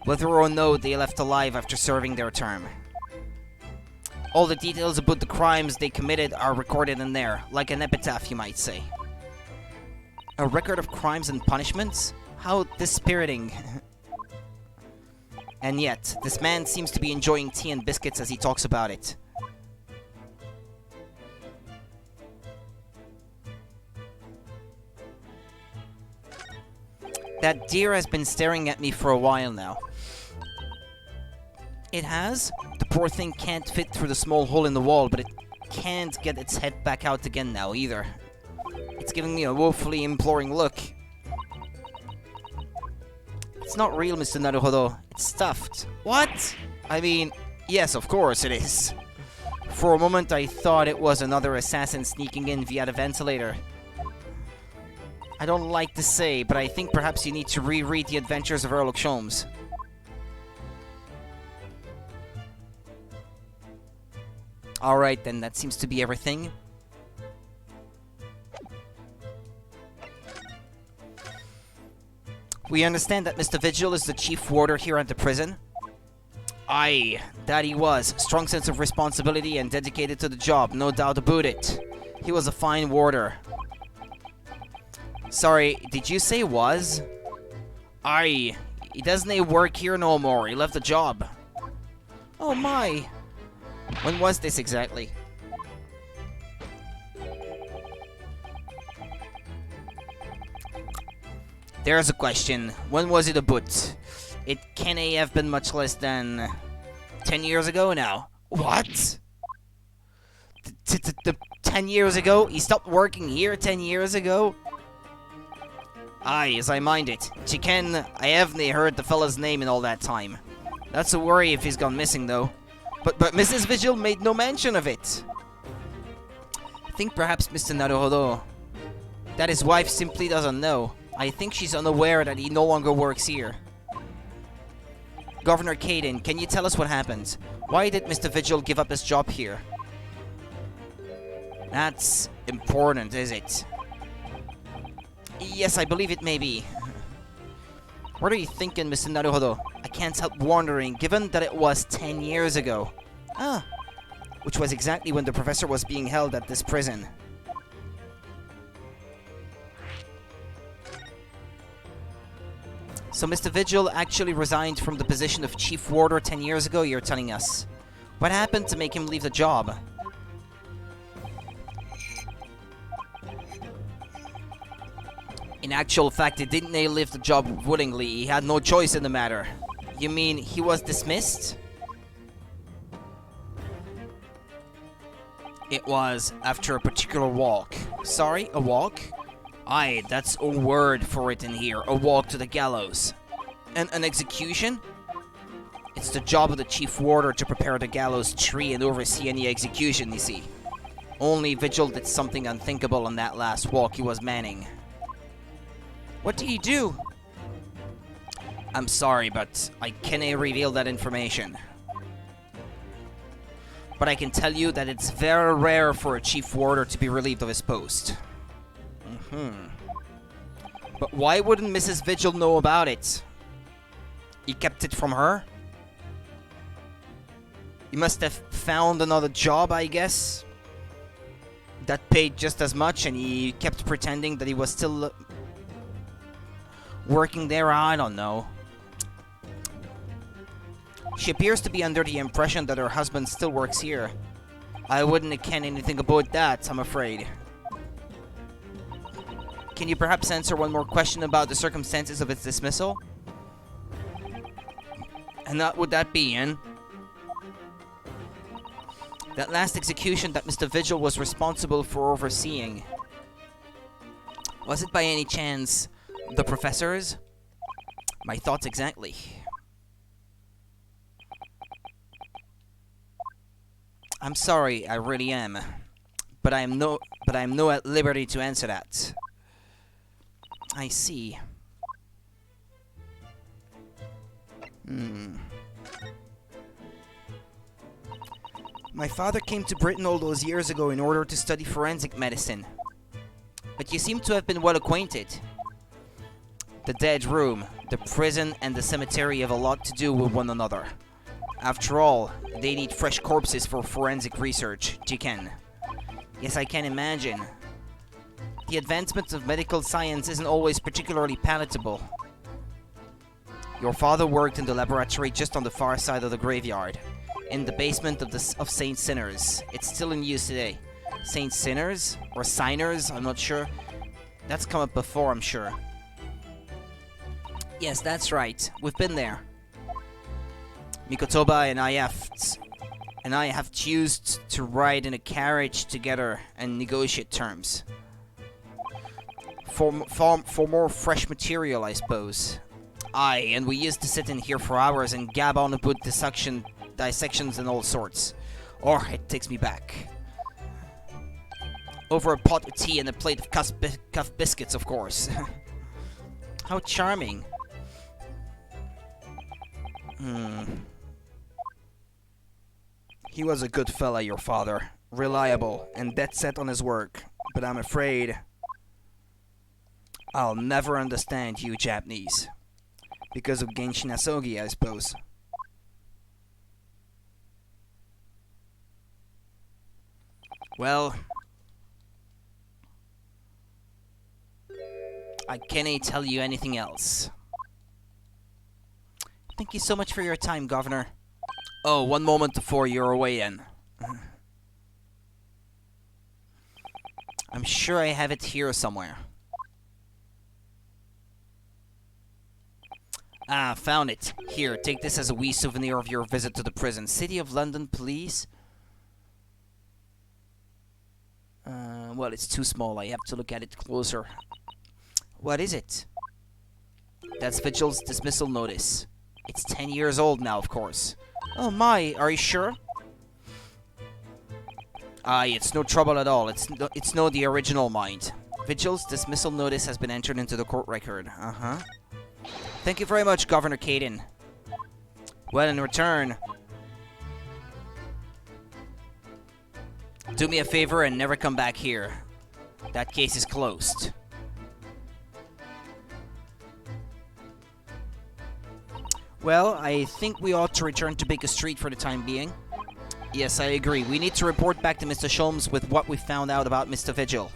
Whether or no they left alive after serving their term. All the details about the crimes they committed are recorded in there, like an epitaph, you might say. A record of crimes and punishments? How dispiriting. And yet, this man seems to be enjoying tea and biscuits as he talks about it. That deer has been staring at me for a while now. It has? The poor thing can't fit through the small hole in the wall, but it can't get its head back out again now either. It's giving me a woefully imploring look. It's not real, Mr. Naruhodo. It's stuffed. What? I mean, yes, of course it is. For a moment I thought it was another assassin sneaking in via the ventilator. I don't like to say, but I think perhaps you need to reread The Adventures of Sherlock Holmes. Alright then, that seems to be everything. We understand that Mr. Vigil is the chief warder here at the prison. Aye, that he was. Strong sense of responsibility and dedicated to the job, no doubt about it. He was a fine warder. Sorry, did you say was? Aye, he doesn't work here no more, he left the job. Oh my. When was this exactly? There's a question. When was it about? It can't have been much less than 10 years ago now. What? 10 years ago? He stopped working here 10 years ago? Aye, as I mind it. Chicken, I haven't heard the fella's name in all that time. That's a worry if he's gone missing though. But Mrs. Vigil made no mention of it. I think perhaps Mr. Naruhodo, that his wife simply doesn't know. I think she's unaware that he no longer works here. Governor Caden, can you tell us what happened? Why did Mr. Vigil give up his job here? That's important, is it? Yes, I believe it may be. What are you thinking, Mr. Naruhodo? I can't help wondering, given that it was 10 years ago. Ah, which was exactly when the professor was being held at this prison. So Mr. Vigil actually resigned from the position of chief warder 10 years ago, you're telling us. What happened to make him leave the job? In actual fact, he didn't leave the job willingly. He had no choice in the matter. You mean he was dismissed? It was after a particular walk. Sorry, a walk? Aye, that's a word for it in here. A walk to the gallows. And an execution? It's the job of the chief warder to prepare the gallows tree and oversee any execution, you see. Only Vigil did something unthinkable on that last walk he was manning. What did he do? I'm sorry, but I can't reveal that information. But I can tell you that it's very rare for a chief warder to be relieved of his post. But why wouldn't Mrs. Vigil know about it? He kept it from her? He must have found another job, I guess. That paid just as much, and he kept pretending that he was still working there. I don't know. She appears to be under the impression that her husband still works here. I wouldn't ken anything about that, I'm afraid. Can you perhaps answer one more question about the circumstances of its dismissal? And what would that be, Ian? That last execution that Mr. Vigil was responsible for overseeing. Was it by any chance the professor's? My thoughts exactly. I'm sorry, I really am. But I am no at liberty to answer that. I see. My father came to Britain all those years ago in order to study forensic medicine. But you seem to have been well acquainted. The dead room, the prison, and the cemetery have a lot to do with one another. After all, they need fresh corpses for forensic research, you can. Yes, I can imagine. The advancement of medical science isn't always particularly palatable. Your father worked in the laboratory just on the far side of the graveyard, in the basement of Saint Sinners. It's still in use today. Saint Sinners? Or Signers? I'm not sure. That's come up before, I'm sure. Yes, that's right. We've been there. Mikotoba and I have chosen to ride in a carriage together and negotiate terms. For more fresh material, I suppose. Aye, and we used to sit in here for hours and gab on about dissections and all sorts. Or it takes me back. Over a pot of tea and a plate of cuff biscuits, of course. How charming. He was a good fella, your father. Reliable and dead set on his work. But I'm afraid I'll never understand you Japanese. Because of Genshin Asogi, I suppose. Well, I can't tell you anything else. Thank you so much for your time, Governor. Oh, one moment before you're away then. I'm sure I have it here somewhere. Ah, found it. Here, take this as a wee souvenir of your visit to the prison. City of London Police. Well, it's too small. I have to look at it closer. What is it? That's Vigil's dismissal notice. It's 10 years old now, of course. Oh my, are you sure? Aye, it's no trouble at all. It's no the original, mind. Vigil's dismissal notice has been entered into the court record. Uh-huh. Thank you very much, Governor Caden. Well, in return, do me a favor and never come back here. That case is closed. Well, I think we ought to return to Baker Street for the time being. Yes, I agree. We need to report back to Mr. Sholmes with what we found out about Mr. Vigil.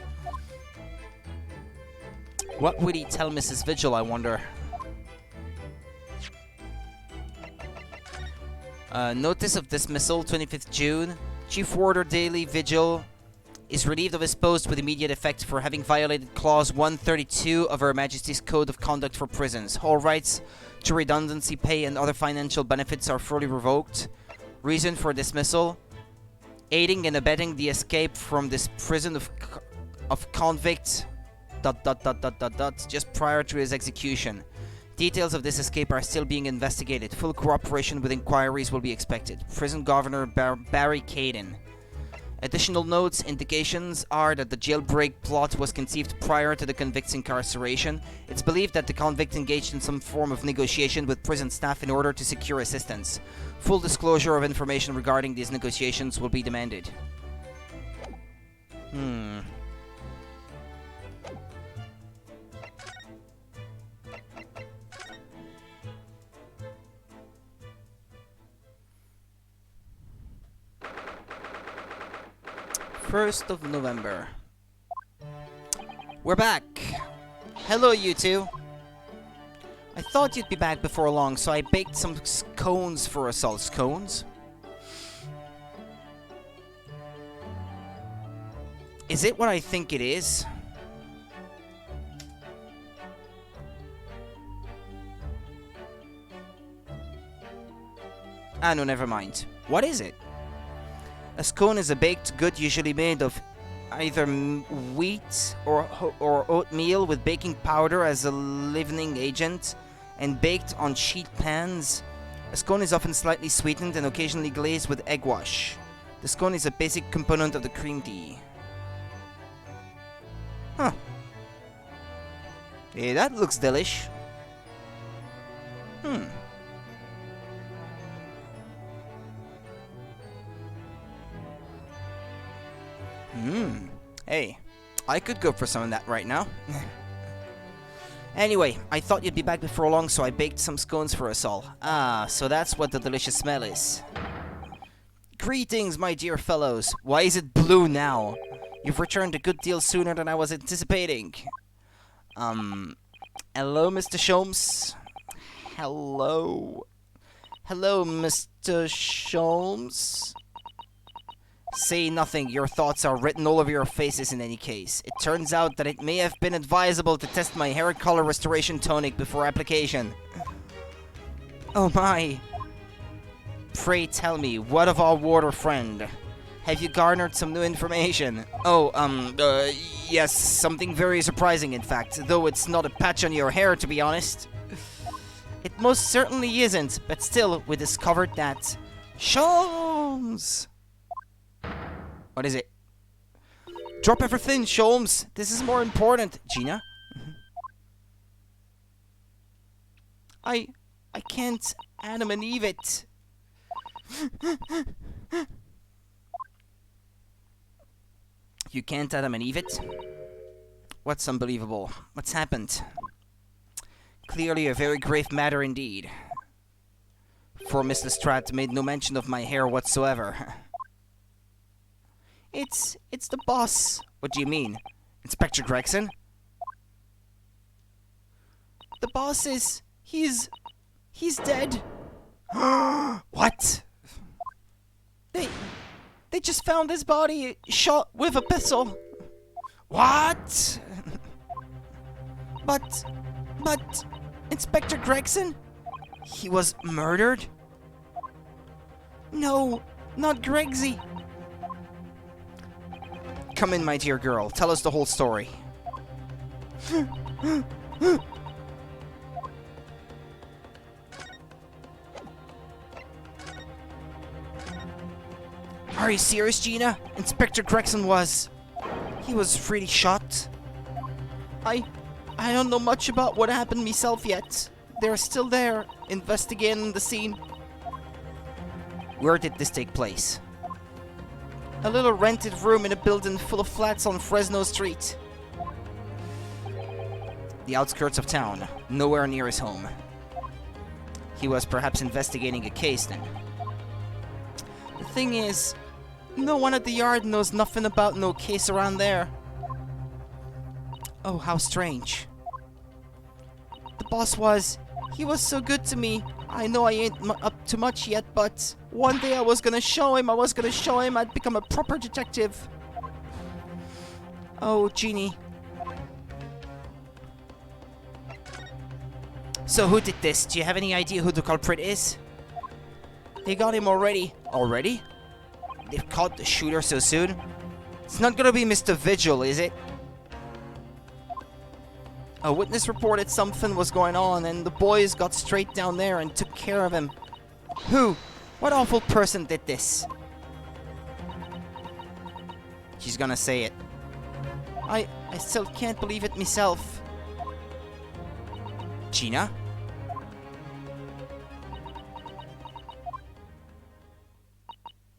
What would he tell Mrs. Vigil, I wonder? Notice of dismissal, 25th June. Chief Warder Daily Vigil is relieved of his post with immediate effect for having violated Clause 132 of Her Majesty's Code of Conduct for Prisons. All rights to redundancy pay and other financial benefits are fully revoked. Reason for dismissal: aiding and abetting the escape from this prison of convict... just prior to his execution. Details of this escape are still being investigated. Full cooperation with inquiries will be expected. Prison Governor Barry Caden. Additional notes, indications are that the jailbreak plot was conceived prior to the convict's incarceration. It's believed that the convict engaged in some form of negotiation with prison staff in order to secure assistance. Full disclosure of information regarding these negotiations will be demanded. First of November. We're back. Hello, you two. I thought you'd be back before long, so I baked some scones for us all. Scones? Is it what I think it is? Ah, no, never mind. What is it? A scone is a baked good usually made of either wheat or oatmeal with baking powder as a leavening agent and baked on sheet pans. A scone is often slightly sweetened and occasionally glazed with egg wash. The scone is a basic component of the cream tea. Huh. Yeah, that looks delish. Hey, I could go for some of that right now. Anyway, I thought you'd be back before long, so I baked some scones for us all. Ah, so that's what the delicious smell is. Greetings, my dear fellows. Why is it blue now? You've returned a good deal sooner than I was anticipating. Hello, Mr. Sholmes. Hello. Hello, Mr. Sholmes. Say nothing, your thoughts are written all over your faces in any case. It turns out that it may have been advisable to test my hair color restoration tonic before application. Oh my. Pray tell me, what of our water friend? Have you garnered some new information? Oh, yes, something very surprising in fact, though it's not a patch on your hair to be honest. It most certainly isn't, but still, we discovered that... Sholmes! What is it? Drop everything, Sholmes! This is more important. Gina? I can't Adam and Eve it. You can't Adam and Eve it? What's unbelievable? What's happened? Clearly a very grave matter indeed. For Miss Lestrade made no mention of my hair whatsoever. It's the boss. What do you mean? Inspector Gregson? The boss is... He's dead. What? They just found his body shot with a pistol. What? But... Inspector Gregson? He was murdered? No, not Gregsy. Come in, my dear girl. Tell us the whole story. Are you serious, Gina? Inspector Gregson was... He was really shot. I don't know much about what happened myself yet. They're still there, investigating the scene. Where did this take place? A little rented room in a building full of flats on Fresno Street. The outskirts of town, nowhere near his home. He was perhaps investigating a case then. The thing is, no one at the yard knows nothing about no case around there. Oh, how strange. The boss he was so good to me. I know I ain't up to much yet, but one day I was gonna show him I'd become a proper detective. Oh, Jeannie. So who did this? Do you have any idea who the culprit is? They got him already. Already? They've caught the shooter so soon? It's not gonna be Mr. Vigil, is it? A witness reported something was going on, and the boys got straight down there and took care of him. Who? What awful person did this? She's gonna say it. I still can't believe it myself. Gina?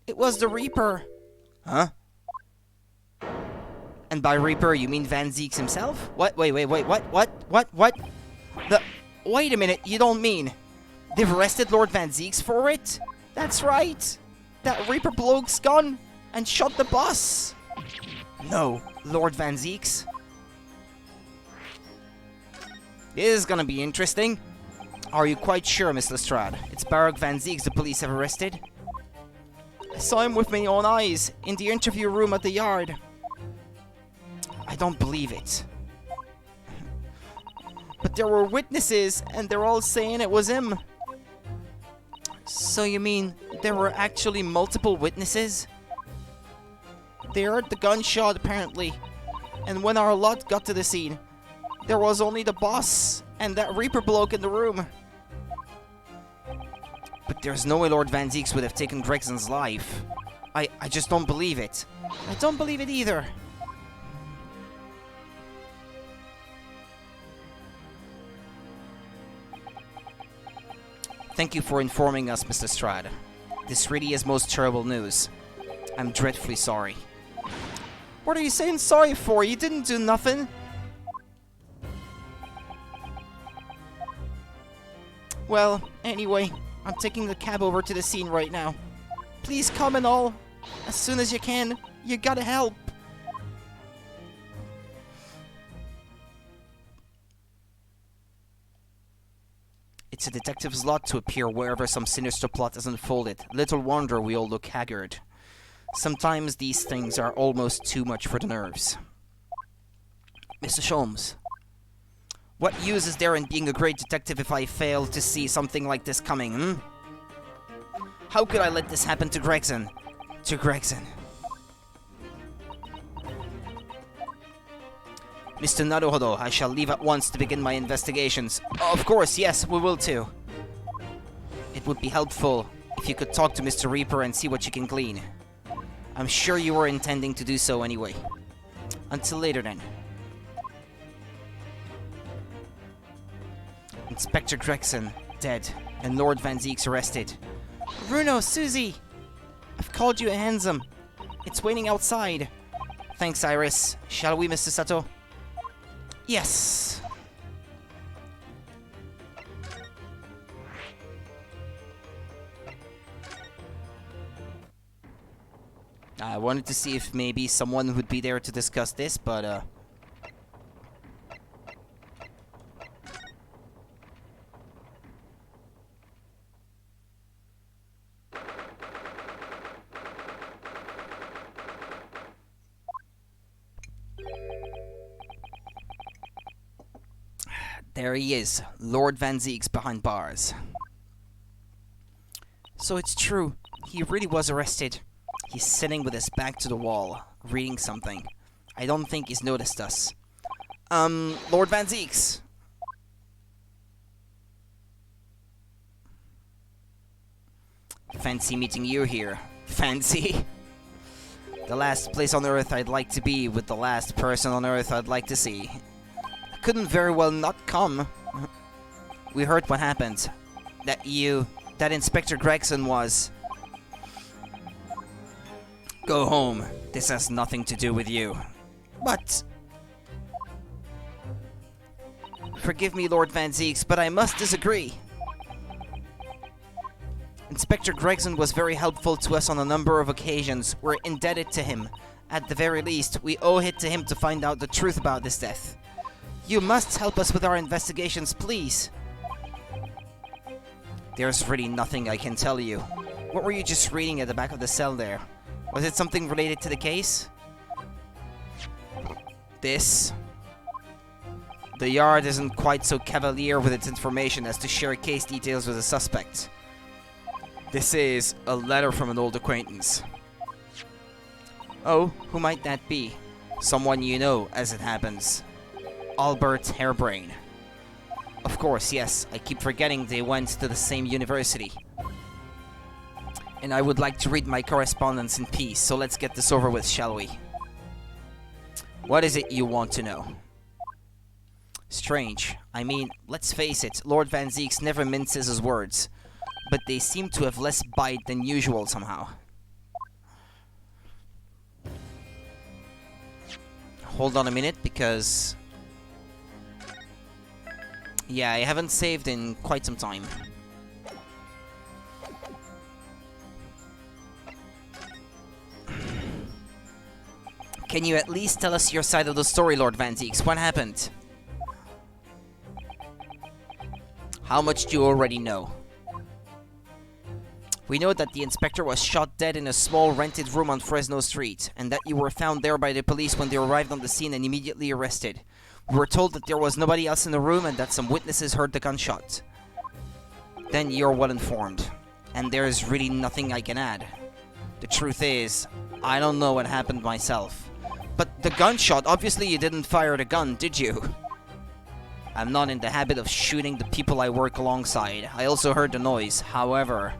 It was the Reaper. Huh? And by Reaper, you mean Van Zieks himself? What? Wait, what? Wait a minute, you don't mean... They've arrested Lord Van Zieks for it? That's right! That Reaper bloke's gone and shot the boss! No, Lord Van Zieks. This is gonna be interesting. Are you quite sure, Miss Lestrade? It's Barak Van Zieks the police have arrested? I saw him with my own eyes, in the interview room at the yard. I don't believe it. But there were witnesses, and they're all saying it was him. So you mean there were actually multiple witnesses? They heard the gunshot, apparently. And when our lot got to the scene, there was only the boss and that Reaper bloke in the room. But there's no way Lord Van Zieks would have taken Gregson's life. I just don't believe it. I don't believe it either. Thank you for informing us, Mr. Strad. This really is most terrible news. I'm dreadfully sorry. What are you saying sorry for? You didn't do nothing. Well, anyway, I'm taking the cab over to the scene right now. Please come and all. As soon as you can. You gotta help. It's a detective's lot to appear wherever some sinister plot is unfolded. Little wonder we all look haggard. Sometimes these things are almost too much for the nerves. Mr. Sholmes, what use is there in being a great detective if I fail to see something like this coming, hmm? How could I let this happen to Gregson? To Gregson. Mr. Naruhodo, I shall leave at once to begin my investigations. Of course, yes, we will too. It would be helpful if you could talk to Mr. Reaper and see what you can glean. I'm sure you were intending to do so anyway. Until later then. Inspector Gregson, dead, and Lord Van Zieks arrested. Bruno, Susie! I've called you a handsome. It's waiting outside. Thanks, Iris. Shall we, Mr. Sato? Yes. I wanted to see if maybe someone would be there to discuss this, but there he is, Lord Van Zieks behind bars. So it's true, he really was arrested. He's sitting with his back to the wall, reading something. I don't think he's noticed us. Lord Van Zieks! Fancy meeting you here. Fancy? The last place on Earth I'd like to be with the last person on Earth I'd like to see. I couldn't very well not come. We heard what happened. That Inspector Gregson was... Go home. This has nothing to do with you. But... Forgive me, Lord Van Zieks, but I must disagree. Inspector Gregson was very helpful to us on a number of occasions. We're indebted to him. At the very least, we owe it to him to find out the truth about this death. You must help us with our investigations, please. There's really nothing I can tell you. What were you just reading at the back of the cell there? Was it something related to the case? This? The Yard isn't quite so cavalier with its information as to share case details with a suspect. This is a letter from an old acquaintance. Oh, who might that be? Someone you know, as it happens. Albert Hairbrain. Of course, yes, I keep forgetting they went to the same university. And I would like to read my correspondence in peace, so let's get this over with, shall we? What is it you want to know? Strange. I mean, let's face it, Lord Van Zieks never minces his words. But they seem to have less bite than usual somehow. Hold on a minute, because... yeah, I haven't saved in quite some time. Can you at least tell us your side of the story, Lord Van Zieks? What happened? How much do you already know? We know that the inspector was shot dead in a small rented room on Fresno Street, and that you were found there by the police when they arrived on the scene and immediately arrested. We were told that there was nobody else in the room and that some witnesses heard the gunshot. Then you're well informed, and there's really nothing I can add. The truth is, I don't know what happened myself. But the gunshot, obviously you didn't fire the gun, did you? I'm not in the habit of shooting the people I work alongside. I also heard the noise. However,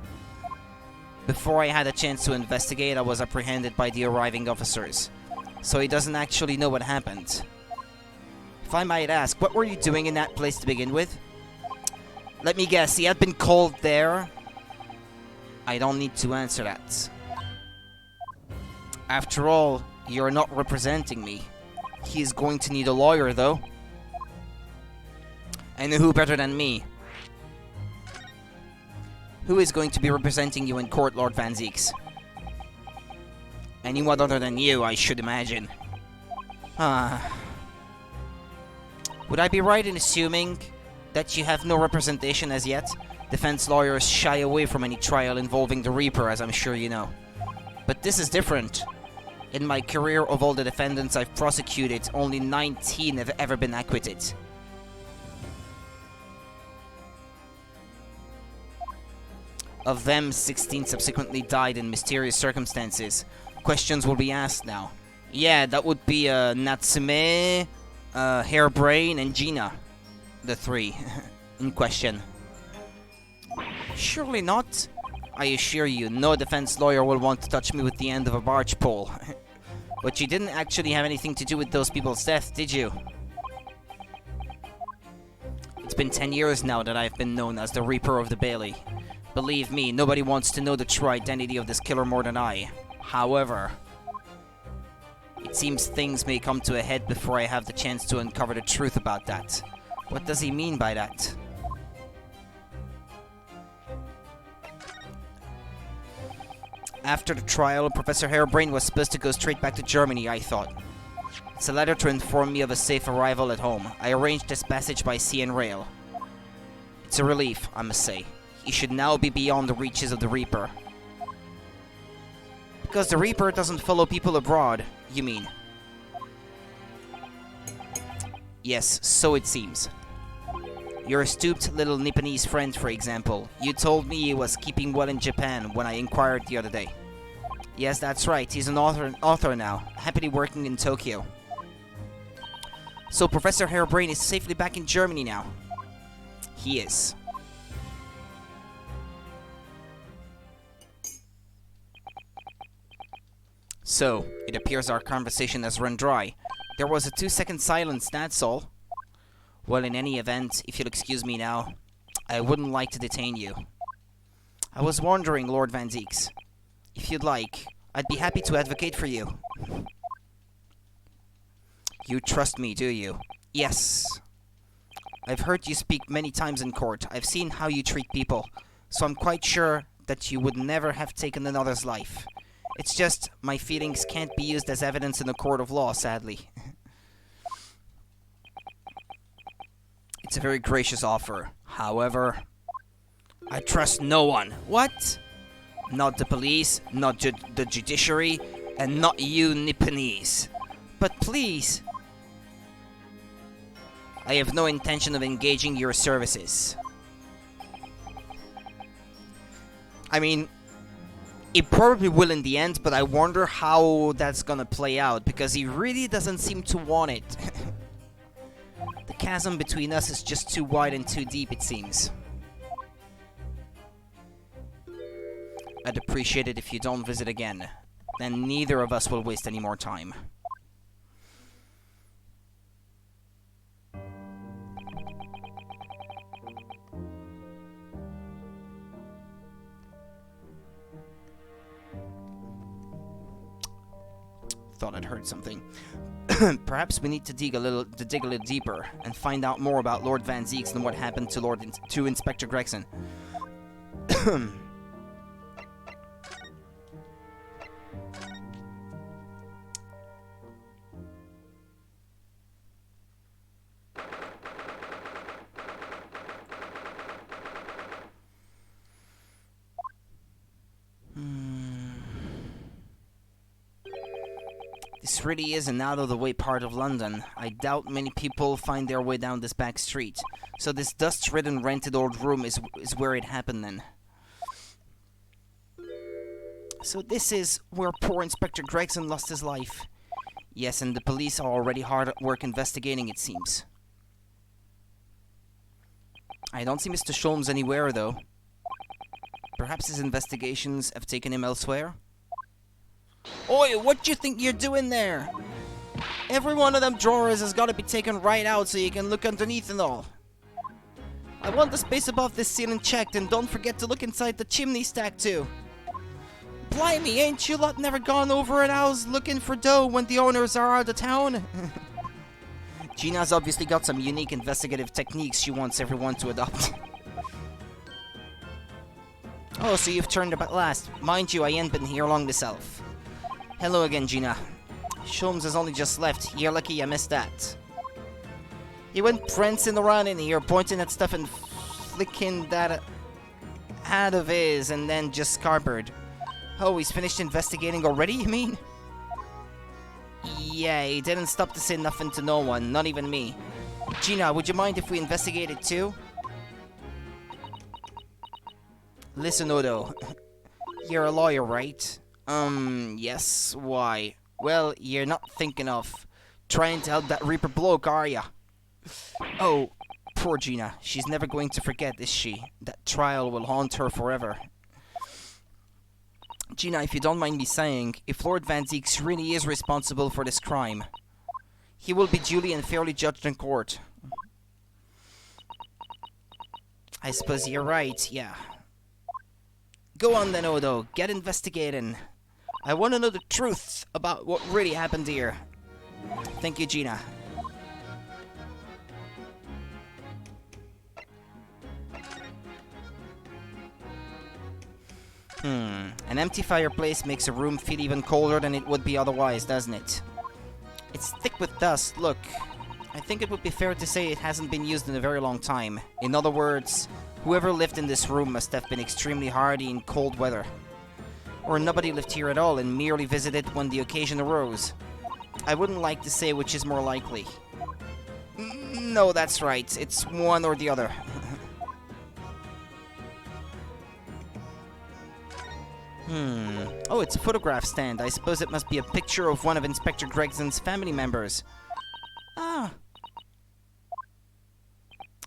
before I had a chance to investigate, I was apprehended by the arriving officers. So he doesn't actually know what happened. If I might ask, what were you doing in that place to begin with? Let me guess, he had been called there? I don't need to answer that. After all, you're not representing me. He is going to need a lawyer, though. And who better than me? Who is going to be representing you in court, Lord Van Zieks? Anyone other than you, I should imagine. Would I be right in assuming that you have no representation as yet? Defense lawyers shy away from any trial involving the Reaper, as I'm sure you know. But this is different. In my career, of all the defendants I've prosecuted, only 19 have ever been acquitted. Of them, 16 subsequently died in mysterious circumstances. Questions will be asked now. Yeah, that would be Natsume, Hairbrain, and Gina. The three in question. Surely not. I assure you, no defense lawyer will want to touch me with the end of a barge pole. But you didn't actually have anything to do with those people's death, did you? It's been 10 years now that I've been known as the Reaper of the Bailey. Believe me, nobody wants to know the true identity of this killer more than I. However, it seems things may come to a head before I have the chance to uncover the truth about that. What does he mean by that? After the trial, Professor Hairbrain was supposed to go straight back to Germany, I thought. It's a letter to inform me of a safe arrival at home. I arranged this passage by sea and rail. It's a relief, I must say. He should now be beyond the reaches of the Reaper. Because the Reaper doesn't follow people abroad, you mean? Yes, so it seems. Your astute little Nipponese friend, for example. You told me he was keeping well in Japan when I inquired the other day. Yes, that's right. He's an author now, happily working in Tokyo. So Professor Hairbrain is safely back in Germany now. He is. So, it appears our conversation has run dry. There was a 2-second silence, that's all. Well, in any event, if you'll excuse me now, I wouldn't like to detain you. I was wondering, Lord Van Zieks, if you'd like, I'd be happy to advocate for you. You trust me, do you? Yes. I've heard you speak many times in court. I've seen how you treat people, so I'm quite sure that you would never have taken another's life. It's just, my feelings can't be used as evidence in a court of law, sadly. It's a very gracious offer. However, I trust no one. What? Not the police, not the judiciary, and not you Nipponese. But please, I have no intention of engaging your services. I mean, it probably will in the end, but I wonder how that's gonna play out, because he really doesn't seem to want it. The chasm between us is just too wide and too deep, it seems. I'd appreciate it if you don't visit again. Then neither of us will waste any more time. Thought I'd heard something. Perhaps we need to dig a little deeper and find out more about Lord Van Zieks than what happened to Inspector Gregson. This really is an out-of-the-way part of London. I doubt many people find their way down this back street. So this dust-ridden rented old room is where it happened then. So this is where poor Inspector Gregson lost his life. Yes, and the police are already hard at work investigating, it seems. I don't see Mr. Sholmes anywhere, though. Perhaps his investigations have taken him elsewhere? Oi, what do you think you're doing there? Every one of them drawers has got to be taken right out so you can look underneath and all. I want the space above this ceiling checked, and don't forget to look inside the chimney stack too. Blimey, ain't you lot never gone over an house looking for dough when the owners are out of town? Gina's obviously got some unique investigative techniques she wants everyone to adopt. Oh, so you've turned up at last. Mind you, I ain't been here long myself. Hello again, Gina. Sholmes has only just left. You're lucky I missed that. He went prancing around in here, pointing at stuff and flicking that out of his, and then just scarpered. Oh, he's finished investigating already, you mean? Yeah, he didn't stop to say nothing to no one, not even me. Gina, would you mind if we investigated too? Listen, Odo. You're a lawyer, right? Yes, why? Well, you're not thinking of trying to help that Reaper bloke, are ya? Oh, poor Gina. She's never going to forget, is she? That trial will haunt her forever. Gina, if you don't mind me saying, if Lord Van Zieks really is responsible for this crime, he will be duly and fairly judged in court. I suppose you're right, yeah. Go on then, Odo. Get investigating. I want to know the truth about what really happened here. Thank you, Gina. An empty fireplace makes a room feel even colder than it would be otherwise, doesn't it? It's thick with dust, look. I think it would be fair to say it hasn't been used in a very long time. In other words, whoever lived in this room must have been extremely hardy in cold weather. Or nobody lived here at all and merely visited when the occasion arose. I wouldn't like to say which is more likely. No, that's right. It's one or the other. Oh, it's a photograph stand. I suppose it must be a picture of one of Inspector Gregson's family members. Ah.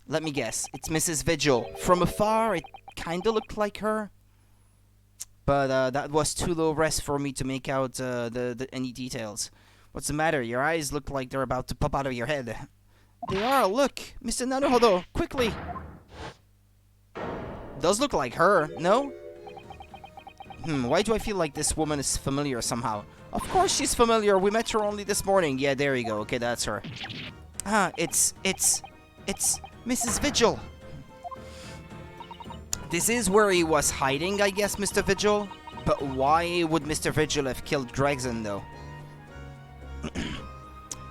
Let me guess. It's Mrs. Vigil. From afar, it kinda looked like her. But that was too low res for me to make out any details. What's the matter? Your eyes look like they're about to pop out of your head. They are. Look. Mr. Naruhodo, quickly. Does look like her, no? Why do I feel like this woman is familiar somehow? Of course she's familiar. We met her only this morning. Yeah, there you go. Okay, that's her. Ah, it's Mrs. Vigil. This is where he was hiding, I guess, Mr. Vigil. But why would Mr. Vigil have killed Gregson, though?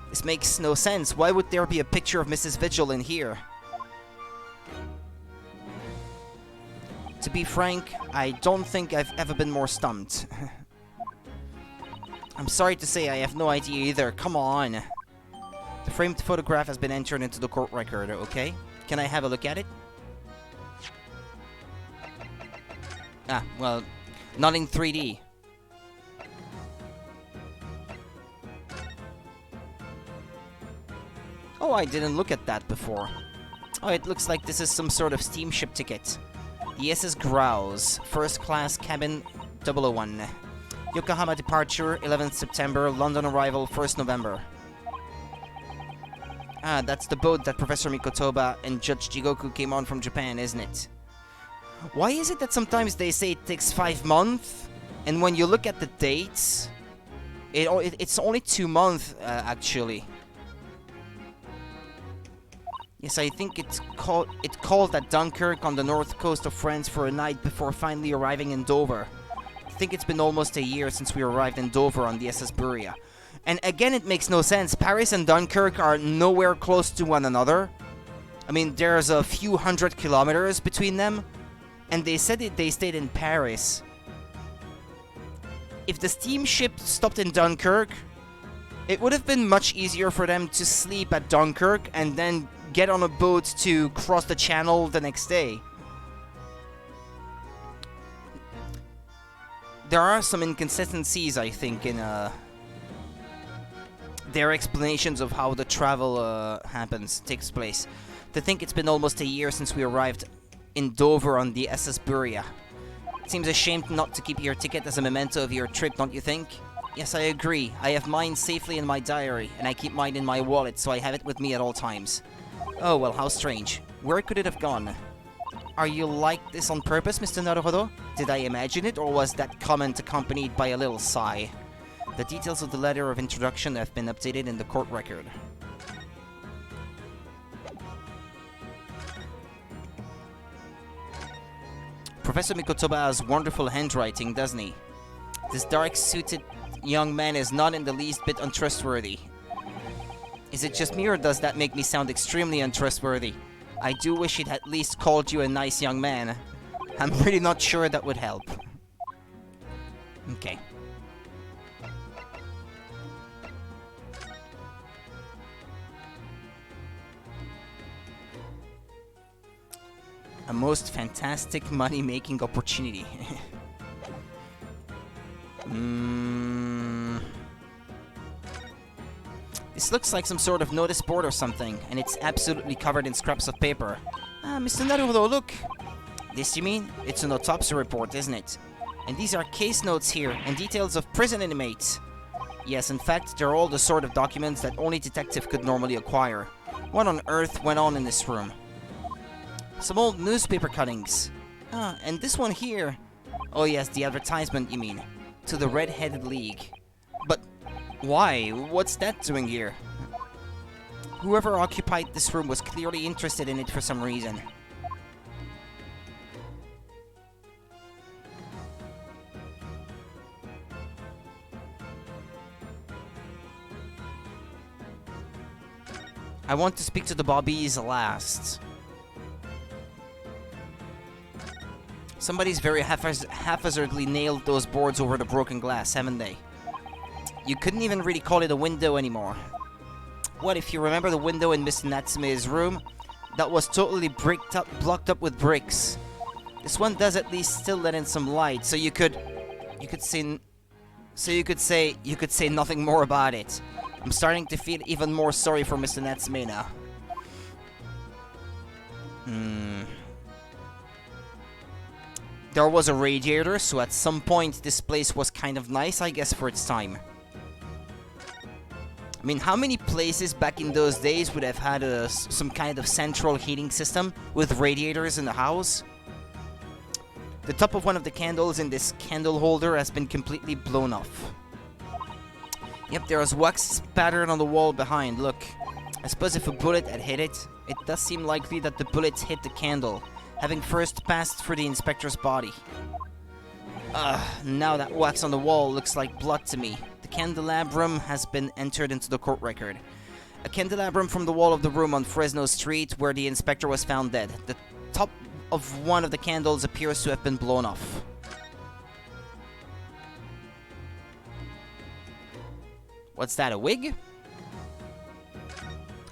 This makes no sense. Why would there be a picture of Mrs. Vigil in here? To be frank, I don't think I've ever been more stumped. I'm sorry to say I have no idea either. Come on. The framed photograph has been entered into the court record, okay? Can I have a look at it? Ah, well, not in 3D. Oh, I didn't look at that before. Oh, it looks like this is some sort of steamship ticket. The SS Grouse, first class cabin 001. Yokohama departure 11th September, London arrival 1st November. Ah, that's the boat that Professor Mikotoba and Judge Jigoku came on from Japan, isn't it? Why is it that sometimes they say it takes 5 months, and when you look at the dates, it's only 2 months, actually. Yes, I think it called at Dunkirk on the north coast of France for a night before finally arriving in Dover. I think it's been almost a year since we arrived in Dover on the SS Buria. And again, it makes no sense. Paris and Dunkirk are nowhere close to one another. I mean, there's a few hundred kilometers between them. And they said they stayed in Paris. If the steamship stopped in Dunkirk, It would have been much easier for them to sleep at Dunkirk and then get on a boat to cross the channel the next day. There are some inconsistencies, I think, in their explanations of how the travel takes place. To think it's been almost a year since we arrived in Dover on the SS Buria. It seems a shame not to keep your ticket as a memento of your trip, don't you think? Yes, I agree. I have mine safely in my diary, and I keep mine in my wallet, so I have it with me at all times. Oh, well, how strange. Where could it have gone? Are you like this on purpose, Mr. Naruhodo? Did I imagine it, or was that comment accompanied by a little sigh? The details of the letter of introduction have been updated in the court record. Professor Mikotoba has wonderful handwriting, doesn't he? This dark-suited young man is not in the least bit untrustworthy. Is it just me, or does that make me sound extremely untrustworthy? I do wish he'd at least called you a nice young man. I'm really not sure that would help. Okay. A most fantastic money-making opportunity. This looks like some sort of notice board or something, and it's absolutely covered in scraps of paper. Mr. Naruhodo, look! This, you mean? It's an autopsy report, isn't it? And these are case notes here, and details of prison inmates. Yes, in fact, they're all the sort of documents that only detective could normally acquire. What on earth went on in this room? Some old newspaper cuttings. And this one here. Oh yes, the advertisement, you mean. To the Red-Headed League. But why? What's that doing here? Whoever occupied this room was clearly interested in it for some reason. I want to speak to the Bobbies last. Somebody's very haphazardly nailed those boards over the broken glass, haven't they? You couldn't even really call it a window anymore. What, if you remember the window in Mr. Natsume's room? That was totally blocked up with bricks. This one does at least still let in some light, so you could say nothing more about it. I'm starting to feel even more sorry for Mr. Natsume now. There was a radiator, so at some point this place was kind of nice, I guess, for its time. I mean, how many places back in those days would have had some kind of central heating system with radiators in the house? The top of one of the candles in this candle holder has been completely blown off. Yep, there was wax spattered on the wall behind, look. I suppose if a bullet had hit it, it does seem likely that the bullets hit the candle, having first passed through the inspector's body. Now that wax on the wall looks like blood to me. The candelabrum has been entered into the court record. A candelabrum from the wall of the room on Fresno Street where the inspector was found dead. The top of one of the candles appears to have been blown off. What's that, a wig?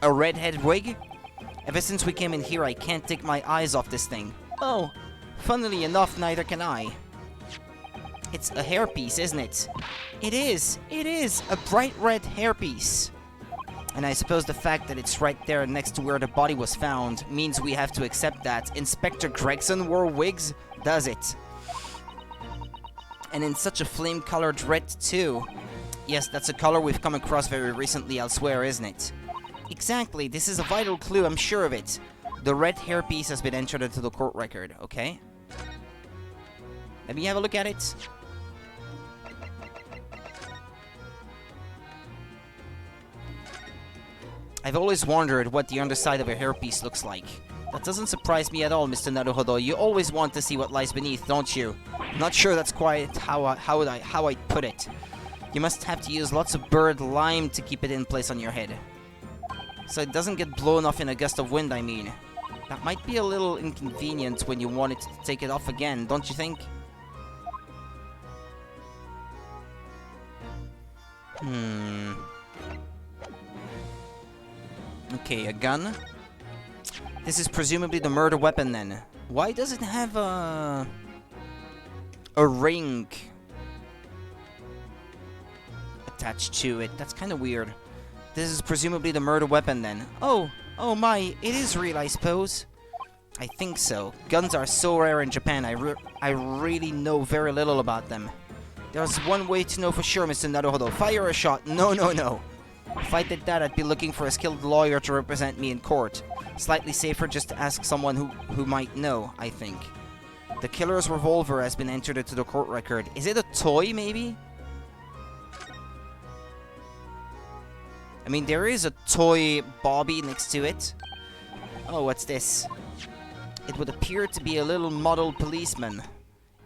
A redhead wig? Ever since we came in here, I can't take my eyes off this thing. Oh, funnily enough, neither can I. It's a hairpiece, isn't it? It is! It is! A bright red hairpiece! And I suppose the fact that it's right there next to where the body was found means we have to accept that Inspector Gregson wore wigs, does it? And in such a flame-colored red, too. Yes, that's a color we've come across very recently elsewhere, isn't it? Exactly, this is a vital clue, I'm sure of it. The red hairpiece has been entered into the court record, okay? Let me have a look at it. I've always wondered what the underside of a hairpiece looks like. That doesn't surprise me at all, Mr. Naruhodo. You always want to see what lies beneath, don't you? Not sure that's quite how I'd put it. You must have to use lots of bird lime to keep it in place on your head. So it doesn't get blown off in a gust of wind, I mean. That might be a little inconvenient when you wanted to take it off again, don't you think? Okay, a gun. This is presumably the murder weapon then. Why does it have a ring attached to it? That's kind of weird. This is presumably the murder weapon then. Oh my, it is real, I suppose. I think so. Guns are so rare in Japan, I really know very little about them. There's one way to know for sure, Mr. Naruhodo. Fire a shot. No. If I did that, I'd be looking for a skilled lawyer to represent me in court. Slightly safer just to ask someone who might know, I think. The killer's revolver has been entered into the court record. Is it a toy, maybe? I mean, there is a toy Bobby next to it. Oh, what's this? It would appear to be a little model policeman.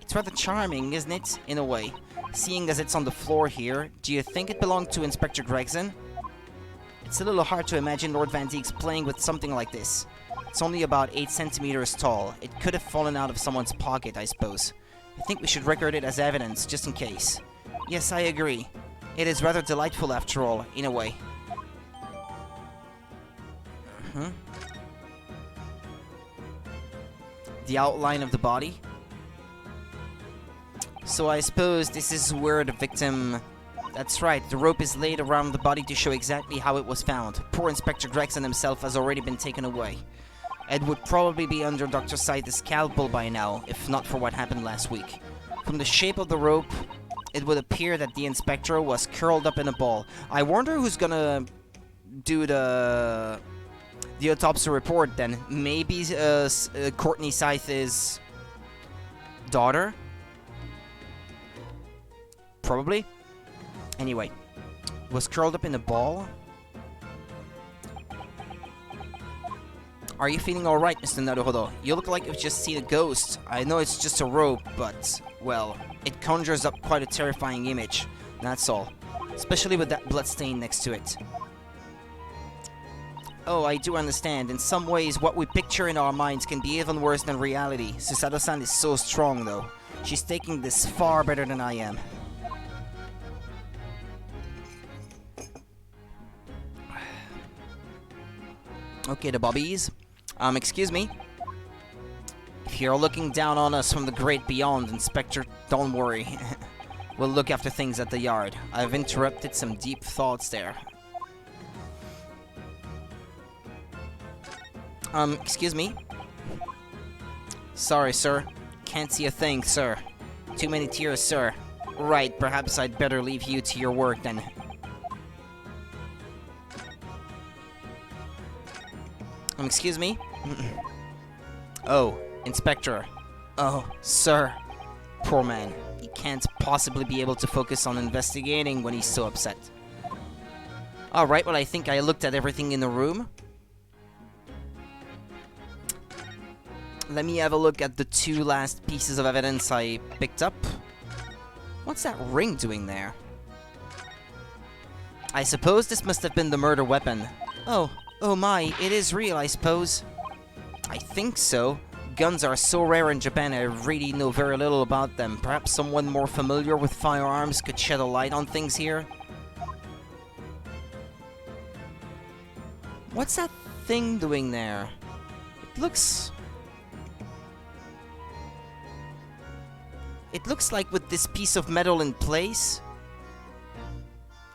It's rather charming, isn't it? In a way. Seeing as it's on the floor here, do you think it belonged to Inspector Gregson? It's a little hard to imagine Lord Van Deeks playing with something like this. It's only about 8 centimeters tall. It could have fallen out of someone's pocket, I suppose. I think we should record it as evidence, just in case. Yes, I agree. It is rather delightful after all, in a way. The outline of the body. So I suppose this is where the victim... That's right, the rope is laid around the body to show exactly how it was found. Poor Inspector Gregson himself has already been taken away. Ed would probably be under Dr. Scythe's scalpel by now, if not for what happened last week. From the shape of the rope, it would appear that the inspector was curled up in a ball. I wonder who's gonna do the autopsy report then. Maybe Courtney Scythe's daughter? Probably. Anyway, was curled up in a ball. Are you feeling alright, Mr. Naruhodo? You look like you've just seen a ghost. I know it's just a rope, but, well, it conjures up quite a terrifying image. That's all. Especially with that bloodstain next to it. Oh, I do understand. In some ways, what we picture in our minds can be even worse than reality. Susato-san is so strong, though. She's taking this far better than I am. Okay, the bobbies. Excuse me. If you're looking down on us from the great beyond, Inspector, don't worry. We'll look after things at the yard. I've interrupted some deep thoughts there. Excuse me? Sorry, sir. Can't see a thing, sir. Too many tears, sir. Right, perhaps I'd better leave you to your work then. Excuse me? Oh, Inspector. Oh, sir. Poor man. He can't possibly be able to focus on investigating when he's so upset. Alright, well I think I looked at everything in the room. Let me have a look at the 2 last pieces of evidence I picked up. What's that ring doing there? I suppose this must have been the murder weapon. Oh my, it is real, I suppose. I think so. Guns are so rare in Japan, I really know very little about them. Perhaps someone more familiar with firearms could shed a light on things here? What's that thing doing there? It looks like with this piece of metal in place.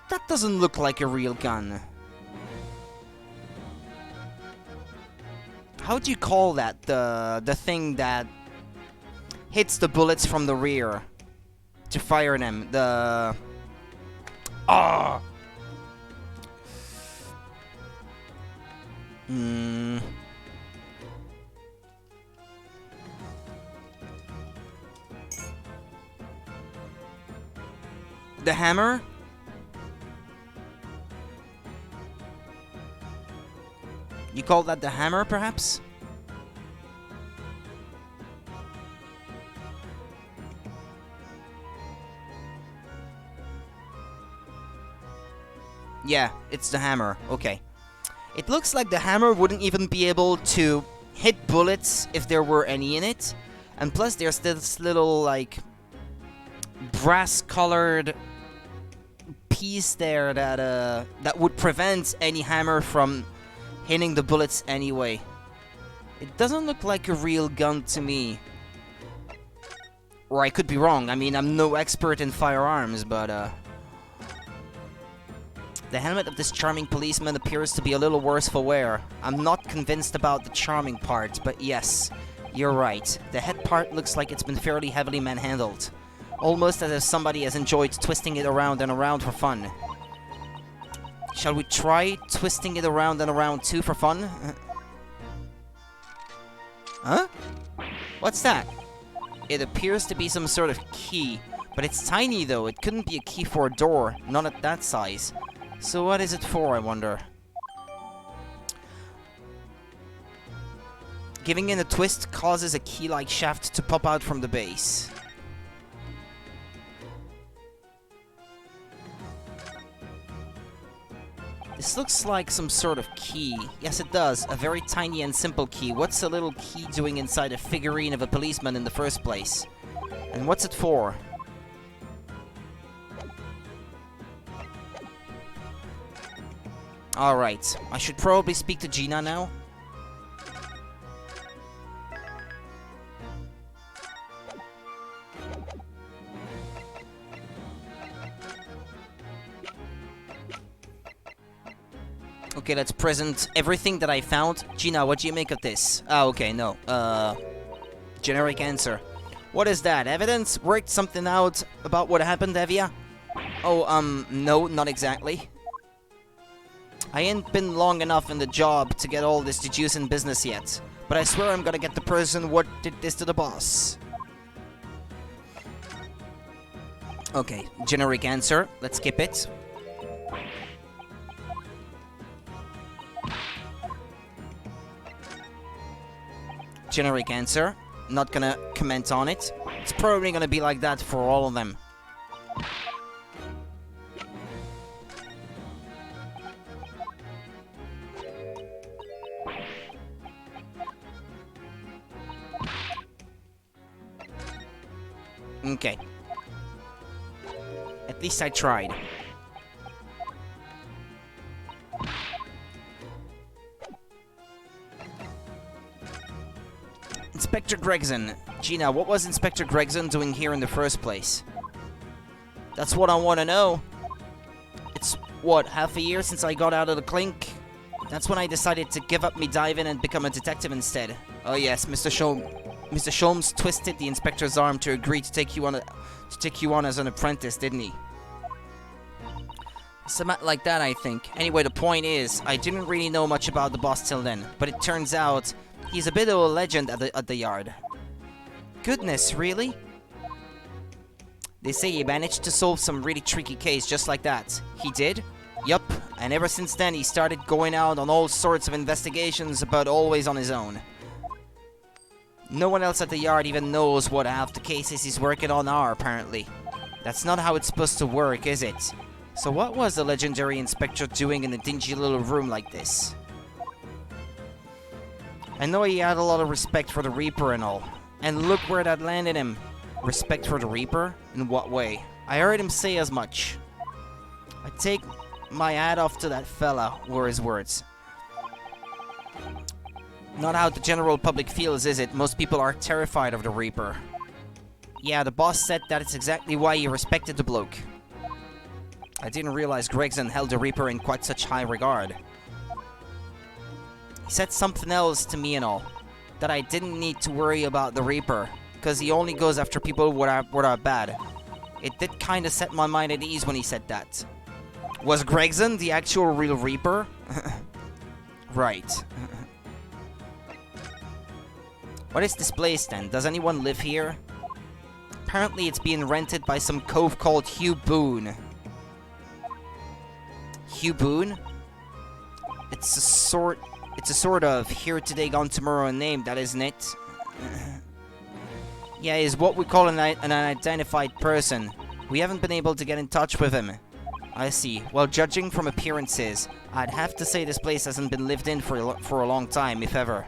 That doesn't look like a real gun. How do you call that? The thing that hits the bullets from the rear to fire them. The The hammer? You call that the hammer, perhaps? Yeah, it's the hammer. Okay. It looks like the hammer wouldn't even be able to hit bullets if there were any in it. And plus there's this little, like, brass-colored piece there that would prevent any hammer from hitting the bullets anyway. It doesn't look like a real gun to me. Or I could be wrong. I mean, I'm no expert in firearms, but the helmet of this charming policeman appears to be a little worse for wear. I'm not convinced about the charming part, but yes, you're right. The head part looks like it's been fairly heavily manhandled. Almost as if somebody has enjoyed twisting it around and around for fun. Shall we try twisting it around and around too for fun? Huh? What's that? It appears to be some sort of key, but it's tiny though. It couldn't be a key for a door, not at that size. So what is it for, I wonder? Giving it a twist causes a key-like shaft to pop out from the base. This looks like some sort of key. Yes, it does. A very tiny and simple key. What's a little key doing inside a figurine of a policeman in the first place? And what's it for? Alright. I should probably speak to Gina now. Okay, let's present everything that I found. Gina, what do you make of this? Ah, okay, no. Generic answer. What is that? Evidence? Worked something out about what happened, Evia? Oh, no, not exactly. I ain't been long enough in the job to get all this juice in business yet. But I swear I'm gonna get the person what did this to the boss. Okay, generic answer. Let's skip it. Generic answer. Not gonna comment on it. It's probably gonna be like that for all of them. Okay. At least I tried. Inspector Gregson. Gina, what was Inspector Gregson doing here in the first place? That's what I want to know. It's, what, half a year since I got out of the clink? That's when I decided to give up me diving and become a detective instead. Oh yes, Mr. Sholmes twisted the inspector's arm to agree to take you on as an apprentice, didn't he? Something like that, I think. Anyway, the point is, I didn't really know much about the boss till then, but it turns out he's a bit of a legend at the yard. Goodness, really? They say he managed to solve some really tricky case just like that. He did? Yup, and ever since then he started going out on all sorts of investigations, but always on his own. No one else at the yard even knows what half the cases he's working on are, apparently. That's not how it's supposed to work, is it? So what was the legendary inspector doing in a dingy little room like this? I know he had a lot of respect for the Reaper and all. And look where that landed him. Respect for the Reaper? In what way? I heard him say as much. I take my hat off to that fella, were his words. Not how the general public feels, is it? Most people are terrified of the Reaper. Yeah, the boss said that it's exactly why he respected the bloke. I didn't realize Gregson held the Reaper in quite such high regard. He said something else to me and all. That I didn't need to worry about the Reaper, because he only goes after people what are bad. It did kinda set my mind at ease when he said that. Was Gregson the actual real Reaper? Right. What is this place then? Does anyone live here? Apparently it's being rented by some cove called Hugh Boone. Hugh Boone? It's a sort of here today, gone tomorrow name, that isn't it? Yeah, he's what we call an unidentified person. We haven't been able to get in touch with him. I see. Well, judging from appearances, I'd have to say this place hasn't been lived in for a long time, if ever.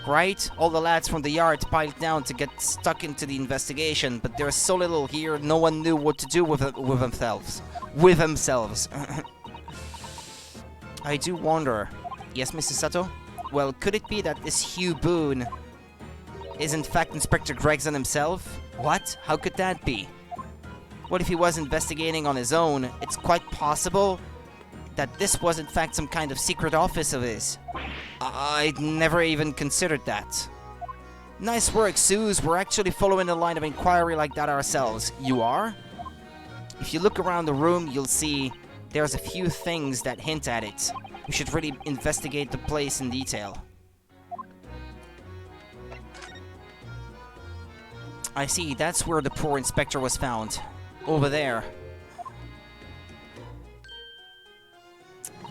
Right? All the lads from the yard piled down to get stuck into the investigation, but there's so little here, no one knew what to do with themselves. I do wonder. Yes, Mrs. Sato? Well, could it be that this Hugh Boone is in fact Inspector Gregson himself? What? How could that be? What if he was investigating on his own? It's quite possible that this was in fact some kind of secret office of his. I'd never even considered that. Nice work, Suze. We're actually following a line of inquiry like that ourselves. You are? If you look around the room, you'll see there's a few things that hint at it. We should really investigate the place in detail. I see, that's where the poor inspector was found. Over there.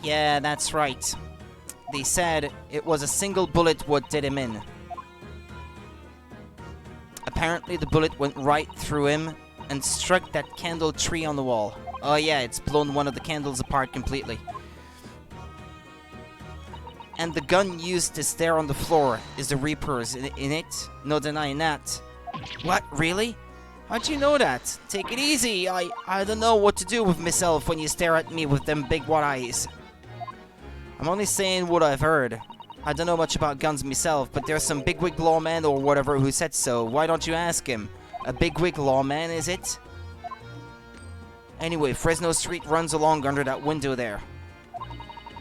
Yeah, that's right. They said it was a single bullet what did him in. Apparently the bullet went right through him and struck that candle tree on the wall. Oh yeah, it's blown one of the candles apart completely. And the gun used is there on the floor. Is the Reaper's in it? No denying that. What? Really? How'd you know that? Take it easy. I don't know what to do with myself when you stare at me with them big wide eyes. I'm only saying what I've heard. I don't know much about guns myself, but there's some bigwig lawman or whatever who said so. Why don't you ask him? A bigwig lawman, is it? Anyway, Fresno Street runs along under that window there.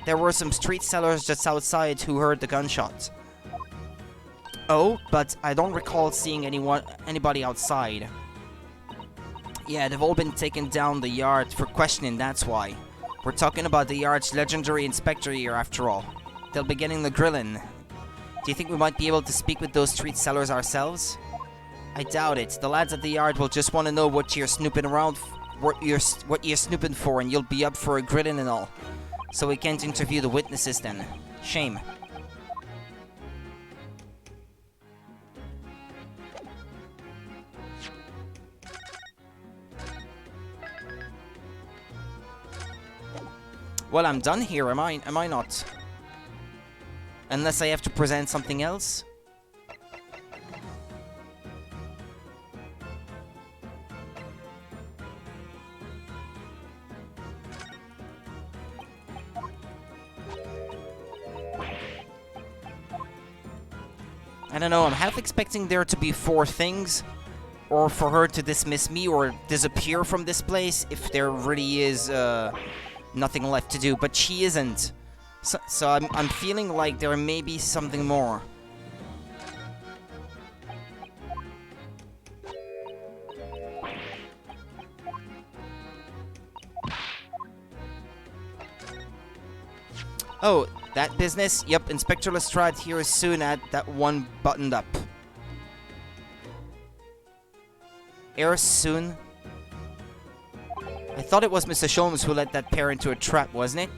There were some street sellers just outside who heard the gunshot. Oh, but I don't recall seeing anybody outside. Yeah, they've all been taken down the yard for questioning, that's why. We're talking about the yard's legendary inspector here, after all. They'll be getting the grilling. Do you think we might be able to speak with those street sellers ourselves? I doubt it. The lads at the yard will just want to know what you're snooping around, what you're snooping for, and you'll be up for a grilling and all. So we can't interview the witnesses then. Shame. Well, I'm done here, am I not? Unless I have to present something else? I don't know, I'm half expecting there to be 4 things, or for her to dismiss me or disappear from this place if there really is nothing left to do, but she isn't. So I'm feeling like there may be something more. Oh, that business? Yep, Inspector Lestrade here is soon at that one buttoned up. Air soon? I thought it was Mr. Sholmes who led that pair into a trap, wasn't it?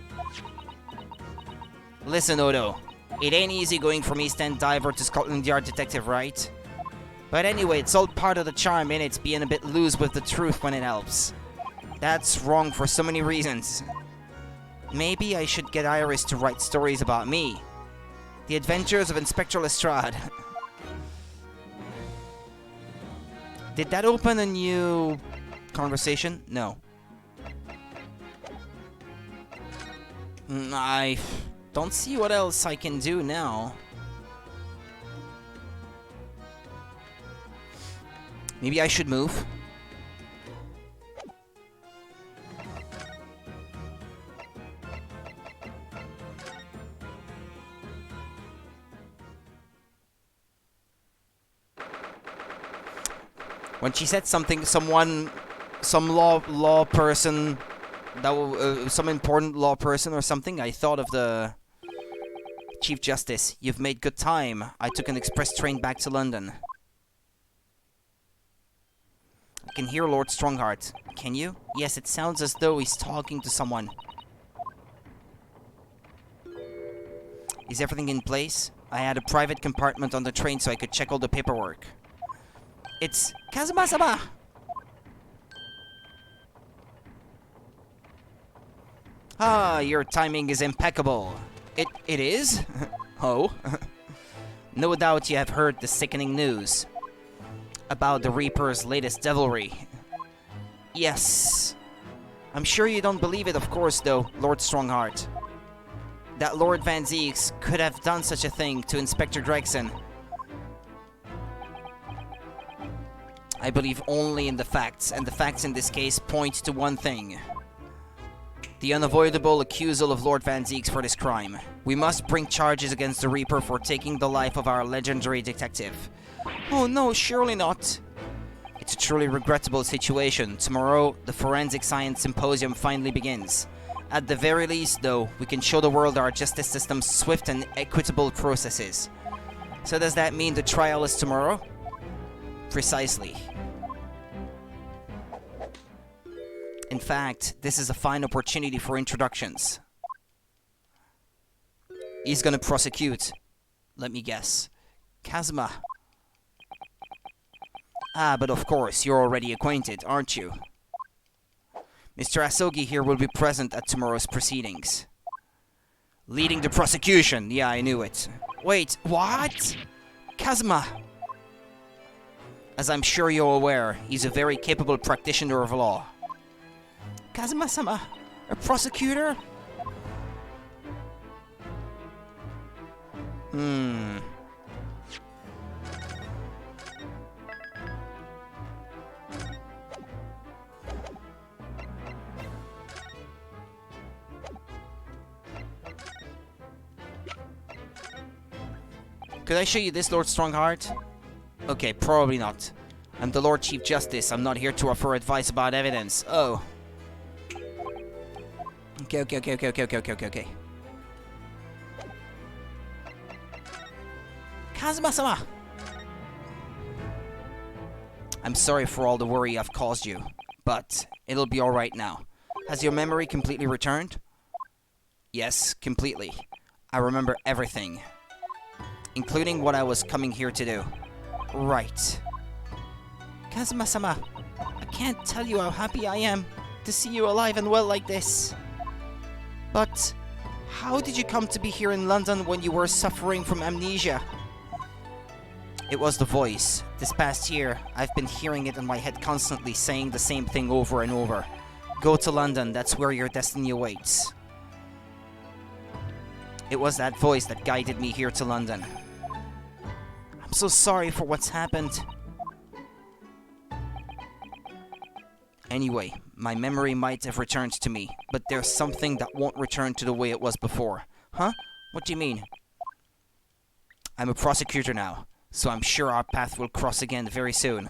Listen, Odo. It ain't easy going from East End diver to Scotland Yard detective, right? But anyway, it's all part of the charm, innit? Being a bit loose with the truth when it helps. That's wrong for so many reasons. Maybe I should get Iris to write stories about me. The Adventures of Inspector Lestrade. Did that open a new conversation? No. I don't see what else I can do now. Maybe I should move. When she said something, some law person, that some important law person or something, I thought of the Chief Justice. You've made good time. I took an express train back to London. I can hear Lord Strongheart. Can you? Yes, it sounds as though he's talking to someone. Is everything in place? I had a private compartment on the train so I could check all the paperwork. It's Kazuma-sama! Ah, your timing is impeccable. It is? Oh. No doubt you have heard the sickening news about the Reaper's latest devilry. Yes. I'm sure you don't believe it, of course, though, Lord Strongheart. that Lord Van Zieks could have done such a thing to Inspector Gregson. I believe only in the facts, and the facts in this case point to one thing. The unavoidable accusal of Lord Van Zieks for this crime. We must bring charges against the Reaper for taking the life of our legendary detective. Oh no, surely not. It's a truly regrettable situation. Tomorrow, the Forensic Science Symposium finally begins. At the very least, though, we can show the world our justice system's swift and equitable processes. So does that mean the trial is tomorrow? Precisely. In fact, this is a fine opportunity for introductions. He's gonna prosecute. Let me guess. Kazuma. Ah, but of course, you're already acquainted, aren't you? Mr. Asogi here will be present at tomorrow's proceedings. Leading the prosecution. Yeah, I knew it. Wait, what? Kazuma. As I'm sure you're aware, he's a very capable practitioner of law. Kazuma-sama, a prosecutor? Could I show you this, Lord Strongheart? Okay, probably not. I'm the Lord Chief Justice. I'm not here to offer advice about evidence. Oh. Okay. Kazuma-sama! I'm sorry for all the worry I've caused you, but it'll be alright now. Has your memory completely returned? Yes, completely. I remember everything, including what I was coming here to do. Right. Kazuma-sama, I can't tell you how happy I am to see you alive and well like this. But how did you come to be here in London when you were suffering from amnesia? It was the voice. This past year, I've been hearing it in my head constantly, saying the same thing over and over. Go to London, that's where your destiny awaits. It was that voice that guided me here to London. I'm so sorry for what's happened. Anyway, my memory might have returned to me, but there's something that won't return to the way it was before. Huh? What do you mean? I'm a prosecutor now, so I'm sure our path will cross again very soon.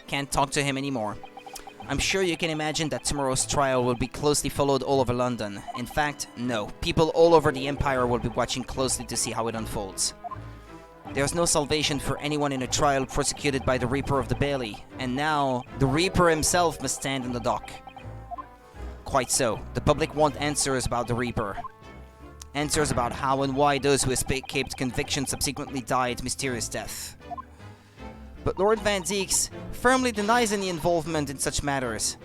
Can't talk to him anymore. I'm sure you can imagine that tomorrow's trial will be closely followed all over London. In fact, no. People all over the Empire will be watching closely to see how it unfolds. There's no salvation for anyone in a trial prosecuted by the Reaper of the Bailey, and now the Reaper himself must stand in the dock. Quite so. The public want answers about the Reaper. Answers about how and why those who escaped conviction subsequently died mysterious death. But Lord Van Zieks firmly denies any involvement in such matters.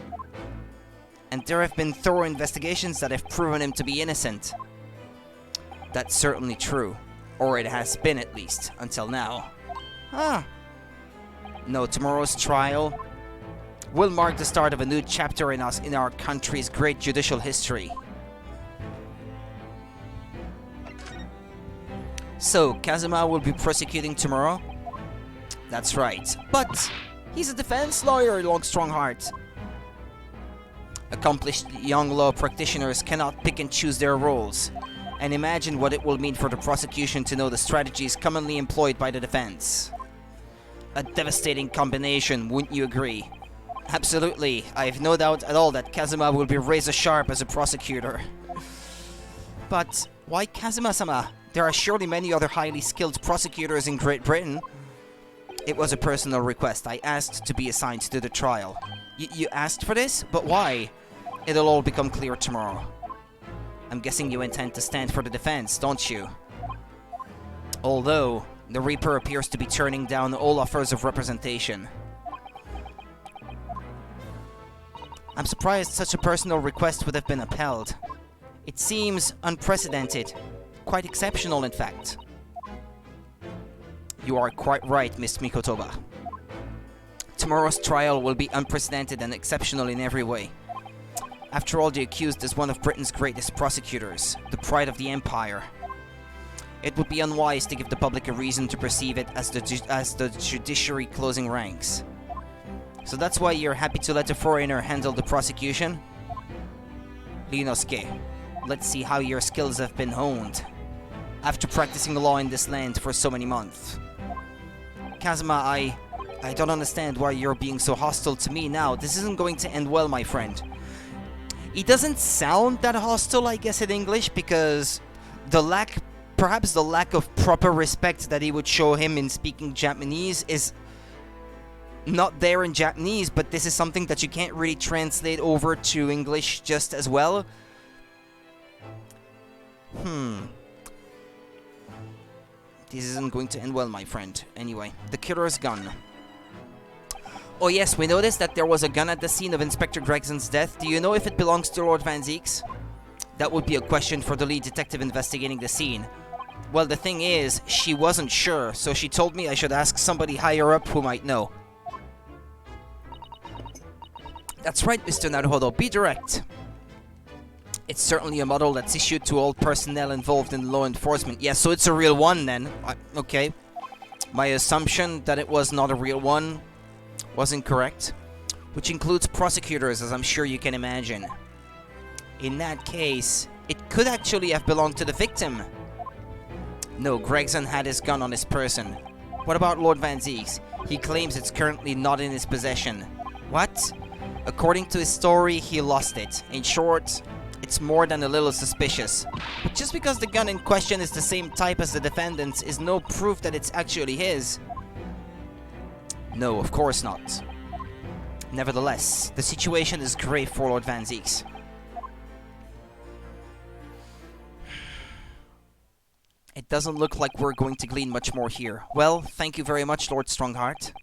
And there have been thorough investigations that have proven him to be innocent. That's certainly true. Or it has been, at least, until now. No, tomorrow's trial will mark the start of a new chapter in our country's great judicial history. So, Kazuma will be prosecuting tomorrow? That's right. But he's a defense lawyer, Long Strongheart. Accomplished young law practitioners cannot pick and choose their roles. And imagine what it will mean for the prosecution to know the strategies commonly employed by the defense. A devastating combination, wouldn't you agree? Absolutely. I have no doubt at all that Kazuma will be razor sharp as a prosecutor. But why Kazuma-sama? There are surely many other highly skilled prosecutors in Great Britain. It was a personal request. I asked to be assigned to the trial. You asked for this? But why? It'll all become clear tomorrow. I'm guessing you intend to stand for the defense, don't you? Although, the Reaper appears to be turning down all offers of representation. I'm surprised such a personal request would have been upheld. It seems unprecedented. Quite exceptional, in fact. You are quite right, Miss Mikotoba. Tomorrow's trial will be unprecedented and exceptional in every way. After all, the accused is one of Britain's greatest prosecutors, the pride of the Empire. It would be unwise to give the public a reason to perceive it as the judiciary closing ranks. So that's why you're happy to let a foreigner handle the prosecution? Ryunosuke, let's see how your skills have been honed after practicing the law in this land for so many months. Kazuma, I don't understand why you're being so hostile to me now. This isn't going to end well, my friend. He doesn't sound that hostile, I guess, in English, because perhaps the lack of proper respect that he would show him in speaking Japanese is not there in Japanese, but this is something that you can't really translate over to English just as well. This isn't going to end well, my friend. Anyway, the killer's gun. Oh yes, we noticed that there was a gun at the scene of Inspector Gregson's death. Do you know if it belongs to Lord Van Zieks? That would be a question for the lead detective investigating the scene. Well, the thing is, she wasn't sure, so she told me I should ask somebody higher up who might know. That's right, Mr. Naruhodo, be direct. It's certainly a model that's issued to all personnel involved in law enforcement. Yeah, so it's a real one then. Okay. My assumption that it was not a real one was incorrect. Which includes prosecutors, as I'm sure you can imagine. In that case, it could actually have belonged to the victim. No, Gregson had his gun on his person. What about Lord Van Zieks? He claims it's currently not in his possession. What? According to his story, he lost it. In short, it's more than a little suspicious. But just because the gun in question is the same type as the defendant's is no proof that it's actually his. No, of course not. Nevertheless, the situation is grave for Lord Van Zieks. It doesn't look like we're going to glean much more here. Well, thank you very much, Lord Strongheart.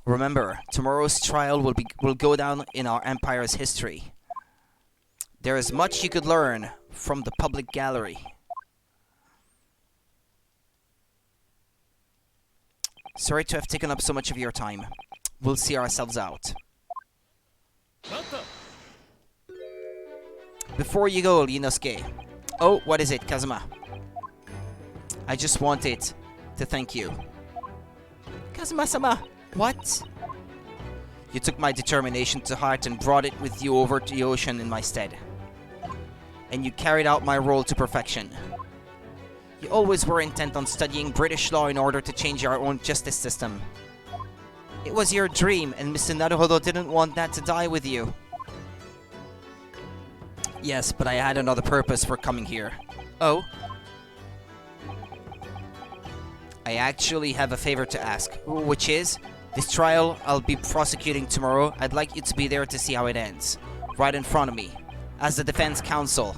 Remember, tomorrow's trial will go down in our Empire's history. There is much you could learn from the public gallery. Sorry to have taken up so much of your time. We'll see ourselves out. Before you go, Ryunosuke. Oh, what is it, Kazuma? I just wanted to thank you. Kazuma-sama, what? You took my determination to heart and brought it with you over to the ocean in my stead. And you carried out my role to perfection. You always were intent on studying British law in order to change our own justice system. It was your dream, and Mr. Naruhodo didn't want that to die with you. Yes, but I had another purpose for coming here. Oh? I actually have a favor to ask, which is, this trial I'll be prosecuting tomorrow. I'd like you to be there to see how it ends. Right in front of me. As the defense counsel.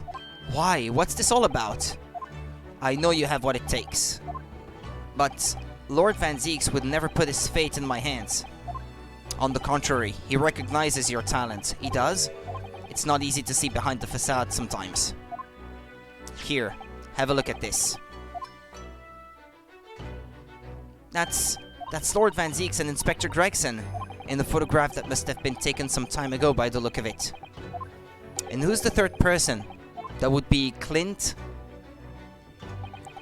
Why? What's this all about? I know you have what it takes. But Lord Van Zieks would never put his fate in my hands. On the contrary, he recognizes your talent. He does? It's not easy to see behind the facade sometimes. Here, have a look at this. That's Lord Van Zieks and Inspector Gregson in the photograph that must have been taken some time ago by the look of it. And who's the third person? That would be Clint.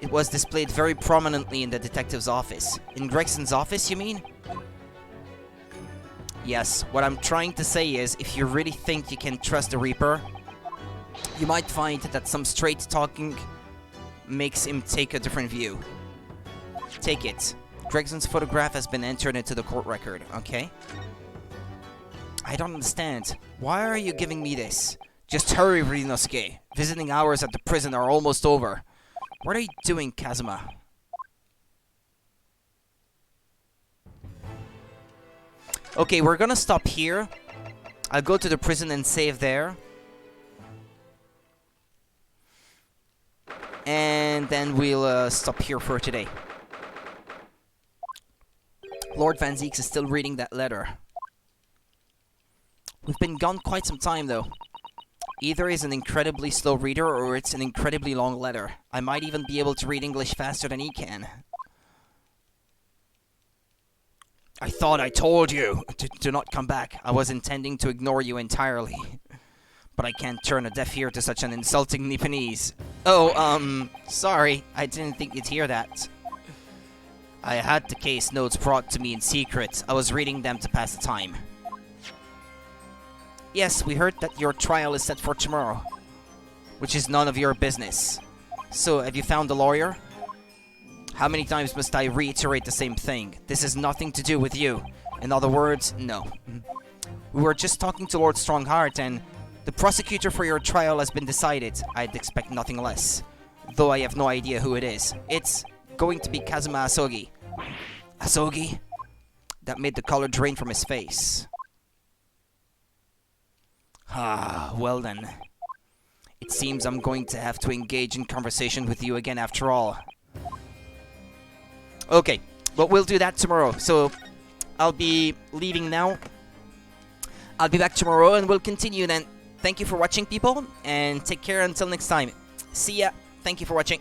It was displayed very prominently in the detective's office. In Gregson's office, you mean? Yes, what I'm trying to say is, if you really think you can trust the Reaper, you might find that some straight talking makes him take a different view. Take it. Gregson's photograph has been entered into the court record, okay? I don't understand. Why are you giving me this? Just hurry, Ryunosuke. Visiting hours at the prison are almost over. What are you doing, Kazuma? Okay, we're gonna stop here. I'll go to the prison and save there. And then we'll stop here for today. Lord Van Zieks is still reading that letter. We've been gone quite some time, though. Either he's an incredibly slow reader, or it's an incredibly long letter. I might even be able to read English faster than he can. I thought I told you to not come back. I was intending to ignore you entirely. But I can't turn a deaf ear to such an insulting Nipponese. Oh, sorry. I didn't think you'd hear that. I had the case notes brought to me in secret. I was reading them to pass the time. Yes, we heard that your trial is set for tomorrow. Which is none of your business. So, have you found a lawyer? How many times must I reiterate the same thing? This has nothing to do with you. In other words, no. We were just talking to Lord Strongheart and the prosecutor for your trial has been decided. I'd expect nothing less. Though I have no idea who it is. It's going to be Kazuma Asogi. Asogi? That made the color drain from his face. Ah, well then. It seems I'm going to have to engage in conversation with you again after all. Okay, but we'll do that tomorrow. So, I'll be leaving now. I'll be back tomorrow and we'll continue then. Thank you for watching, people, and take care until next time. See ya. Thank you for watching.